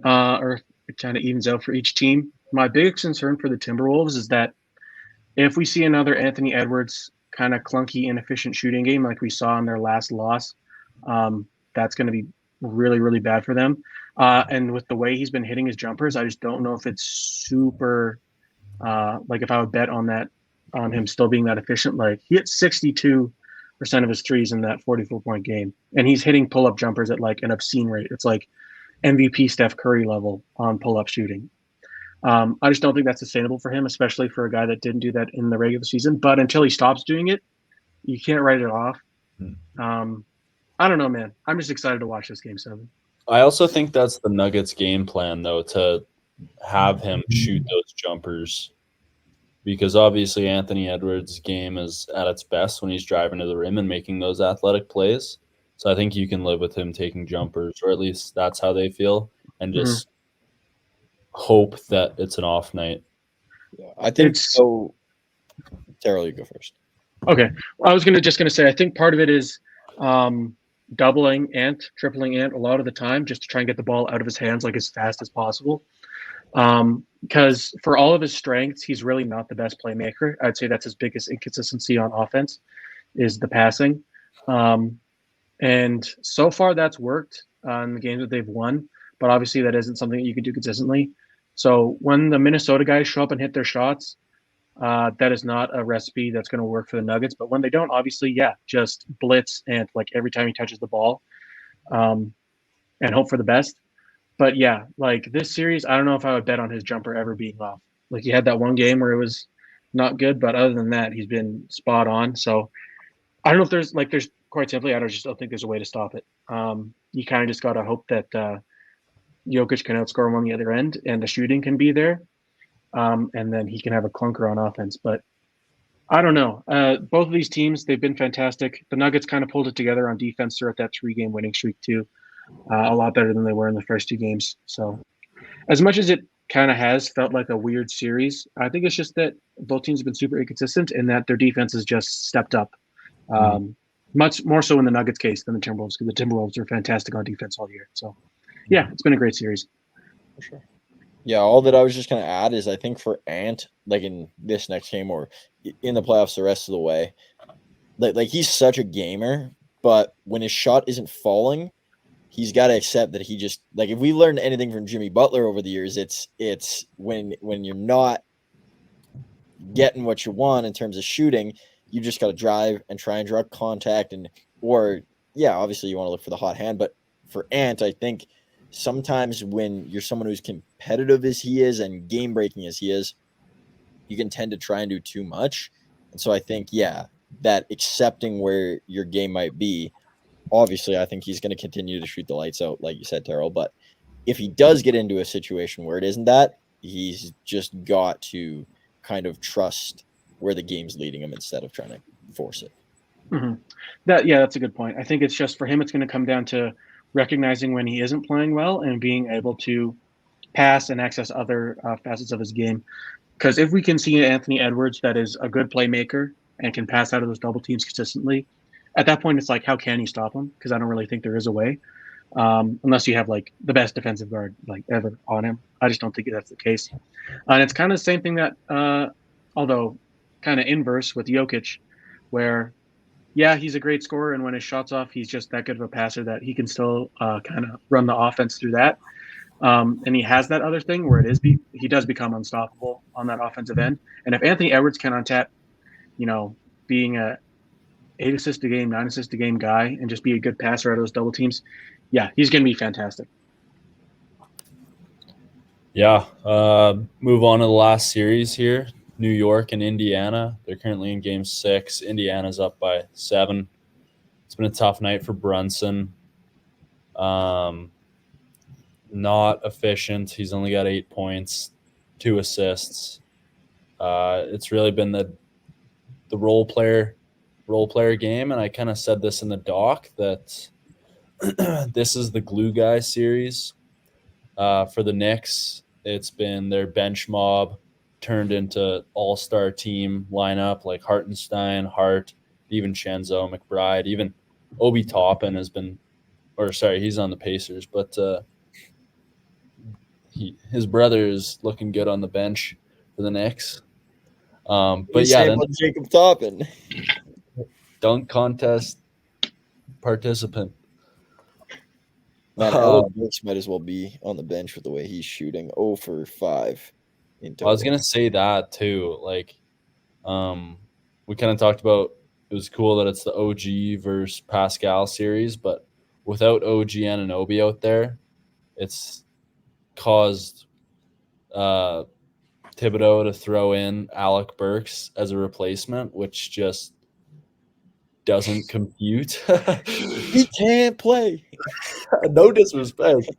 or if it kind of evens out for each team. My biggest concern for the Timberwolves is that if we see another Anthony Edwards kind of clunky, inefficient shooting game like we saw in their last loss, that's going to be really, really bad for them. And with the way he's been hitting his jumpers, I just don't know if it's super like if I would bet on him still being that efficient. Like he hit 62% of his threes in that 44-point game, and he's hitting pull-up jumpers at like an obscene rate. It's like MVP Steph Curry level on pull-up shooting. I just don't think that's sustainable for him, especially for a guy that didn't do that in the regular season. But until he stops doing it, you can't write it off. I don't know, man. I'm just excited to watch this Game 7. I also think that's the Nuggets' game plan, though, to have him shoot those jumpers, because obviously Anthony Edwards' game is at its best when he's driving to the rim and making those athletic plays. So I think you can live with him taking jumpers, or at least that's how they feel, and just hope that it's an off night. Yeah, I think so. Terrell, you go first. Okay. Well, I was just gonna say I think part of it is doubling Ant, tripling Ant a lot of the time just to try and get the ball out of his hands like as fast as possible. Because for all of his strengths, he's really not the best playmaker. I'd say that's his biggest inconsistency on offense is the passing. And so far that's worked in the games that they've won, but obviously that isn't something that you can do consistently. So when the Minnesota guys show up and hit their shots, that is not a recipe that's going to work for the Nuggets. But when they don't, obviously, just blitz and like every time he touches the ball, and hope for the best. But yeah, like this series, I don't know if I would bet on his jumper ever being off. Like he had that one game where it was not good, but other than that, he's been spot on. So I don't know if there's quite simply, I just don't think there's a way to stop it. You kind of just got to hope that Jokic can outscore him on the other end and the shooting can be there. And then he can have a clunker on offense. But I don't know. Both of these teams, they've been fantastic. The Nuggets kind of pulled it together on defense throughout that 3-game winning streak too. A lot better than they were in the first 2 games. So as much as it kind of has felt like a weird series, I think it's just that both teams have been super inconsistent and that their defense has just stepped up. Much more so in the Nuggets case than the Timberwolves, because the Timberwolves are fantastic on defense all year. So yeah, it's been a great series. For sure. Yeah, all that I was just going to add is I think for Ant, like in this next game or in the playoffs the rest of the way, like he's such a gamer, but when his shot isn't falling, he's got to accept that he just, like if we learned anything from Jimmy Butler over the years, it's when you're not getting what you want in terms of shooting, you just got to drive and try and draw contact obviously you want to look for the hot hand, but for Ant, I think sometimes when you're someone who's competitive as he is and game breaking as he is, you can tend to try and do too much. And so I think, yeah, that accepting where your game might be, obviously, I think he's going to continue to shoot the lights out, like you said, Terrell. But if he does get into a situation where it isn't that, he's just got to kind of trust where the game's leading him instead of trying to force it. Mm-hmm. That's a good point. I think it's just for him, it's going to come down to recognizing when he isn't playing well and being able to pass and access other facets of his game. Because if we can see Anthony Edwards that is a good playmaker and can pass out of those double teams consistently, at that point, it's like, how can you stop him? Because I don't really think there is a way, unless you have like the best defensive guard like ever on him. I just don't think that's the case. And it's kind of the same thing that, although kind of inverse with Jokic, where yeah, he's a great scorer, and when his shot's off, he's just that good of a passer that he can still kind of run the offense through that. And he has that other thing where he does become unstoppable on that offensive end. And if Anthony Edwards can on tap, being a 8 assist a game, 9 assist a game guy, and just be a good passer out of those double teams, yeah, he's going to be fantastic. Yeah. Move on to the last series here. New York and Indiana. They're currently in game 6. Indiana's up by 7. It's been a tough night for Brunson. Not efficient. He's only got 8 points, 2 assists. It's really been the role player game, and I kind of said this in the doc that this is the glue guy series for the Knicks. It's been their bench mob turned into all-star team lineup like Hartenstein, Hart, even Shenzo, McBride, even Obi Toppin has been, he's on the Pacers, but his brother is looking good on the bench for the Knicks. But yeah, then Jacob Toppin, dunk contest participant. Man, Alec Burks might as well be on the bench with the way he's shooting. 0 for 5. I was gonna say that too. Like, we kind of talked about. It was cool that it's the OG versus Pascal series, but without OG Anunoby out there, it's caused Thibodeau to throw in Alec Burks as a replacement, which just doesn't compute. He can't play. No disrespect.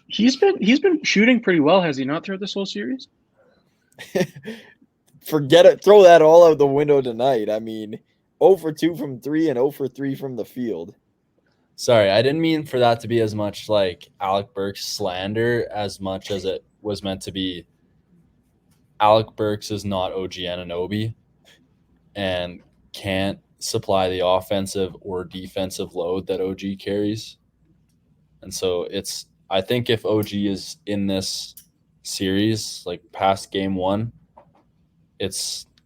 He's been shooting pretty well, has he not, throughout this whole series? Forget it. Throw that all out the window tonight. I mean, 0 for 2 from 3 and 0 for 3 from the field. Sorry, I didn't mean for that to be as much like Alec Burks slander as much as it was meant to be. Alec Burks is not OG Anunoby and can't supply the offensive or defensive load that OG carries. And so I think if OG is in this series, like past game 1,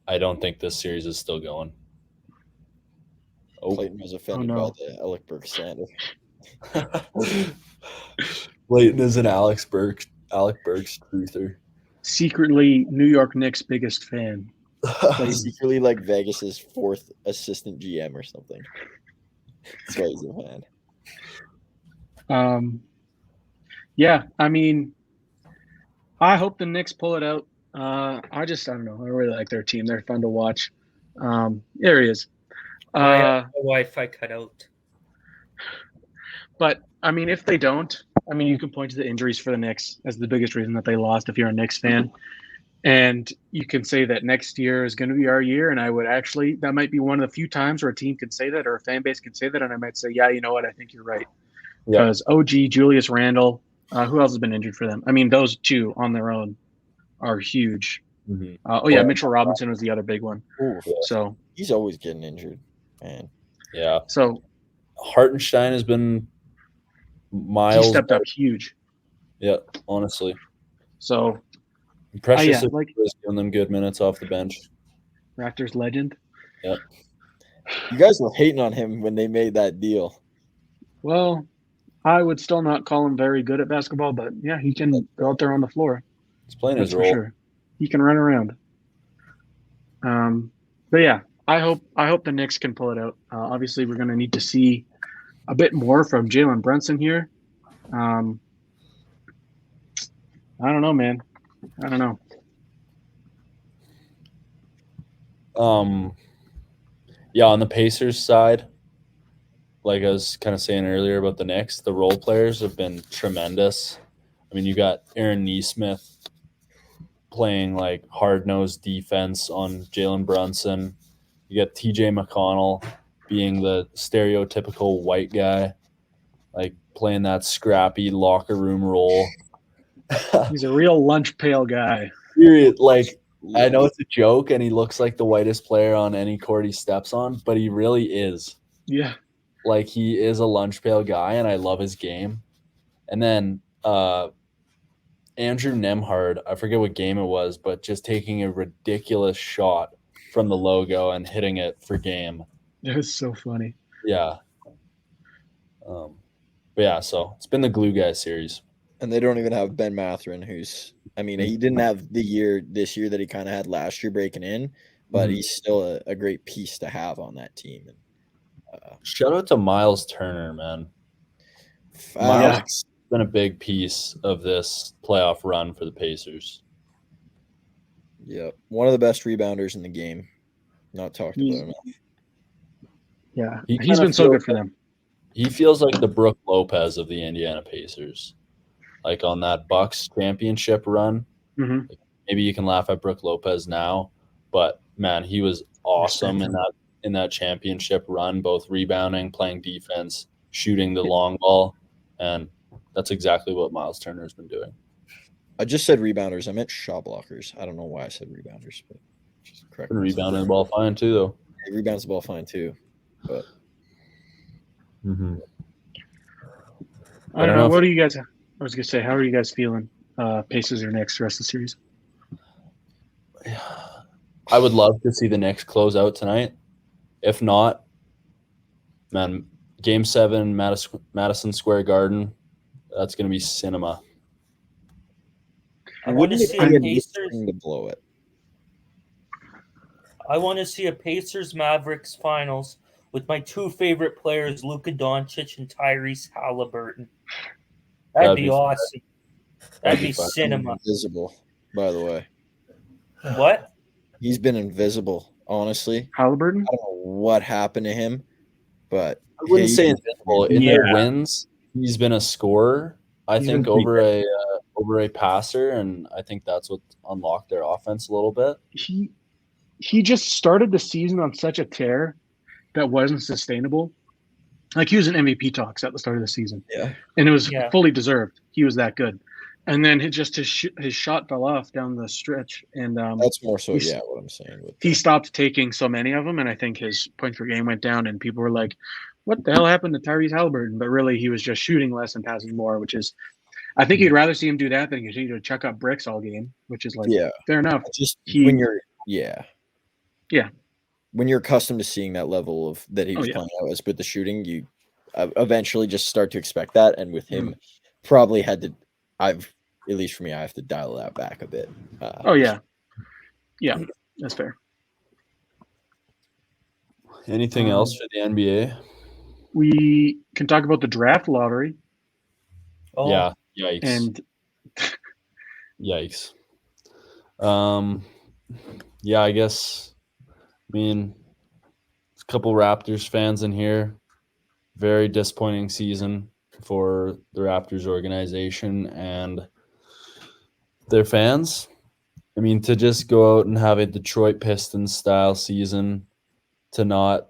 I don't think this series is still going. Clayton was offended by the Alec Burks slander. Clayton is an Alec Burks truther. Secretly New York Knicks' biggest fan. Secretly like Vegas's 4th assistant GM or something. That's why he's a fan. Yeah, I mean, I hope the Knicks pull it out. I don't know. I really like their team. They're fun to watch. There he is. My Wi-Fi cut out. But I mean, if they don't, you can point to the injuries for the Knicks as the biggest reason that they lost if you're a Knicks fan. And you can say that next year is going to be our year. And that might be one of the few times where a team can say that or a fan base can say that. And I might say, yeah, you know what? I think you're right. Because OG, Julius Randle, who else has been injured for them? I mean, those two on their own are huge. Mm-hmm. Mitchell Robinson was the other big one. Ooh, so he's always getting injured, man. Yeah. So Hartenstein has been miles. He stepped up huge. Yeah, honestly. So Precious is giving them good minutes off the bench. Raptors legend. Yep. You guys were hating on him when they made that deal. Well, I would still not call him very good at basketball, but yeah, he can go out there on the floor. He's playing his role. For sure. He can run around. But yeah, I hope the Knicks can pull it out. Obviously, we're going to need to see a bit more from Jalen Brunson here. I don't know, man. I don't know. Yeah, on the Pacers side, like I was kind of saying earlier about the Knicks, the role players have been tremendous. I mean, you got Aaron Nesmith playing like hard-nosed defense on Jalen Brunson. You got TJ McConnell being the stereotypical white guy, like playing that scrappy locker room role. He's a real lunch pail guy. Period. Like, I know it's a joke and he looks like the whitest player on any court he steps on, but he really is. Yeah. Like, he is a lunch pail guy, and I love his game. And then Andrew Nemhard, I forget what game it was, but just taking a ridiculous shot from the logo and hitting it for game. That was so funny. Yeah. But yeah, so it's been the glue guy series. And they don't even have Ben Matherin, who's, I mean, he didn't have the year this year that he kind of had last year breaking in, but he's still a great piece to have on that team. And, shout out to Miles Turner, man. Miles has been a big piece of this playoff run for the Pacers. Yeah, one of the best rebounders in the game. Not talked about enough. Yeah, he's been so good for them. He feels like the Brook Lopez of the Indiana Pacers. Like on that Bucks championship run. Mm-hmm. Like maybe you can laugh at Brook Lopez now, but man, he was awesome in that championship run, both rebounding, playing defense, shooting the long ball, and that's exactly what Miles Turner has been doing. I just said rebounders. I meant shot blockers. I don't know why I said rebounders, but just correct. Been rebounding the ball fine too, though. He rebounds the ball fine too, but. I don't know. What do you guys? I was gonna say, how are you guys feeling? Pacers or Knicks the rest of the series? I would love to see the Knicks close out tonight. If not, man, Game 7, Madison Square Garden, that's going to be cinema. I want to see a Pacers to blow it. I want to see a Pacers Mavericks finals with my two favorite players, Luka Doncic and Tyrese Halliburton. That'd be awesome. That'd be cinema. Invisible, by the way. What? He's been invisible, honestly. Halliburton? I don't know what happened to him, but I wouldn't say invisible. In their wins, he's been a scorer. I think over a passer, and I think that's what unlocked their offense a little bit. He just started the season on such a tear that wasn't sustainable. Like he was in MVP talks at the start of the season, and it was fully deserved. He was that good, and then his shot fell off down the stretch, and that's more so. What I'm saying. He stopped taking so many of them, and I think his points per game went down, and people were like, "What the hell happened to Tyrese Halliburton?" But really, he was just shooting less and passing more, which is, I think you'd rather see him do that than continue to chuck up bricks all game, which is like fair enough. Just when you're when you're accustomed to seeing that level of that he was playing out as with the shooting, you eventually just start to expect that. And with him, probably had to. At least for me, I have to dial that back a bit. Yeah, that's fair. Anything else for the NBA? We can talk about the draft lottery. Oh. Yeah, yikes. And yikes. Yeah, I guess. I mean, a couple Raptors fans in here. Very disappointing season for the Raptors organization and their fans. I mean, to just go out and have a Detroit Pistons style season, to not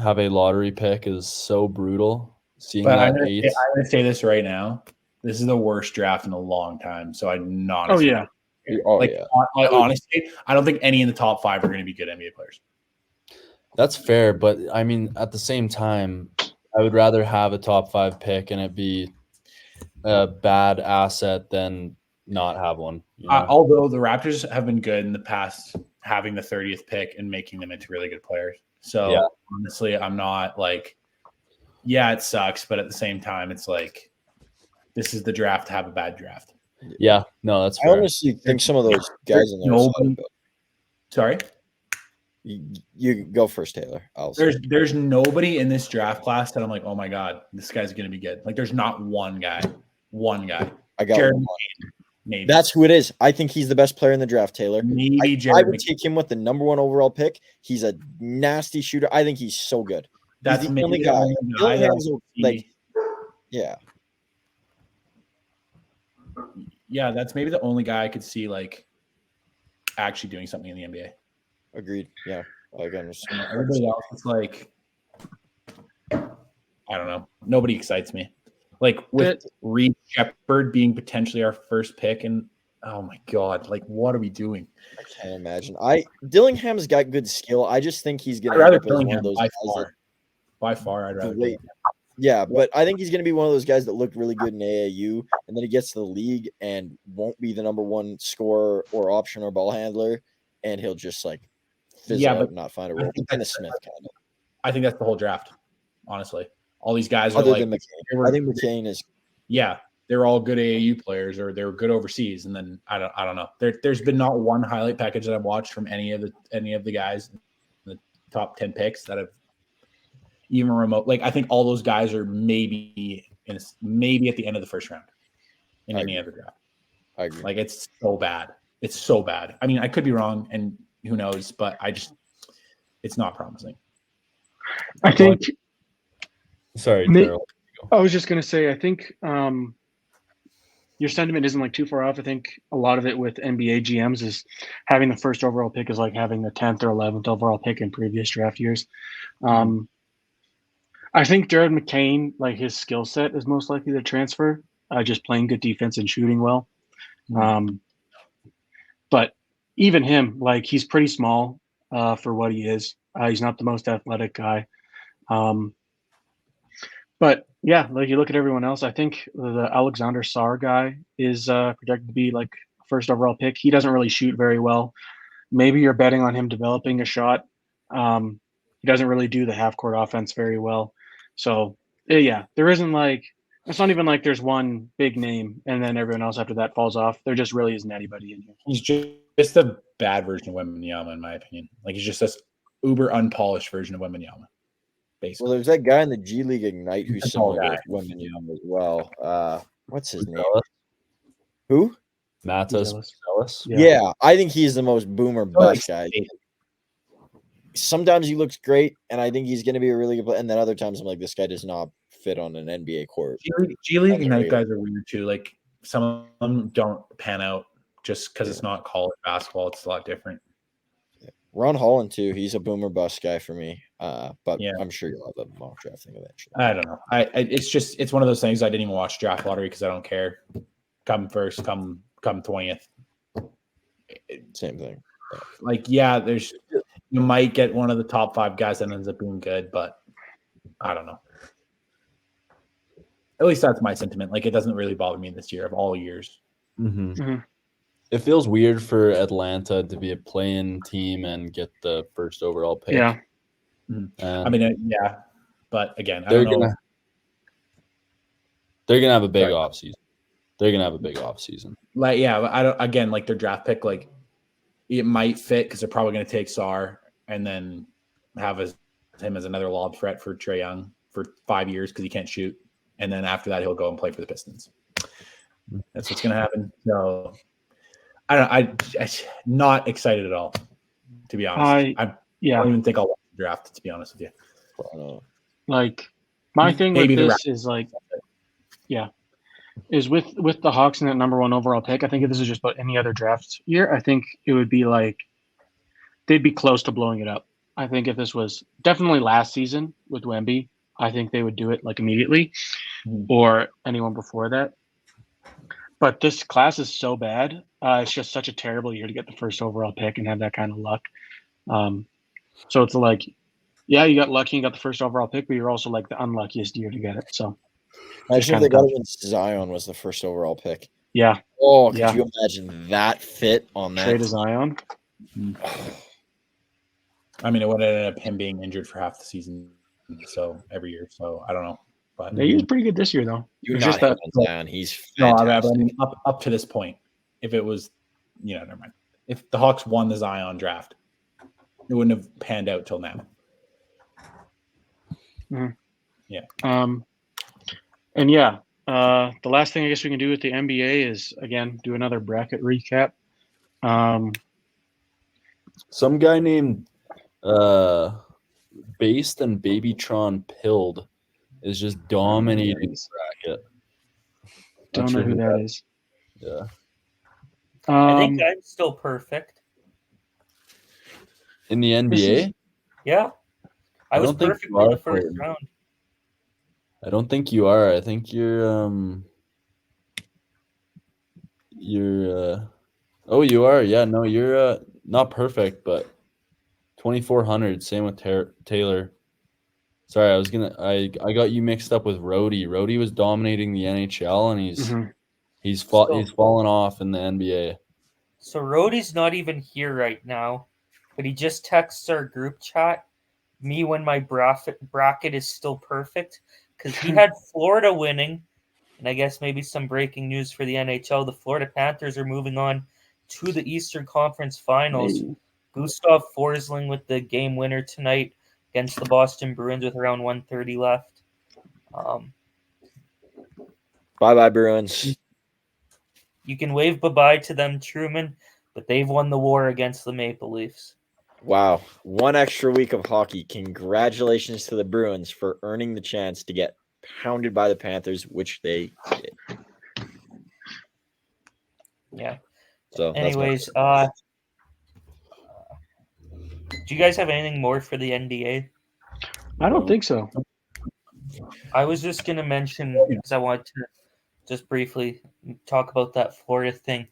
have a lottery pick is so brutal. I'm going to say this right now. This is the worst draft in a long time. So I'm not. Oh, yeah. Honestly, I don't think any in the top 5 are going to be good NBA players. That's fair, but I mean, at the same time, I would rather have a top 5 pick and it be a bad asset than not have one. You know? Although the Raptors have been good in the past, having the 30th pick and making them into really good players. So honestly, I'm not like, it sucks, but at the same time, it's like this is the draft to have a bad draft. Yeah, no, that's fair. I honestly think some of those guys in there. Sorry. You go first, Taylor. There's nobody in this draft class that I'm like, oh my god, this guy's gonna be good. Like, there's not one guy. I got Jared Maybe That's who it is. I think he's the best player in the draft, Taylor. maybe I Jared. would take him with the number 1 overall pick. He's a nasty shooter. I think he's so good. That's He's the maybe only the guy. only guy that I Dillingham's could like, see. yeah, Yeah, that's maybe the only guy I could see like actually doing something in the NBA. agreed. Yeah, again, Everybody else is like, I don't know. Nobody excites me. Like with Reed Shepherd being potentially our first pick, and oh my god, like what are we doing? I can't imagine. Dillingham's got good skill. I just think he's I'd going to rather end up as one Dillingham of those by guys far. that By far, I'd rather. late. Yeah, but I think he's going to be one of those guys that looked really good in AAU, and then he gets to the league and won't be the number 1 scorer or option or ball handler, and he'll just like fizzle out and not find a role. Kind of Smith, kind of. I think that's the whole draft. Honestly, all these guys are Other like. than McCain, I think McCain is. Yeah, they're all good AAU players, or they're good overseas, and then I don't know. There's been not one highlight package that I've watched from any of the guys in the top 10 picks that have even remote. Like I think all those guys are maybe at the end of the first round in any other draft. I agree. Like it's so bad. It's so bad. I mean, I could be wrong, and who knows? But it's not promising. I think. Sorry, Terrell. I was just going to say, I think your sentiment isn't like too far off. I think a lot of it with NBA GMs is having the first overall pick is like having the 10th or 11th overall pick in previous draft years. I think Jared McCain, like his skill set is most likely to transfer, just playing good defense and shooting well. But even him, like he's pretty small for what he is. He's not the most athletic guy. But yeah, like you look at everyone else, I think the Alexander Sarr guy is projected to be like first overall pick. He doesn't really shoot very well. Maybe you're betting on him developing a shot. He doesn't really do the half court offense very well. So yeah, there isn't like, it's not even like there's one big name and then everyone else after that falls off. There just really isn't anybody in here. He's just a bad version of Wembanyama, in my opinion. Like he's just this uber unpolished version of Wembanyama. Basically. Well, there's that guy in the G League Ignite who's That's similar all to Wembanyama as well. What's his name? Ellis? Who? Matas Ellis. Yeah, I think he's the most boomer bust guy. Sometimes he looks great, and I think he's going to be a really good player. And then other times I'm like, this guy does not fit on an NBA court. G League Ignite guys are weird too. Like some of them don't pan out just because it's not college basketball. It's a lot different. Ron Holland too. He's a boomer bust guy for me. But Yeah. I'm sure you'll have a mock draft thing eventually. I don't know. It's one of those things I didn't even watch draft lottery because I don't care. Come first, come 20th. Same thing. Like, yeah, you might get one of the top 5 guys that ends up being good, but I don't know. At least that's my sentiment. Like, it doesn't really bother me this year of all years. Mm-hmm. Mhm. It feels weird for Atlanta to be a play-in team and get the first overall pick. Yeah. I mean, yeah, but again, I they're don't know. They're gonna have a big Sorry. offseason. They're gonna have a big offseason. Like, yeah, but I don't. Again, like their draft pick, like it might fit because they're probably going to take Sarr and then have him as another lob threat for Trae Young for 5 years because he can't shoot, and then after that he'll go and play for the Pistons. That's what's going to happen. So I don't. I'm not excited at all, to be honest. I don't even think I'll watch the draft. To be honest with you, like my thing Maybe with the this is like, is with the Hawks in that number 1 overall pick. I think if this is just about any other draft year, I think it would be like they'd be close to blowing it up. I think if this was definitely last season with Wemby, I think they would do it like immediately, or anyone before that. But this class is so bad. It's just such a terrible year to get the first overall pick and have that kind of luck. So it's like, yeah, you got lucky and got the first overall pick, but you're also like the unluckiest year to get it. So imagine if they got it when Zion was the first overall pick. yeah. Oh, could you imagine that fit on that? Trade to Zion. I mean, it would end up him being injured for half the season, so every year. So I don't know, but Yeah, he was pretty good this year though. You're It's not just that hitting on Zion. He's no, fantastic. I mean, up to this point, if it was, never mind. If the Hawks won the Zion draft, it wouldn't have panned out till now. Mhm. Yeah. And yeah, The last thing I guess we can do with the NBA is again do another bracket recap. Some guy named Based and Babytron Pilled is just dominating the bracket. Don't know who that is. Yeah. I think I'm still perfect. In the NBA? Yeah. I was don't think perfect you in are, the first Clayton. round. I don't think you are. I think you're oh, you are. Yeah, no, you're not perfect, but 2400. Same with Taylor. Sorry, I got you mixed up with Rhodey. Rhodey was dominating the NHL, and he's fallen off in the NBA. So Rhodey's not even here right now, but he just texts our group chat me when my bracket is still perfect, because he had Florida winning, and I guess maybe some breaking news for the NHL. The Florida Panthers are moving on to the Eastern Conference Finals. Gustav Forsling with the game winner tonight against the Boston Bruins with around 1:30 left. Bye-bye, Bruins. You can wave bye-bye to them, Truman, but they've won the war against the Maple Leafs. Wow. One extra week of hockey. Congratulations to the Bruins for earning the chance to get pounded by the Panthers, which they did. Yeah. So anyways, do you guys have anything more for the NDA? I don't think so. I was just going to mention, because I wanted to just briefly talk about that Florida thing.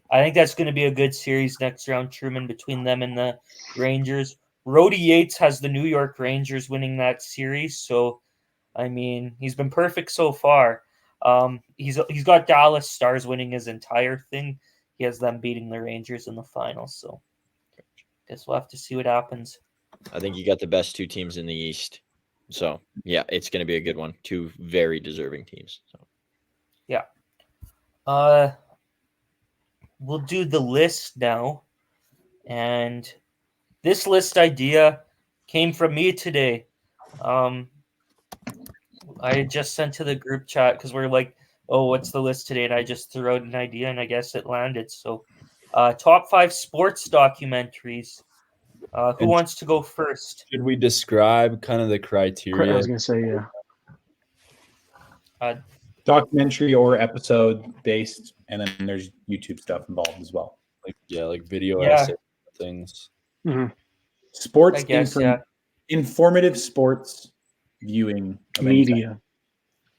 I think that's going to be a good series next round, Truman, between them and the Rangers. Rhodey Yates has the New York Rangers winning that series, so I mean he's been perfect so far. He's got Dallas Stars winning his entire thing. He has them beating the Rangers in the finals, so guess we'll have to see what happens. I think you got the best two teams in the East. So, yeah, it's going to be a good one. Two very deserving teams. So. Yeah. We'll do the list now. And this list idea came from me today. I just sent to the group chat because we're like, oh, what's the list today? And I just threw out an idea and I guess it landed. So, top 5 sports documentaries. Who wants to go first? Should we describe kind of the criteria? I was going to say, yeah. Documentary or episode based, and then there's YouTube stuff involved as well. Like video essay things. Mm-hmm. Sports, I guess, informative sports viewing of media.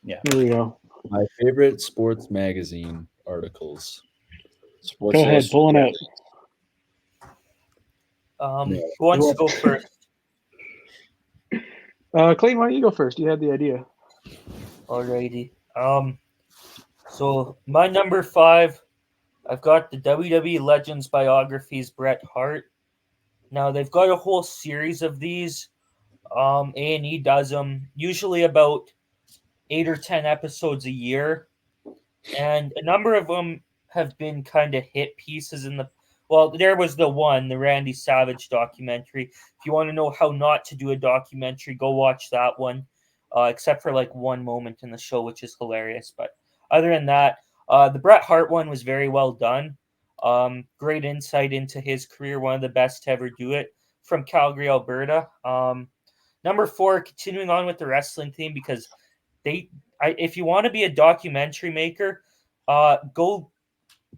Yeah, here we go. My favorite sports magazine articles. Go ahead, pull it out. Who wants to go first? Clayton, why don't you go first? You had the idea. Alrighty. So my number 5, I've got the WWE Legends biographies, Bret Hart. Now they've got a whole series of these. A&E does them usually about 8 or 10 episodes a year, and a number of them have been kind of hit pieces in the. Well, there was the Randy Savage documentary. If you want to know how not to do a documentary, go watch that one. Except for like one moment in the show, which is hilarious. But other than that, the Bret Hart one was very well done. Great insight into his career, one of the best to ever do it, from Calgary, Alberta. Number 4, continuing on with the wrestling theme, because if you want to be a documentary maker, go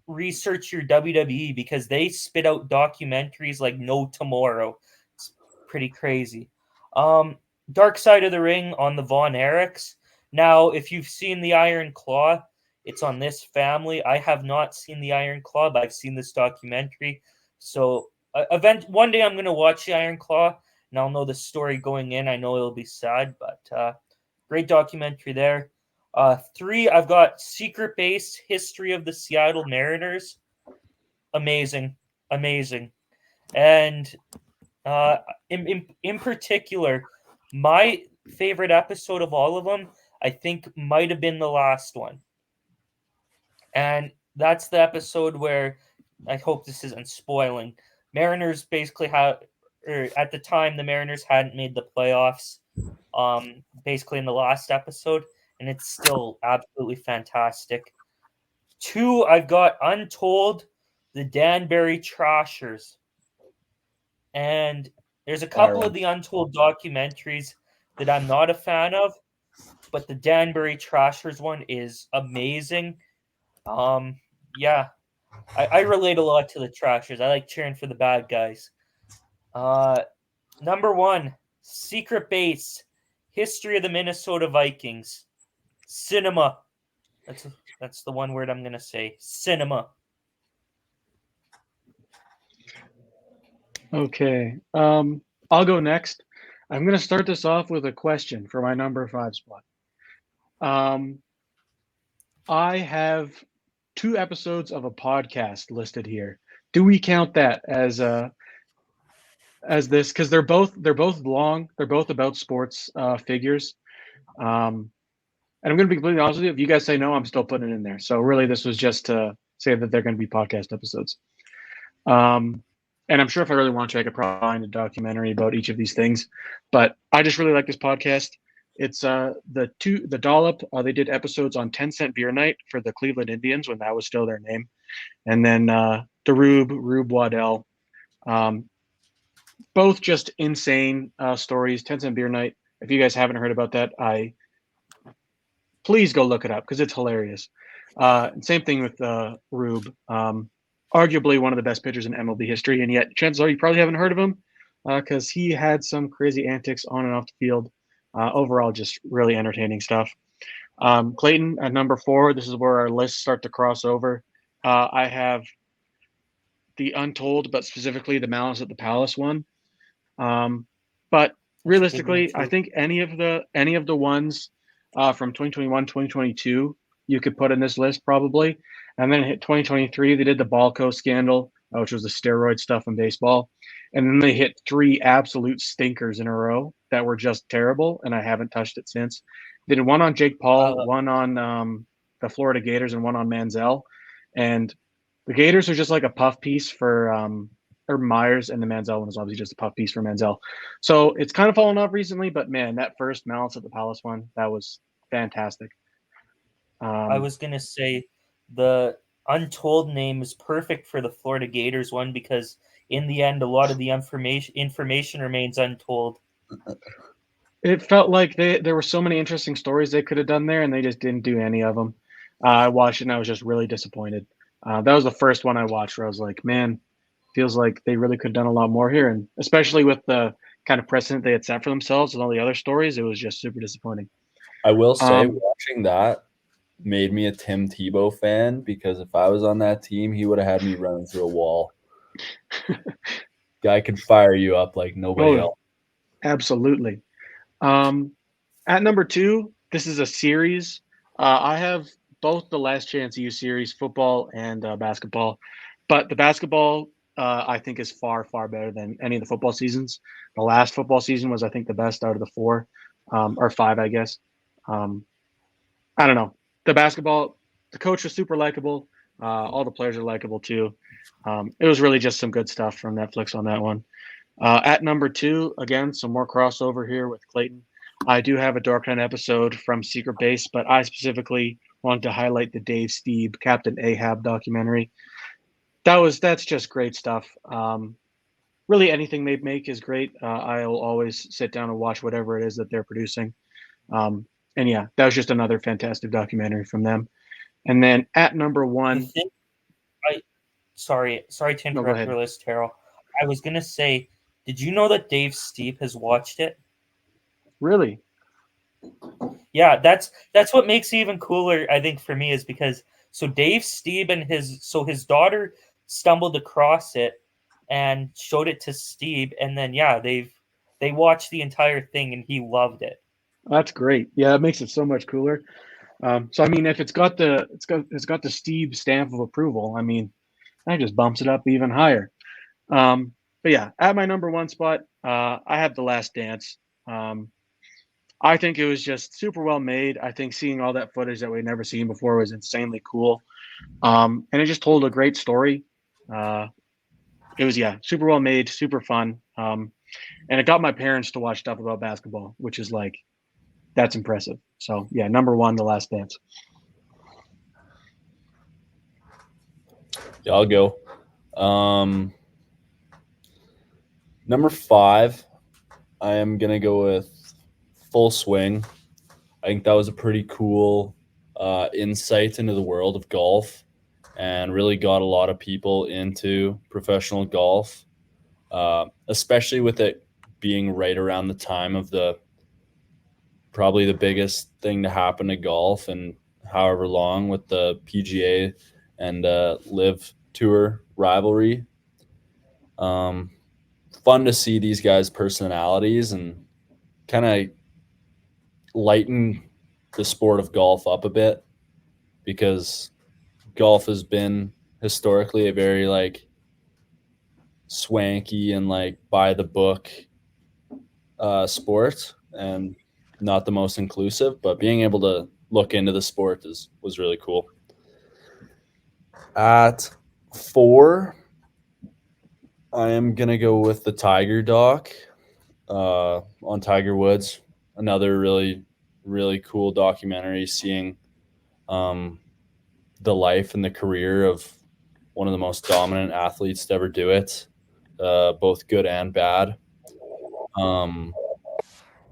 research your WWE, because they spit out documentaries like no tomorrow. It's pretty crazy. Dark Side of the Ring on the Von Erichs. Now, if you've seen the Iron Claw, it's on this family. I have not seen the Iron Claw, but I've seen this documentary. So, one day I'm going to watch the Iron Claw, and I'll know the story going in. I know it'll be sad, but great documentary there. 3, I've got Secret Base, History of the Seattle Mariners. Amazing. And in particular, my favorite episode of all of them, I think, might have been the last one. And that's the episode where, I hope this isn't spoiling, Mariners basically at the time, the Mariners hadn't made the playoffs, basically in the last episode. and it's still absolutely fantastic. 2, I've got Untold, the Danbury Trashers. And there's a couple of the Untold documentaries that I'm not a fan of, but the Danbury Trashers one is amazing. Yeah, I relate a lot to the Trashers. I like cheering for the bad guys. Number 1, Secret Base, History of the Minnesota Vikings. Cinema. That's the one word I'm gonna say. Cinema. Okay. I'll go next. I'm going to start this off with a question for my number 5 spot. I have 2 episodes of a podcast listed here. Do we count that as this? Because they're both long. They're both about sports figures. And I'm going to be completely honest with you. If you guys say no, I'm still putting it in there. So really, this was just to say that they're going to be podcast episodes. And I'm sure if I really want to, I could probably find a documentary about each of these things. But I just really like this podcast. It's the Dollop. They did episodes on 10-cent beer night for the Cleveland Indians when that was still their name, and then the Rube Waddell. Both just insane stories. 10-cent beer night. If you guys haven't heard about that, please go look it up because it's hilarious. Same thing with Rube. Arguably one of the best pitchers in MLB history, and yet chances are you probably haven't heard of him because he had some crazy antics on and off the field. Overall, just really entertaining stuff. Clayton at number 4. This is where our lists start to cross over. I have the Untold, but specifically the Malice at the Palace one. But realistically, I think any of the ones from 2021, 2022, you could put in this list probably. And then hit 2023, they did the Balco scandal, which was the steroid stuff in baseball. And then they hit 3 absolute stinkers in a row that were just terrible, and I haven't touched it since. They did one on Jake Paul, one on the Florida Gators, and one on Manziel. And the Gators are just like a puff piece for Urban Myers, and the Manziel one is obviously just a puff piece for Manziel. So it's kind of fallen off recently, but man, that first Malice at the Palace one, that was fantastic. I was going to say the Untold name is perfect for the Florida Gators one because in the end, a lot of the information remains untold. It felt like there were so many interesting stories they could have done there, and they just didn't do any of them. I watched it, and I was just really disappointed. That was the first one I watched where I was like, man, feels like they really could have done a lot more here. And especially with the kind of precedent they had set for themselves and all the other stories, it was just super disappointing. I will say watching that made me a Tim Tebow fan because if I was on that team, he would have had me running through a wall. Guy could fire you up like nobody else. Absolutely. At number 2, this is a series. I have both the Last Chance U series, football and basketball. But the basketball, I think, is far, far better than any of the football seasons. The last football season was, I think, the best out of the 4 or 5, I guess. I don't know. The basketball, the coach was super likable. All the players are likable too. It was really just some good stuff from Netflix on that one. At number 2, again, some more crossover here with Clayton. I do have a Dorktown episode from Secret Base, but I specifically wanted to highlight the Dave Stieb, Captain Ahab documentary. That's just great stuff. Really, anything they make is great. I'll always sit down and watch whatever it is that they're producing. And yeah, that was just another fantastic documentary from them. And then at number 1, sorry to interrupt your list, Terrell. I was gonna say, did you know that Dave Stieb has watched it? Really? Yeah, that's what makes it even cooler, I think, for me, is because Dave Stieb and his daughter stumbled across it and showed it to Stieb, and then they watched the entire thing and he loved it. That's great. Yeah, it makes it so much cooler. So I mean, if it's got the Stieb stamp of approval, I mean, that just bumps it up even higher. But yeah, at my number 1 spot, I have The Last Dance. I think it was just super well made. I think seeing all that footage that we'd never seen before was insanely cool. And it just told a great story. It was, super well made, super fun. And it got my parents to watch stuff about basketball, which is like, that's impressive. So yeah, number 1, The Last Dance. Yeah, I'll go. Number 5, I am gonna go with Full Swing. I think that was a pretty cool insight into the world of golf, and really got a lot of people into professional golf, especially with it being right around the time of probably the biggest thing to happen to golf and however long, with the PGA and Live Tour rivalry. Fun to see these guys' personalities and kind of lighten the sport of golf up a bit, because golf has been historically a very like swanky and like by the book sport, and not the most inclusive, but being able to look into the sport was really cool. At 4, I am gonna go with the Tiger doc on Tiger Woods. Another really, really cool documentary, seeing the life and the career of one of the most dominant athletes to ever do it, both good and bad.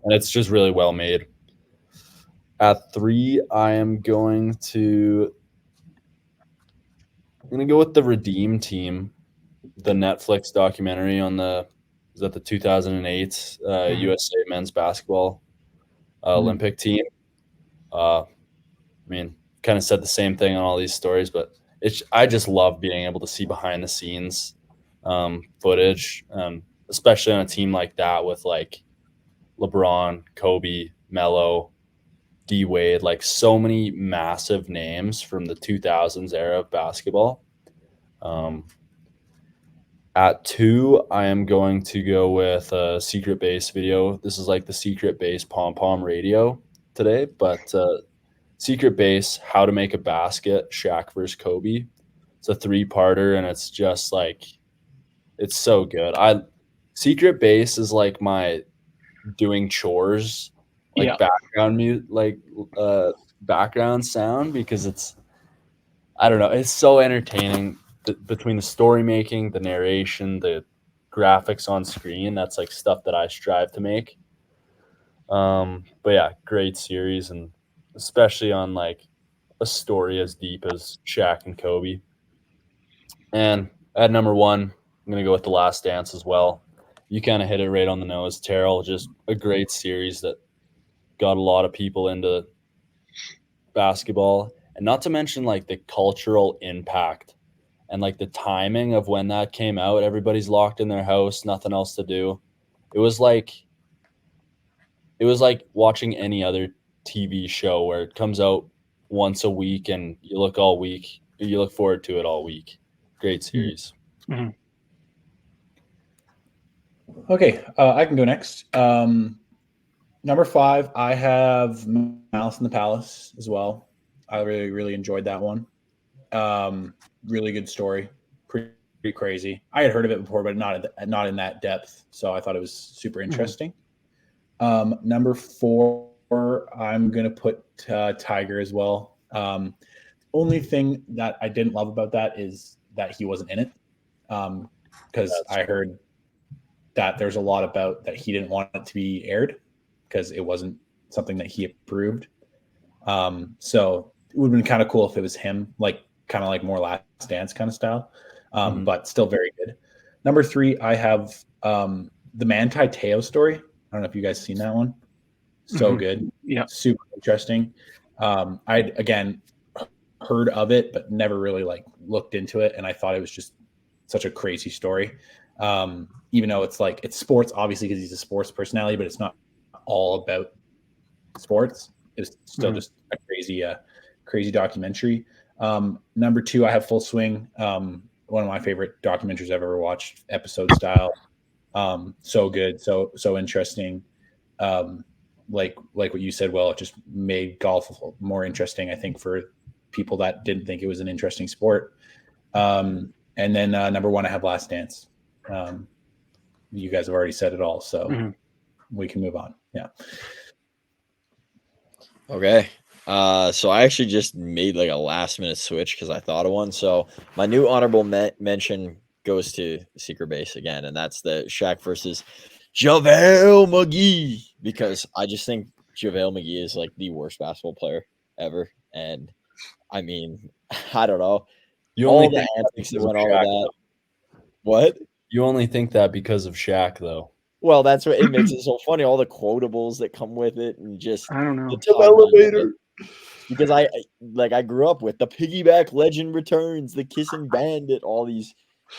And it's just really well made. At 3, I'm going to go with the Redeem Team, the Netflix documentary on the 2008 USA men's basketball Olympic team. I mean, kind of said the same thing on all these stories, but I just love being able to see behind the scenes footage, especially on a team like that with like LeBron, Kobe, Melo, D Wade, like so many massive names from the 2000s era of basketball. At 2, I am going to go with a Secret Base video. This is like the Secret Base Pom Pom Radio today, but Secret Base, How to Make a Basket, Shaq versus Kobe. It's a 3-parter, and it's just like, it's so good. Secret Base is like my doing chores, like background mute, like background sound, because it's, I don't know, it's so entertaining. Between the story making, the narration, the graphics on screen, that's like stuff that I strive to make. But yeah, great series, and especially on like a story as deep as Shaq and Kobe. And at number 1, I'm gonna go with The Last Dance as well. You kind of hit it right on the nose, Terrell. Just a great series that got a lot of people into basketball, and not to mention like the cultural impact and like the timing of when that came out. Everybody's locked in their house, nothing else to do. It was like watching any other TV show where it comes out once a week and you look forward to it all week. Great series. Mm-hmm. Okay, I can go next. Number 5, I have Malice in the Palace as well. I really, really enjoyed that one. Really good story. Pretty crazy. I had heard of it before, but not in that depth. So I thought it was super interesting. Number 4, I'm gonna put Tiger as well. Only thing that I didn't love about that is that he wasn't in it, because I heard that there's a lot about that he didn't want it to be aired because it wasn't something that he approved. So it would have been kind of cool if it was him, like kind of like more Last Dance kind of style, but still very good. Number 3, I have the Manti Te'o story. I don't know if you guys seen that one. So good. Yeah. Super interesting. I'd again heard of it, but never really like looked into it. And I thought it was just such a crazy story. Even though it's like, it's sports, obviously, because he's a sports personality, but it's not all about sports. It's still just a crazy documentary. Number 2, I have Full Swing. One of my favorite documentaries I've ever watched, episode style. So good. So interesting. Like what you said, well, it just made golf more interesting, I think, for people that didn't think it was an interesting sport. And then number 1, I have Last Dance. You guys have already said it all, so we can move on. Yeah. Okay. So I actually just made like a last minute switch because I thought of one. So my new honorable mention goes to Secret Base again, and that's the Shaq versus JaVale McGee, because I just think JaVale McGee is like the worst basketball player ever. And I mean, I don't know. You All only the think that antics that because of went on with Shaq, that. though. What? You only think that because of Shaq, though. Well, that's what it makes it so funny. All the quotables that come with it, and just I don't know. the elevator. Because I grew up with the piggyback legend returns, the kissing bandit, all these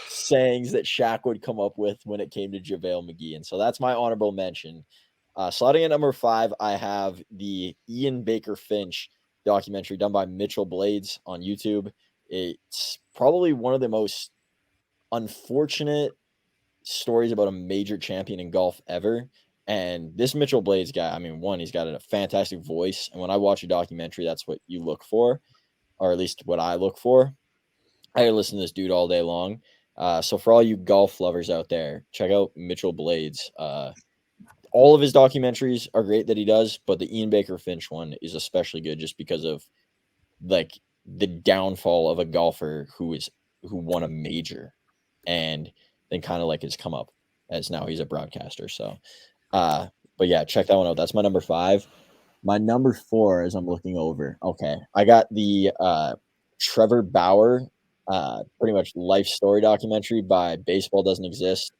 sayings that Shaq would come up with when it came to JaVale McGee. And so that's my honorable mention. Slotting at number 5, I have the Ian Baker Finch documentary done by Mitchell Blades on YouTube. It's probably one of the most unfortunate stories about a major champion in golf ever. And this Mitchell Blades guy, I mean, one, he's got a fantastic voice. And when I watch a documentary, that's what you look for, or at least what I look for. I listen to this dude all day long. So for all you golf lovers out there, check out Mitchell Blades. All of his documentaries are great that he does, but the Ian Baker Finch one is especially good just because of like the downfall of a golfer who won a major and then kind of like has come up as now he's a broadcaster. So but yeah, check that one out. That's my number 5. My number 4, as I'm looking over, okay, I got the Trevor Bauer pretty much life story documentary by Baseball Doesn't Exist,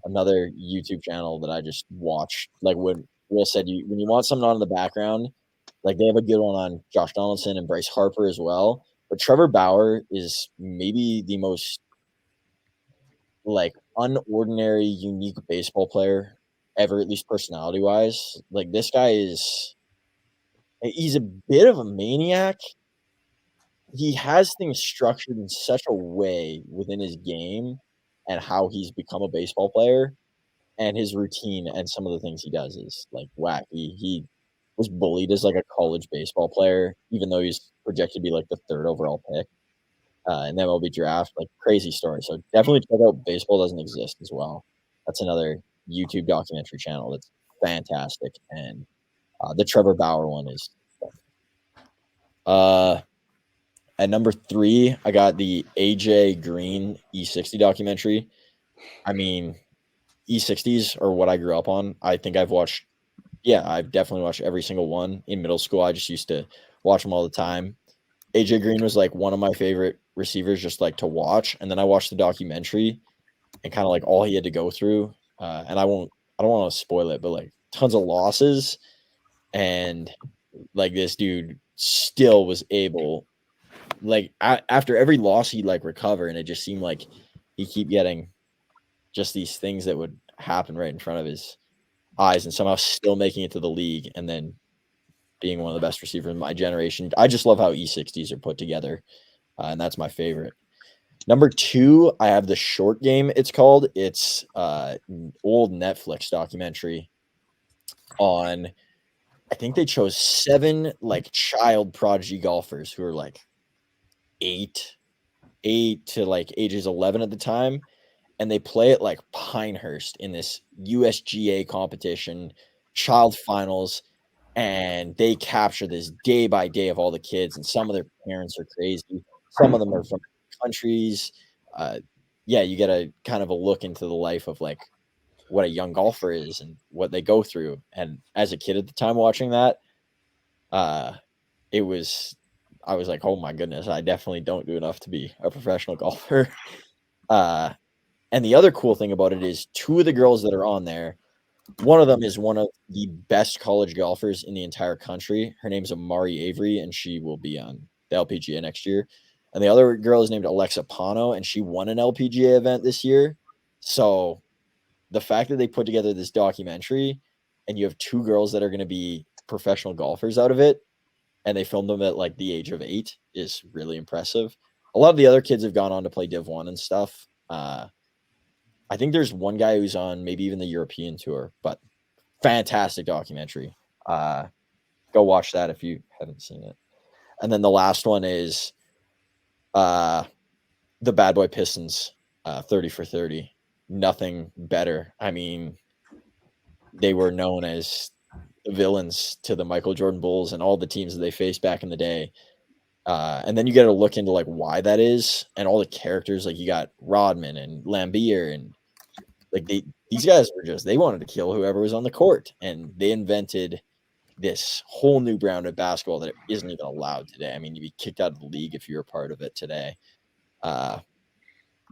another YouTube channel that I just watch. Like when Will said, when you want something on in the background, like they have a good one on Josh Donaldson and Bryce Harper as well. But Trevor Bauer is maybe the most like unordinary, unique baseball player ever, at least personality wise. Like this guy he's a bit of a maniac. He has things structured in such a way within his game and how he's become a baseball player, and his routine and some of the things he does is like wacky. He was bullied as like a college baseball player, even though he's projected to be like the 3rd overall pick in the MLB draft. Like crazy story. So definitely check out Baseball Doesn't Exist as well. That's another YouTube documentary channel that's fantastic. And the Trevor Bauer one is. At number 3, I got the AJ Green E60 documentary. I mean, E60s are what I grew up on. I think I've definitely watched every single one. In middle school, I just used to watch them all the time. AJ Green was like one of my favorite receivers just like to watch. And then I watched the documentary and kind of like all he had to go through. And I don't want to spoil it, but like tons of losses. And like this dude still was able, like after every loss, he'd like recover. And it just seemed like he keep getting just these things that would happen right in front of his eyes and somehow still making it to the league and then being one of the best receivers in my generation. I just love how E60s are put together, and that's my favorite. Number 2, I have The Short Game, it's called. It's old Netflix documentary on, I think they chose 7 like child prodigy golfers who are like 8 to like ages 11 at the time, and they play at like Pinehurst in this USGA competition, child finals, and they capture this day by day of all the kids, and some of their parents are crazy. Some of them are from countries. You get a kind of a look into the life of like what a young golfer is and what they go through. And as a kid at the time watching that, I was like, oh my goodness, I definitely don't do enough to be a professional golfer. And the other cool thing about it is 2 of the girls that are on there, one of them is one of the best college golfers in the entire country. Her name's Amari Avery, and she will be on the LPGA next year. And the other girl is named Alexa Pano, and she won an LPGA event this year. So the fact that they put together this documentary and you have 2 girls that are going to be professional golfers out of it, and they filmed them at like the age of 8 is really impressive. A lot of the other kids have gone on to play Div 1 and stuff. I think there's one guy who's on maybe even the European tour, but fantastic documentary. Go watch that if you haven't seen it. And then the last one is the Bad Boy Pistons, 30 for 30. Nothing better. I mean, they were known as the villains to the Michael Jordan Bulls and all the teams that they faced back in the day. And then you get to look into like why that is, and all the characters. Like you got Rodman and Lambeer, and like these guys were just, they wanted to kill whoever was on the court, and they invented this whole new brand of basketball that isn't even allowed today. I mean, you'd be kicked out of the league if you're a part of it today.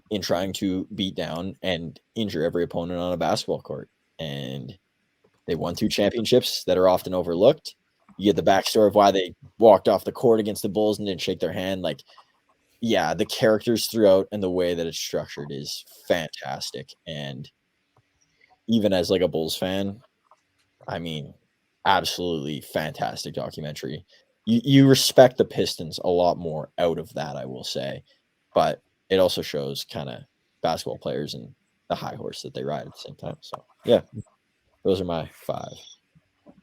In trying to beat down and injure every opponent on a basketball court. And they won 2 championships that are often overlooked. You get the backstory of why they walked off the court against the Bulls and didn't shake their hand. Like, yeah, the characters throughout and the way that it's structured is fantastic. And even as like a Bulls fan, I mean, absolutely fantastic documentary. You respect the Pistons a lot more out of that, I will say. But it also shows kind of basketball players and the high horse that they ride at the same time. So, yeah, those are my 5.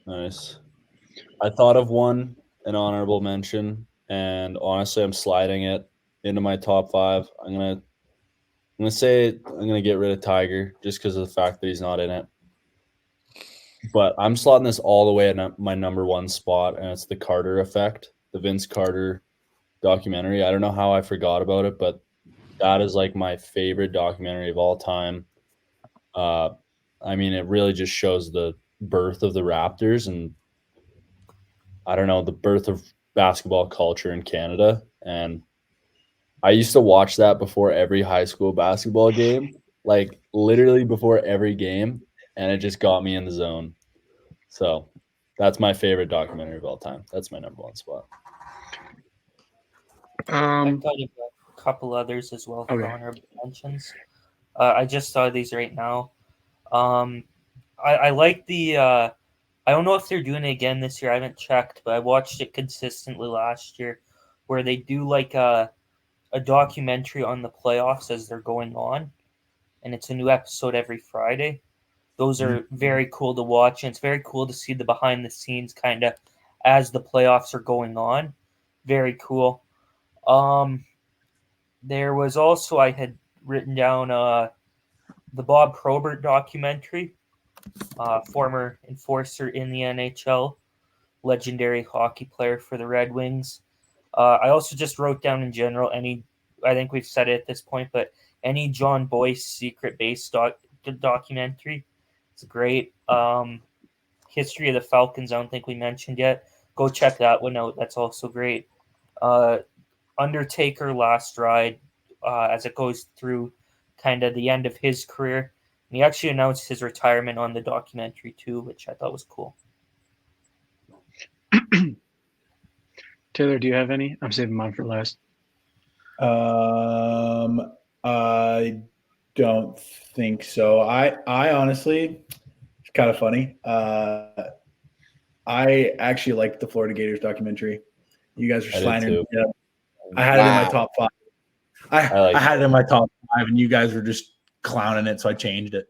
Nice. I thought of one, an honorable mention, and honestly, I'm sliding it into my top 5. I'm gonna get rid of Tiger just because of the fact that he's not in it. But I'm slotting this all the way at my number 1 spot, and it's the Carter Effect, the Vince Carter documentary. I don't know how I forgot about it, but that is like my favorite documentary of all time. I mean, it really just shows the birth of the Raptors and, I don't know, the birth of basketball culture in Canada. And I used to watch that before every high school basketball game, like literally before every game, and it just got me in the zone. So that's my favorite documentary of all time. That's my number 1 spot. I've got a couple others as well for honorable mentions. I just saw these right now. I like the I don't know if they're doing it again this year. I haven't checked, but I watched it consistently last year, where they do like a documentary on the playoffs as they're going on, and it's a new episode every Friday. Those are very cool to watch, and it's very cool to see the behind the scenes kind of as the playoffs are going on. Very cool. There was also, I had written down the Bob Probert documentary, former enforcer in the NHL, legendary hockey player for the Red Wings. I also just wrote down in general I think we've said it at this point, but any John Boyce secret base documentary. It's great. History of the Falcons, I don't think we mentioned yet. Go check that one out. That's also great. Undertaker Last Ride, as it goes through kind of the end of his career. And he actually announced his retirement on the documentary too, which I thought was cool. Taylor, do you have any? I'm saving mine for last. I don't think so. I honestly, it's kind of funny. I actually liked the Florida Gators documentary. You guys are slandering. Yeah, I had it in my top 5. I had it in my top 5, and you guys were just clowning it, so I changed it.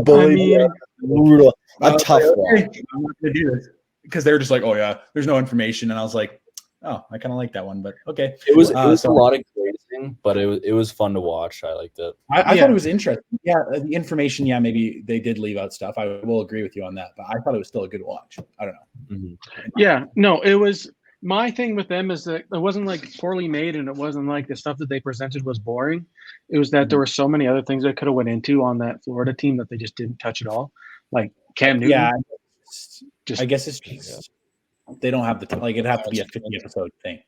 Brutal. I'm tough. Okay, I'm not gonna do this because they were just like, "Oh yeah, there's no information," and I was like, "Oh, I kind of like that one," but okay. It was a lot of grazing, but it was fun to watch. I liked it. I thought it was interesting. Yeah, the information. Yeah, maybe they did leave out stuff. I will agree with you on that, but I thought it was still a good watch. I don't know. Mm-hmm. Yeah, no, it was. My thing with them is that it wasn't like poorly made, and it wasn't like the stuff that they presented was boring. It was that there were so many other things that could have went into on that Florida team that they just didn't touch at all. Like Cam Newton. Yeah, I guess it's just they don't have the time. Like it'd have to be a 50 episode thing.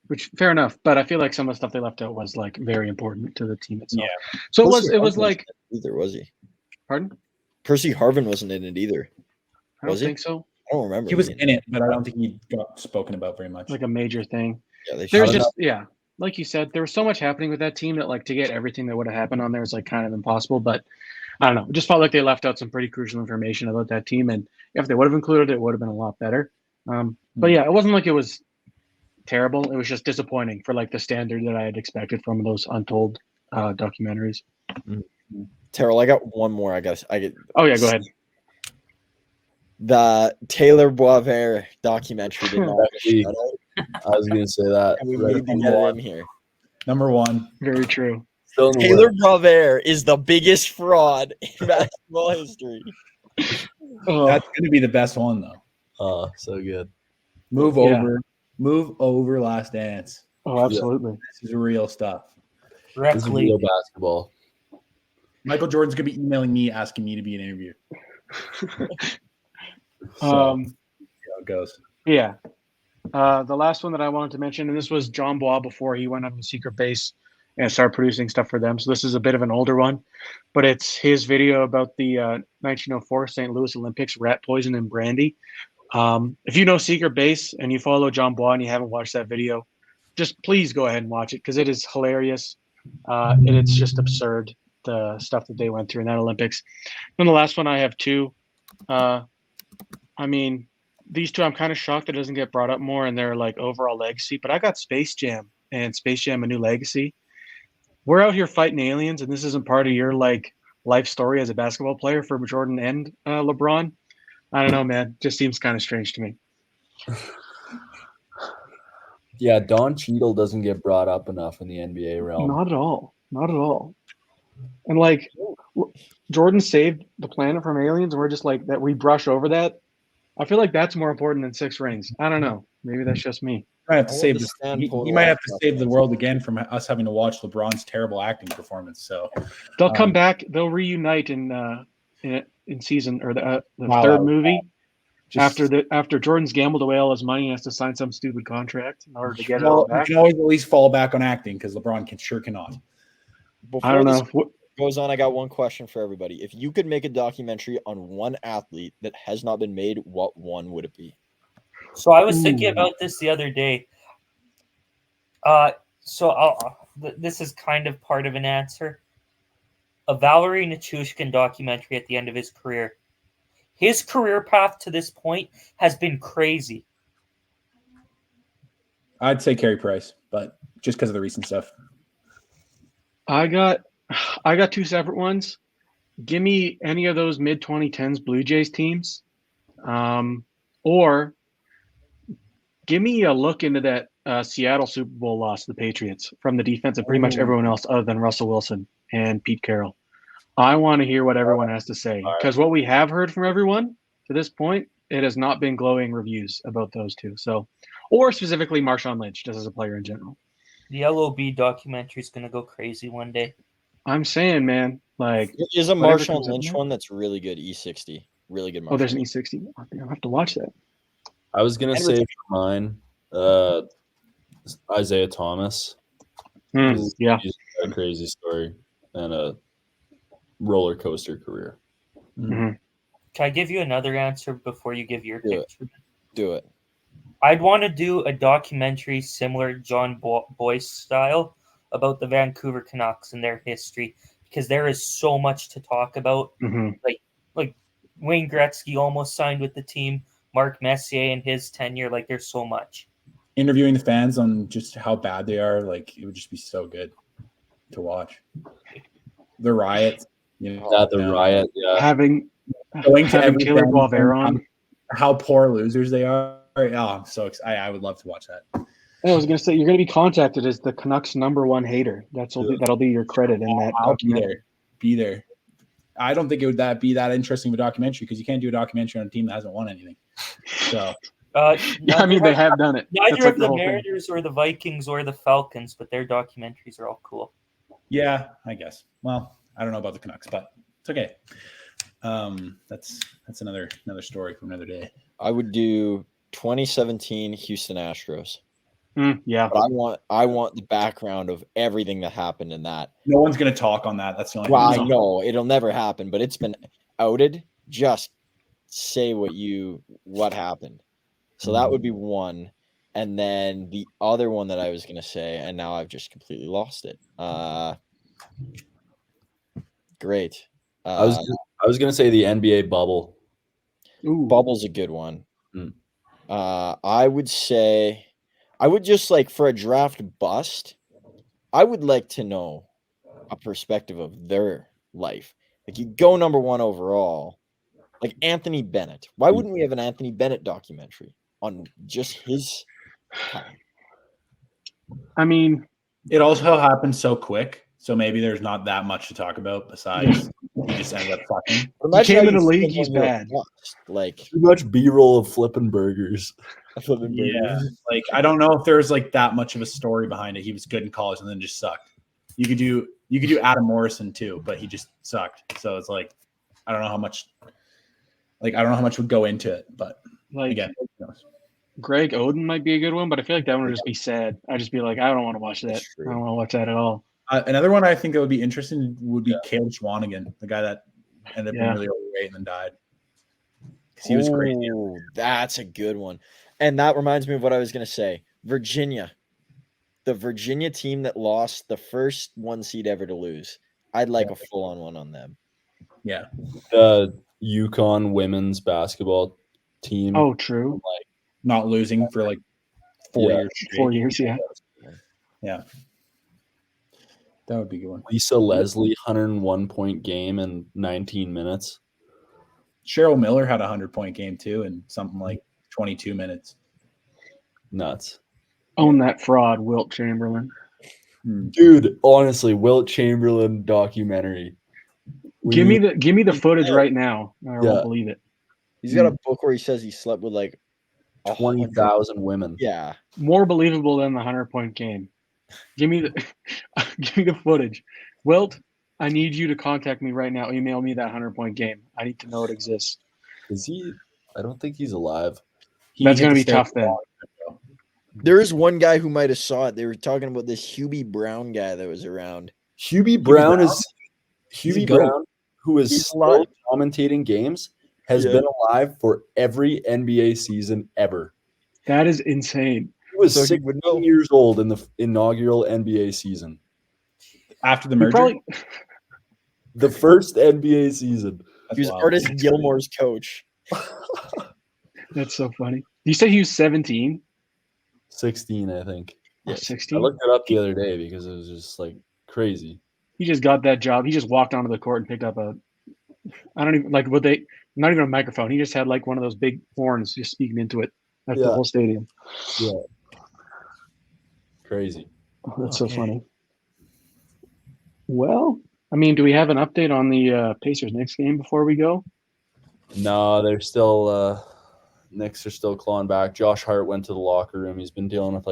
Which fair enough, but I feel like some of the stuff they left out was like very important to the team itself. Yeah. So it was like either was he? Pardon? Percy Harvin wasn't in it either. I don't think so. I don't remember. He was in it, but I don't think he got spoken about very much. Like a major thing. Yeah, there's just like you said, there was so much happening with that team that like to get everything that would have happened on there is like kind of impossible. But I don't know. It just felt like they left out some pretty crucial information about that team, and if they would have included it, it would have been a lot better. But yeah, it wasn't like it was terrible. It was just disappointing for like the standard that I had expected from those untold documentaries. Terrell, I got one more. Oh yeah, go ahead. The Taylor Boisvert documentary did not. I was going to say that. We need to get it in here. Number 1. Very true. Taylor Boisvert is the biggest fraud in basketball history. Oh, That's going to be the best one, though. Oh, so good. Move Yeah. over Last Dance. absolutely. This is real stuff. This is Directly. real basketball. Michael Jordan's going to be emailing me, asking me to be an interview. So, See how it goes. Yeah. The last one that I wanted to mention, and this was John Bois before he went on the secret base and started producing stuff for them. So this is a bit of an older one, but it's his video about the 1904 St. Louis Olympics, rat poison and brandy. If you know secret base and you follow John Bois and you haven't watched that video, just please go ahead and watch it because it is hilarious. And it's just absurd, the stuff that they went through in that Olympics. And the last one I have two. I mean, these two I'm kind of shocked that it doesn't get brought up more in their like overall legacy, but I got Space Jam and Space Jam: A New Legacy. We're out here fighting aliens, and this isn't part of your like life story as a basketball player for Jordan and LeBron. I don't know, man. Just seems kind of strange to me. yeah, Don Cheadle doesn't get brought up enough in the NBA realm. Not at all. Not at all. And like Jordan saved the planet from aliens, and we're just like that. We brush over that. I feel like that's more important than 6 rings. I don't know. Maybe that's just me. Might have to I save this. understand He total might have to outcast save the against world again from us having to watch LeBron's terrible acting performance. So They'll come back. They'll reunite in season or the Wow, third that was movie just, after Jordan's gambled away all his money and has to sign some stupid contract in order to get it well, all you back. can always at least fall back on acting because LeBron sure cannot. Before I don't this know. goes on, I got one question for everybody. If you could make a documentary on one athlete that has not been made, what one would it be? So I was thinking Ooh. about this the other day. This is kind of part of an answer. A Valery Nichushkin documentary at the end of his career. His career path to this point has been crazy. I'd say Carey Price, but just because of the recent stuff. I got 2 separate ones. Give me any of those mid 2010s Blue Jays teams, or give me a look into that Seattle Super Bowl loss to the Patriots from the defense of pretty much everyone else other than Russell Wilson and Pete Carroll. I want to hear what everyone has to say because what we have heard from everyone to this point, it has not been glowing reviews about those two. So, or specifically Marshawn Lynch, just as a player in general. The LOB documentary is going to go crazy one day. I'm saying, man, like There is a whatever Marshawn comes up Lynch next. one that's really good, E60. Really good Marshawn. Oh, there's an E60. I'll have to watch that. I was gonna say for mine, Isaiah Thomas. Yeah. He's got a crazy story and a roller coaster career. Mm-hmm. Can I give you another answer before you give your picture? Do it. I'd want to do a documentary similar John Boyce style about the Vancouver Canucks and their history because there is so much to talk about. Mm-hmm. Like Wayne Gretzky almost signed with the team, Mark Messier and his tenure. Like there's so much. Interviewing the fans on just how bad they are, like it would just be so good to watch. The riot, riot, yeah. Having every Taylor fan Boisvert on. how poor losers they are. Oh, I'm so excited. I would love to watch that. I was gonna say you're gonna be contacted as the Canucks' #1 hater. That'll be your credit in that I'll documentary. be there. I don't think it would be that interesting of a documentary because you can't do a documentary on a team that hasn't won anything. So I mean, they have done it. That's Neither like of the whole thing. Mariners or the Vikings or the Falcons, but their documentaries are all cool. yeah, I guess. Well, I don't know about the Canucks, but it's okay. That's another story for another day. I would do 2017 Houston Astros. Yeah. But I want the background of everything that happened in that. No one's going to talk on that. That's the only Well, thing. I know it'll never happen, but it's been outed. Just say what happened. So that would be one. And then the other one that I was going to say, and now I've just completely lost it. Great. I was gonna say the NBA bubble. Ooh. Bubble's a good one. I would say I would just like for a draft bust, I would like to know a perspective of their life. Like you go #1 overall, like Anthony Bennett. Why wouldn't we have an Anthony Bennett documentary on just his time? I mean, It also happened so quick, so maybe there's not that much to talk about besides he just ended up sucking. But He imagine came how in you the league, feel he's when you're bad. lost, like Too much B-roll of flipping burgers. flipping Yeah, burgers. like I don't know if there's like that much of a story behind it. He was good in college and then just sucked. You could do Adam Morrison too, but he just sucked. So it's like I don't know how much would go into it, but Like again, who knows? Greg Oden might be a good one, but I feel like that one would just be sad. I'd just be like, I don't want to watch that. That's I true. don't want to watch that at all. Another one I think that would be interesting would be Caleb Schwanigan, the guy that ended up being Yeah. really overweight and then died. 'Cause he was crazy. Oh, that's a good one. And that reminds me of what I was going to say. Virginia. The Virginia team that lost the first 1 seed ever to lose. I'd like a full-on one on them. Yeah. The UConn women's basketball team. Oh, true. Not losing for like 4 Yeah. years. straight. 4 years, yeah. Yeah. That would be a good one. Lisa Leslie, 101-point game in 19 minutes. Cheryl Miller had a 100-point game too in something like 22 minutes. Nuts. Own that fraud, Wilt Chamberlain. Dude, honestly, Wilt Chamberlain documentary. Give me the footage right now. I Yeah. won't believe it. He's got a book where he says he slept with like 20,000 women. Yeah. More believable than the 100-point game. Give me the footage. Wilt, I need you to contact me right now. Email me that 100-point game. I need to know it exists. Is he? I don't think he's alive. That's hit going to the be stair tough then. There is one guy who might have saw it. They were talking about this Hubie Brown guy that was around. Hubie Brown, He's a Hubie goat. Brown, who is He's still alive. commentating games, has Yeah. been alive for every NBA season ever. That is insane. He was So he 16 would know. years old in the inaugural NBA season. After the You merger. probably The first NBA season. He was wild. Artist Gilmore's coach. That's so funny. You say he was 17? 16, I think. Oh, I 16? looked it up the other day because it was just like crazy. He just got that job. He just walked onto the court and picked up I don't even not even a microphone. He just had like one of those big horns just speaking into it at the Yeah. whole stadium. Yeah. Crazy. Oh, that's so funny. Well, I mean, do we have an update on the Pacers next game before we go? No, they're still Knicks are still clawing back. Josh Hart went to the locker room. He's been dealing with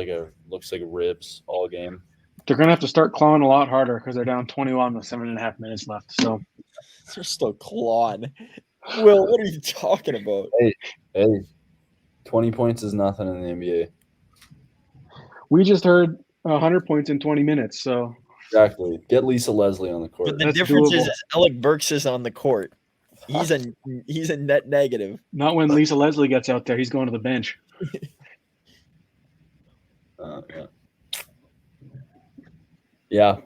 looks like ribs all game. They're going to have to start clawing a lot harder because they're down 21 with 7.5 minutes left. So They're still clawing. Will, what are you talking about? Hey, 20 points is nothing in the NBA. we just heard 100 points in 20 minutes. So Exactly. Get Lisa Leslie on the court. But the That's difference doable. is Alec Burks is on the court. He's a net negative. not when Lisa Leslie gets out there. He's going to the bench. Yeah. Yeah.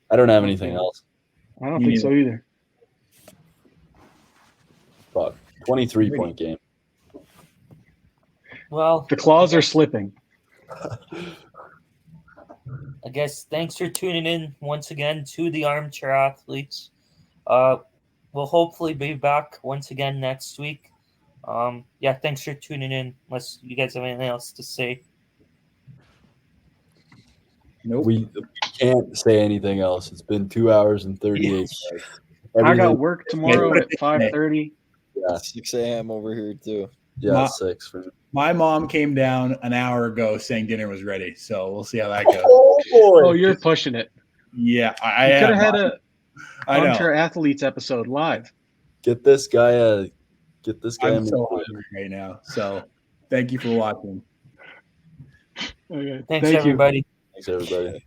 I don't have anything else. I don't think so either. But 23-point game. Well, The claws are slipping. I guess thanks for tuning in once again to the Armchair Athletes. We'll hopefully be back once again next week. Yeah, thanks for tuning in. Unless you guys have anything else to say. Nope. We can't say anything else. It's been 2 hours and 38 minutes. I got Everything- work tomorrow at 5:30. Yeah, 6 a.m. over here too. yeah, 6 for me. My mom came down an hour ago saying dinner was ready, so we'll see how that goes. Oh, you're pushing it. Yeah, I You am. could have had a I know. Armchair Athletes episode live. Get this guy a I'm so microwave. hungry right now. So thank you for watching. Okay. Thanks, Thank you. everybody. Thanks, everybody.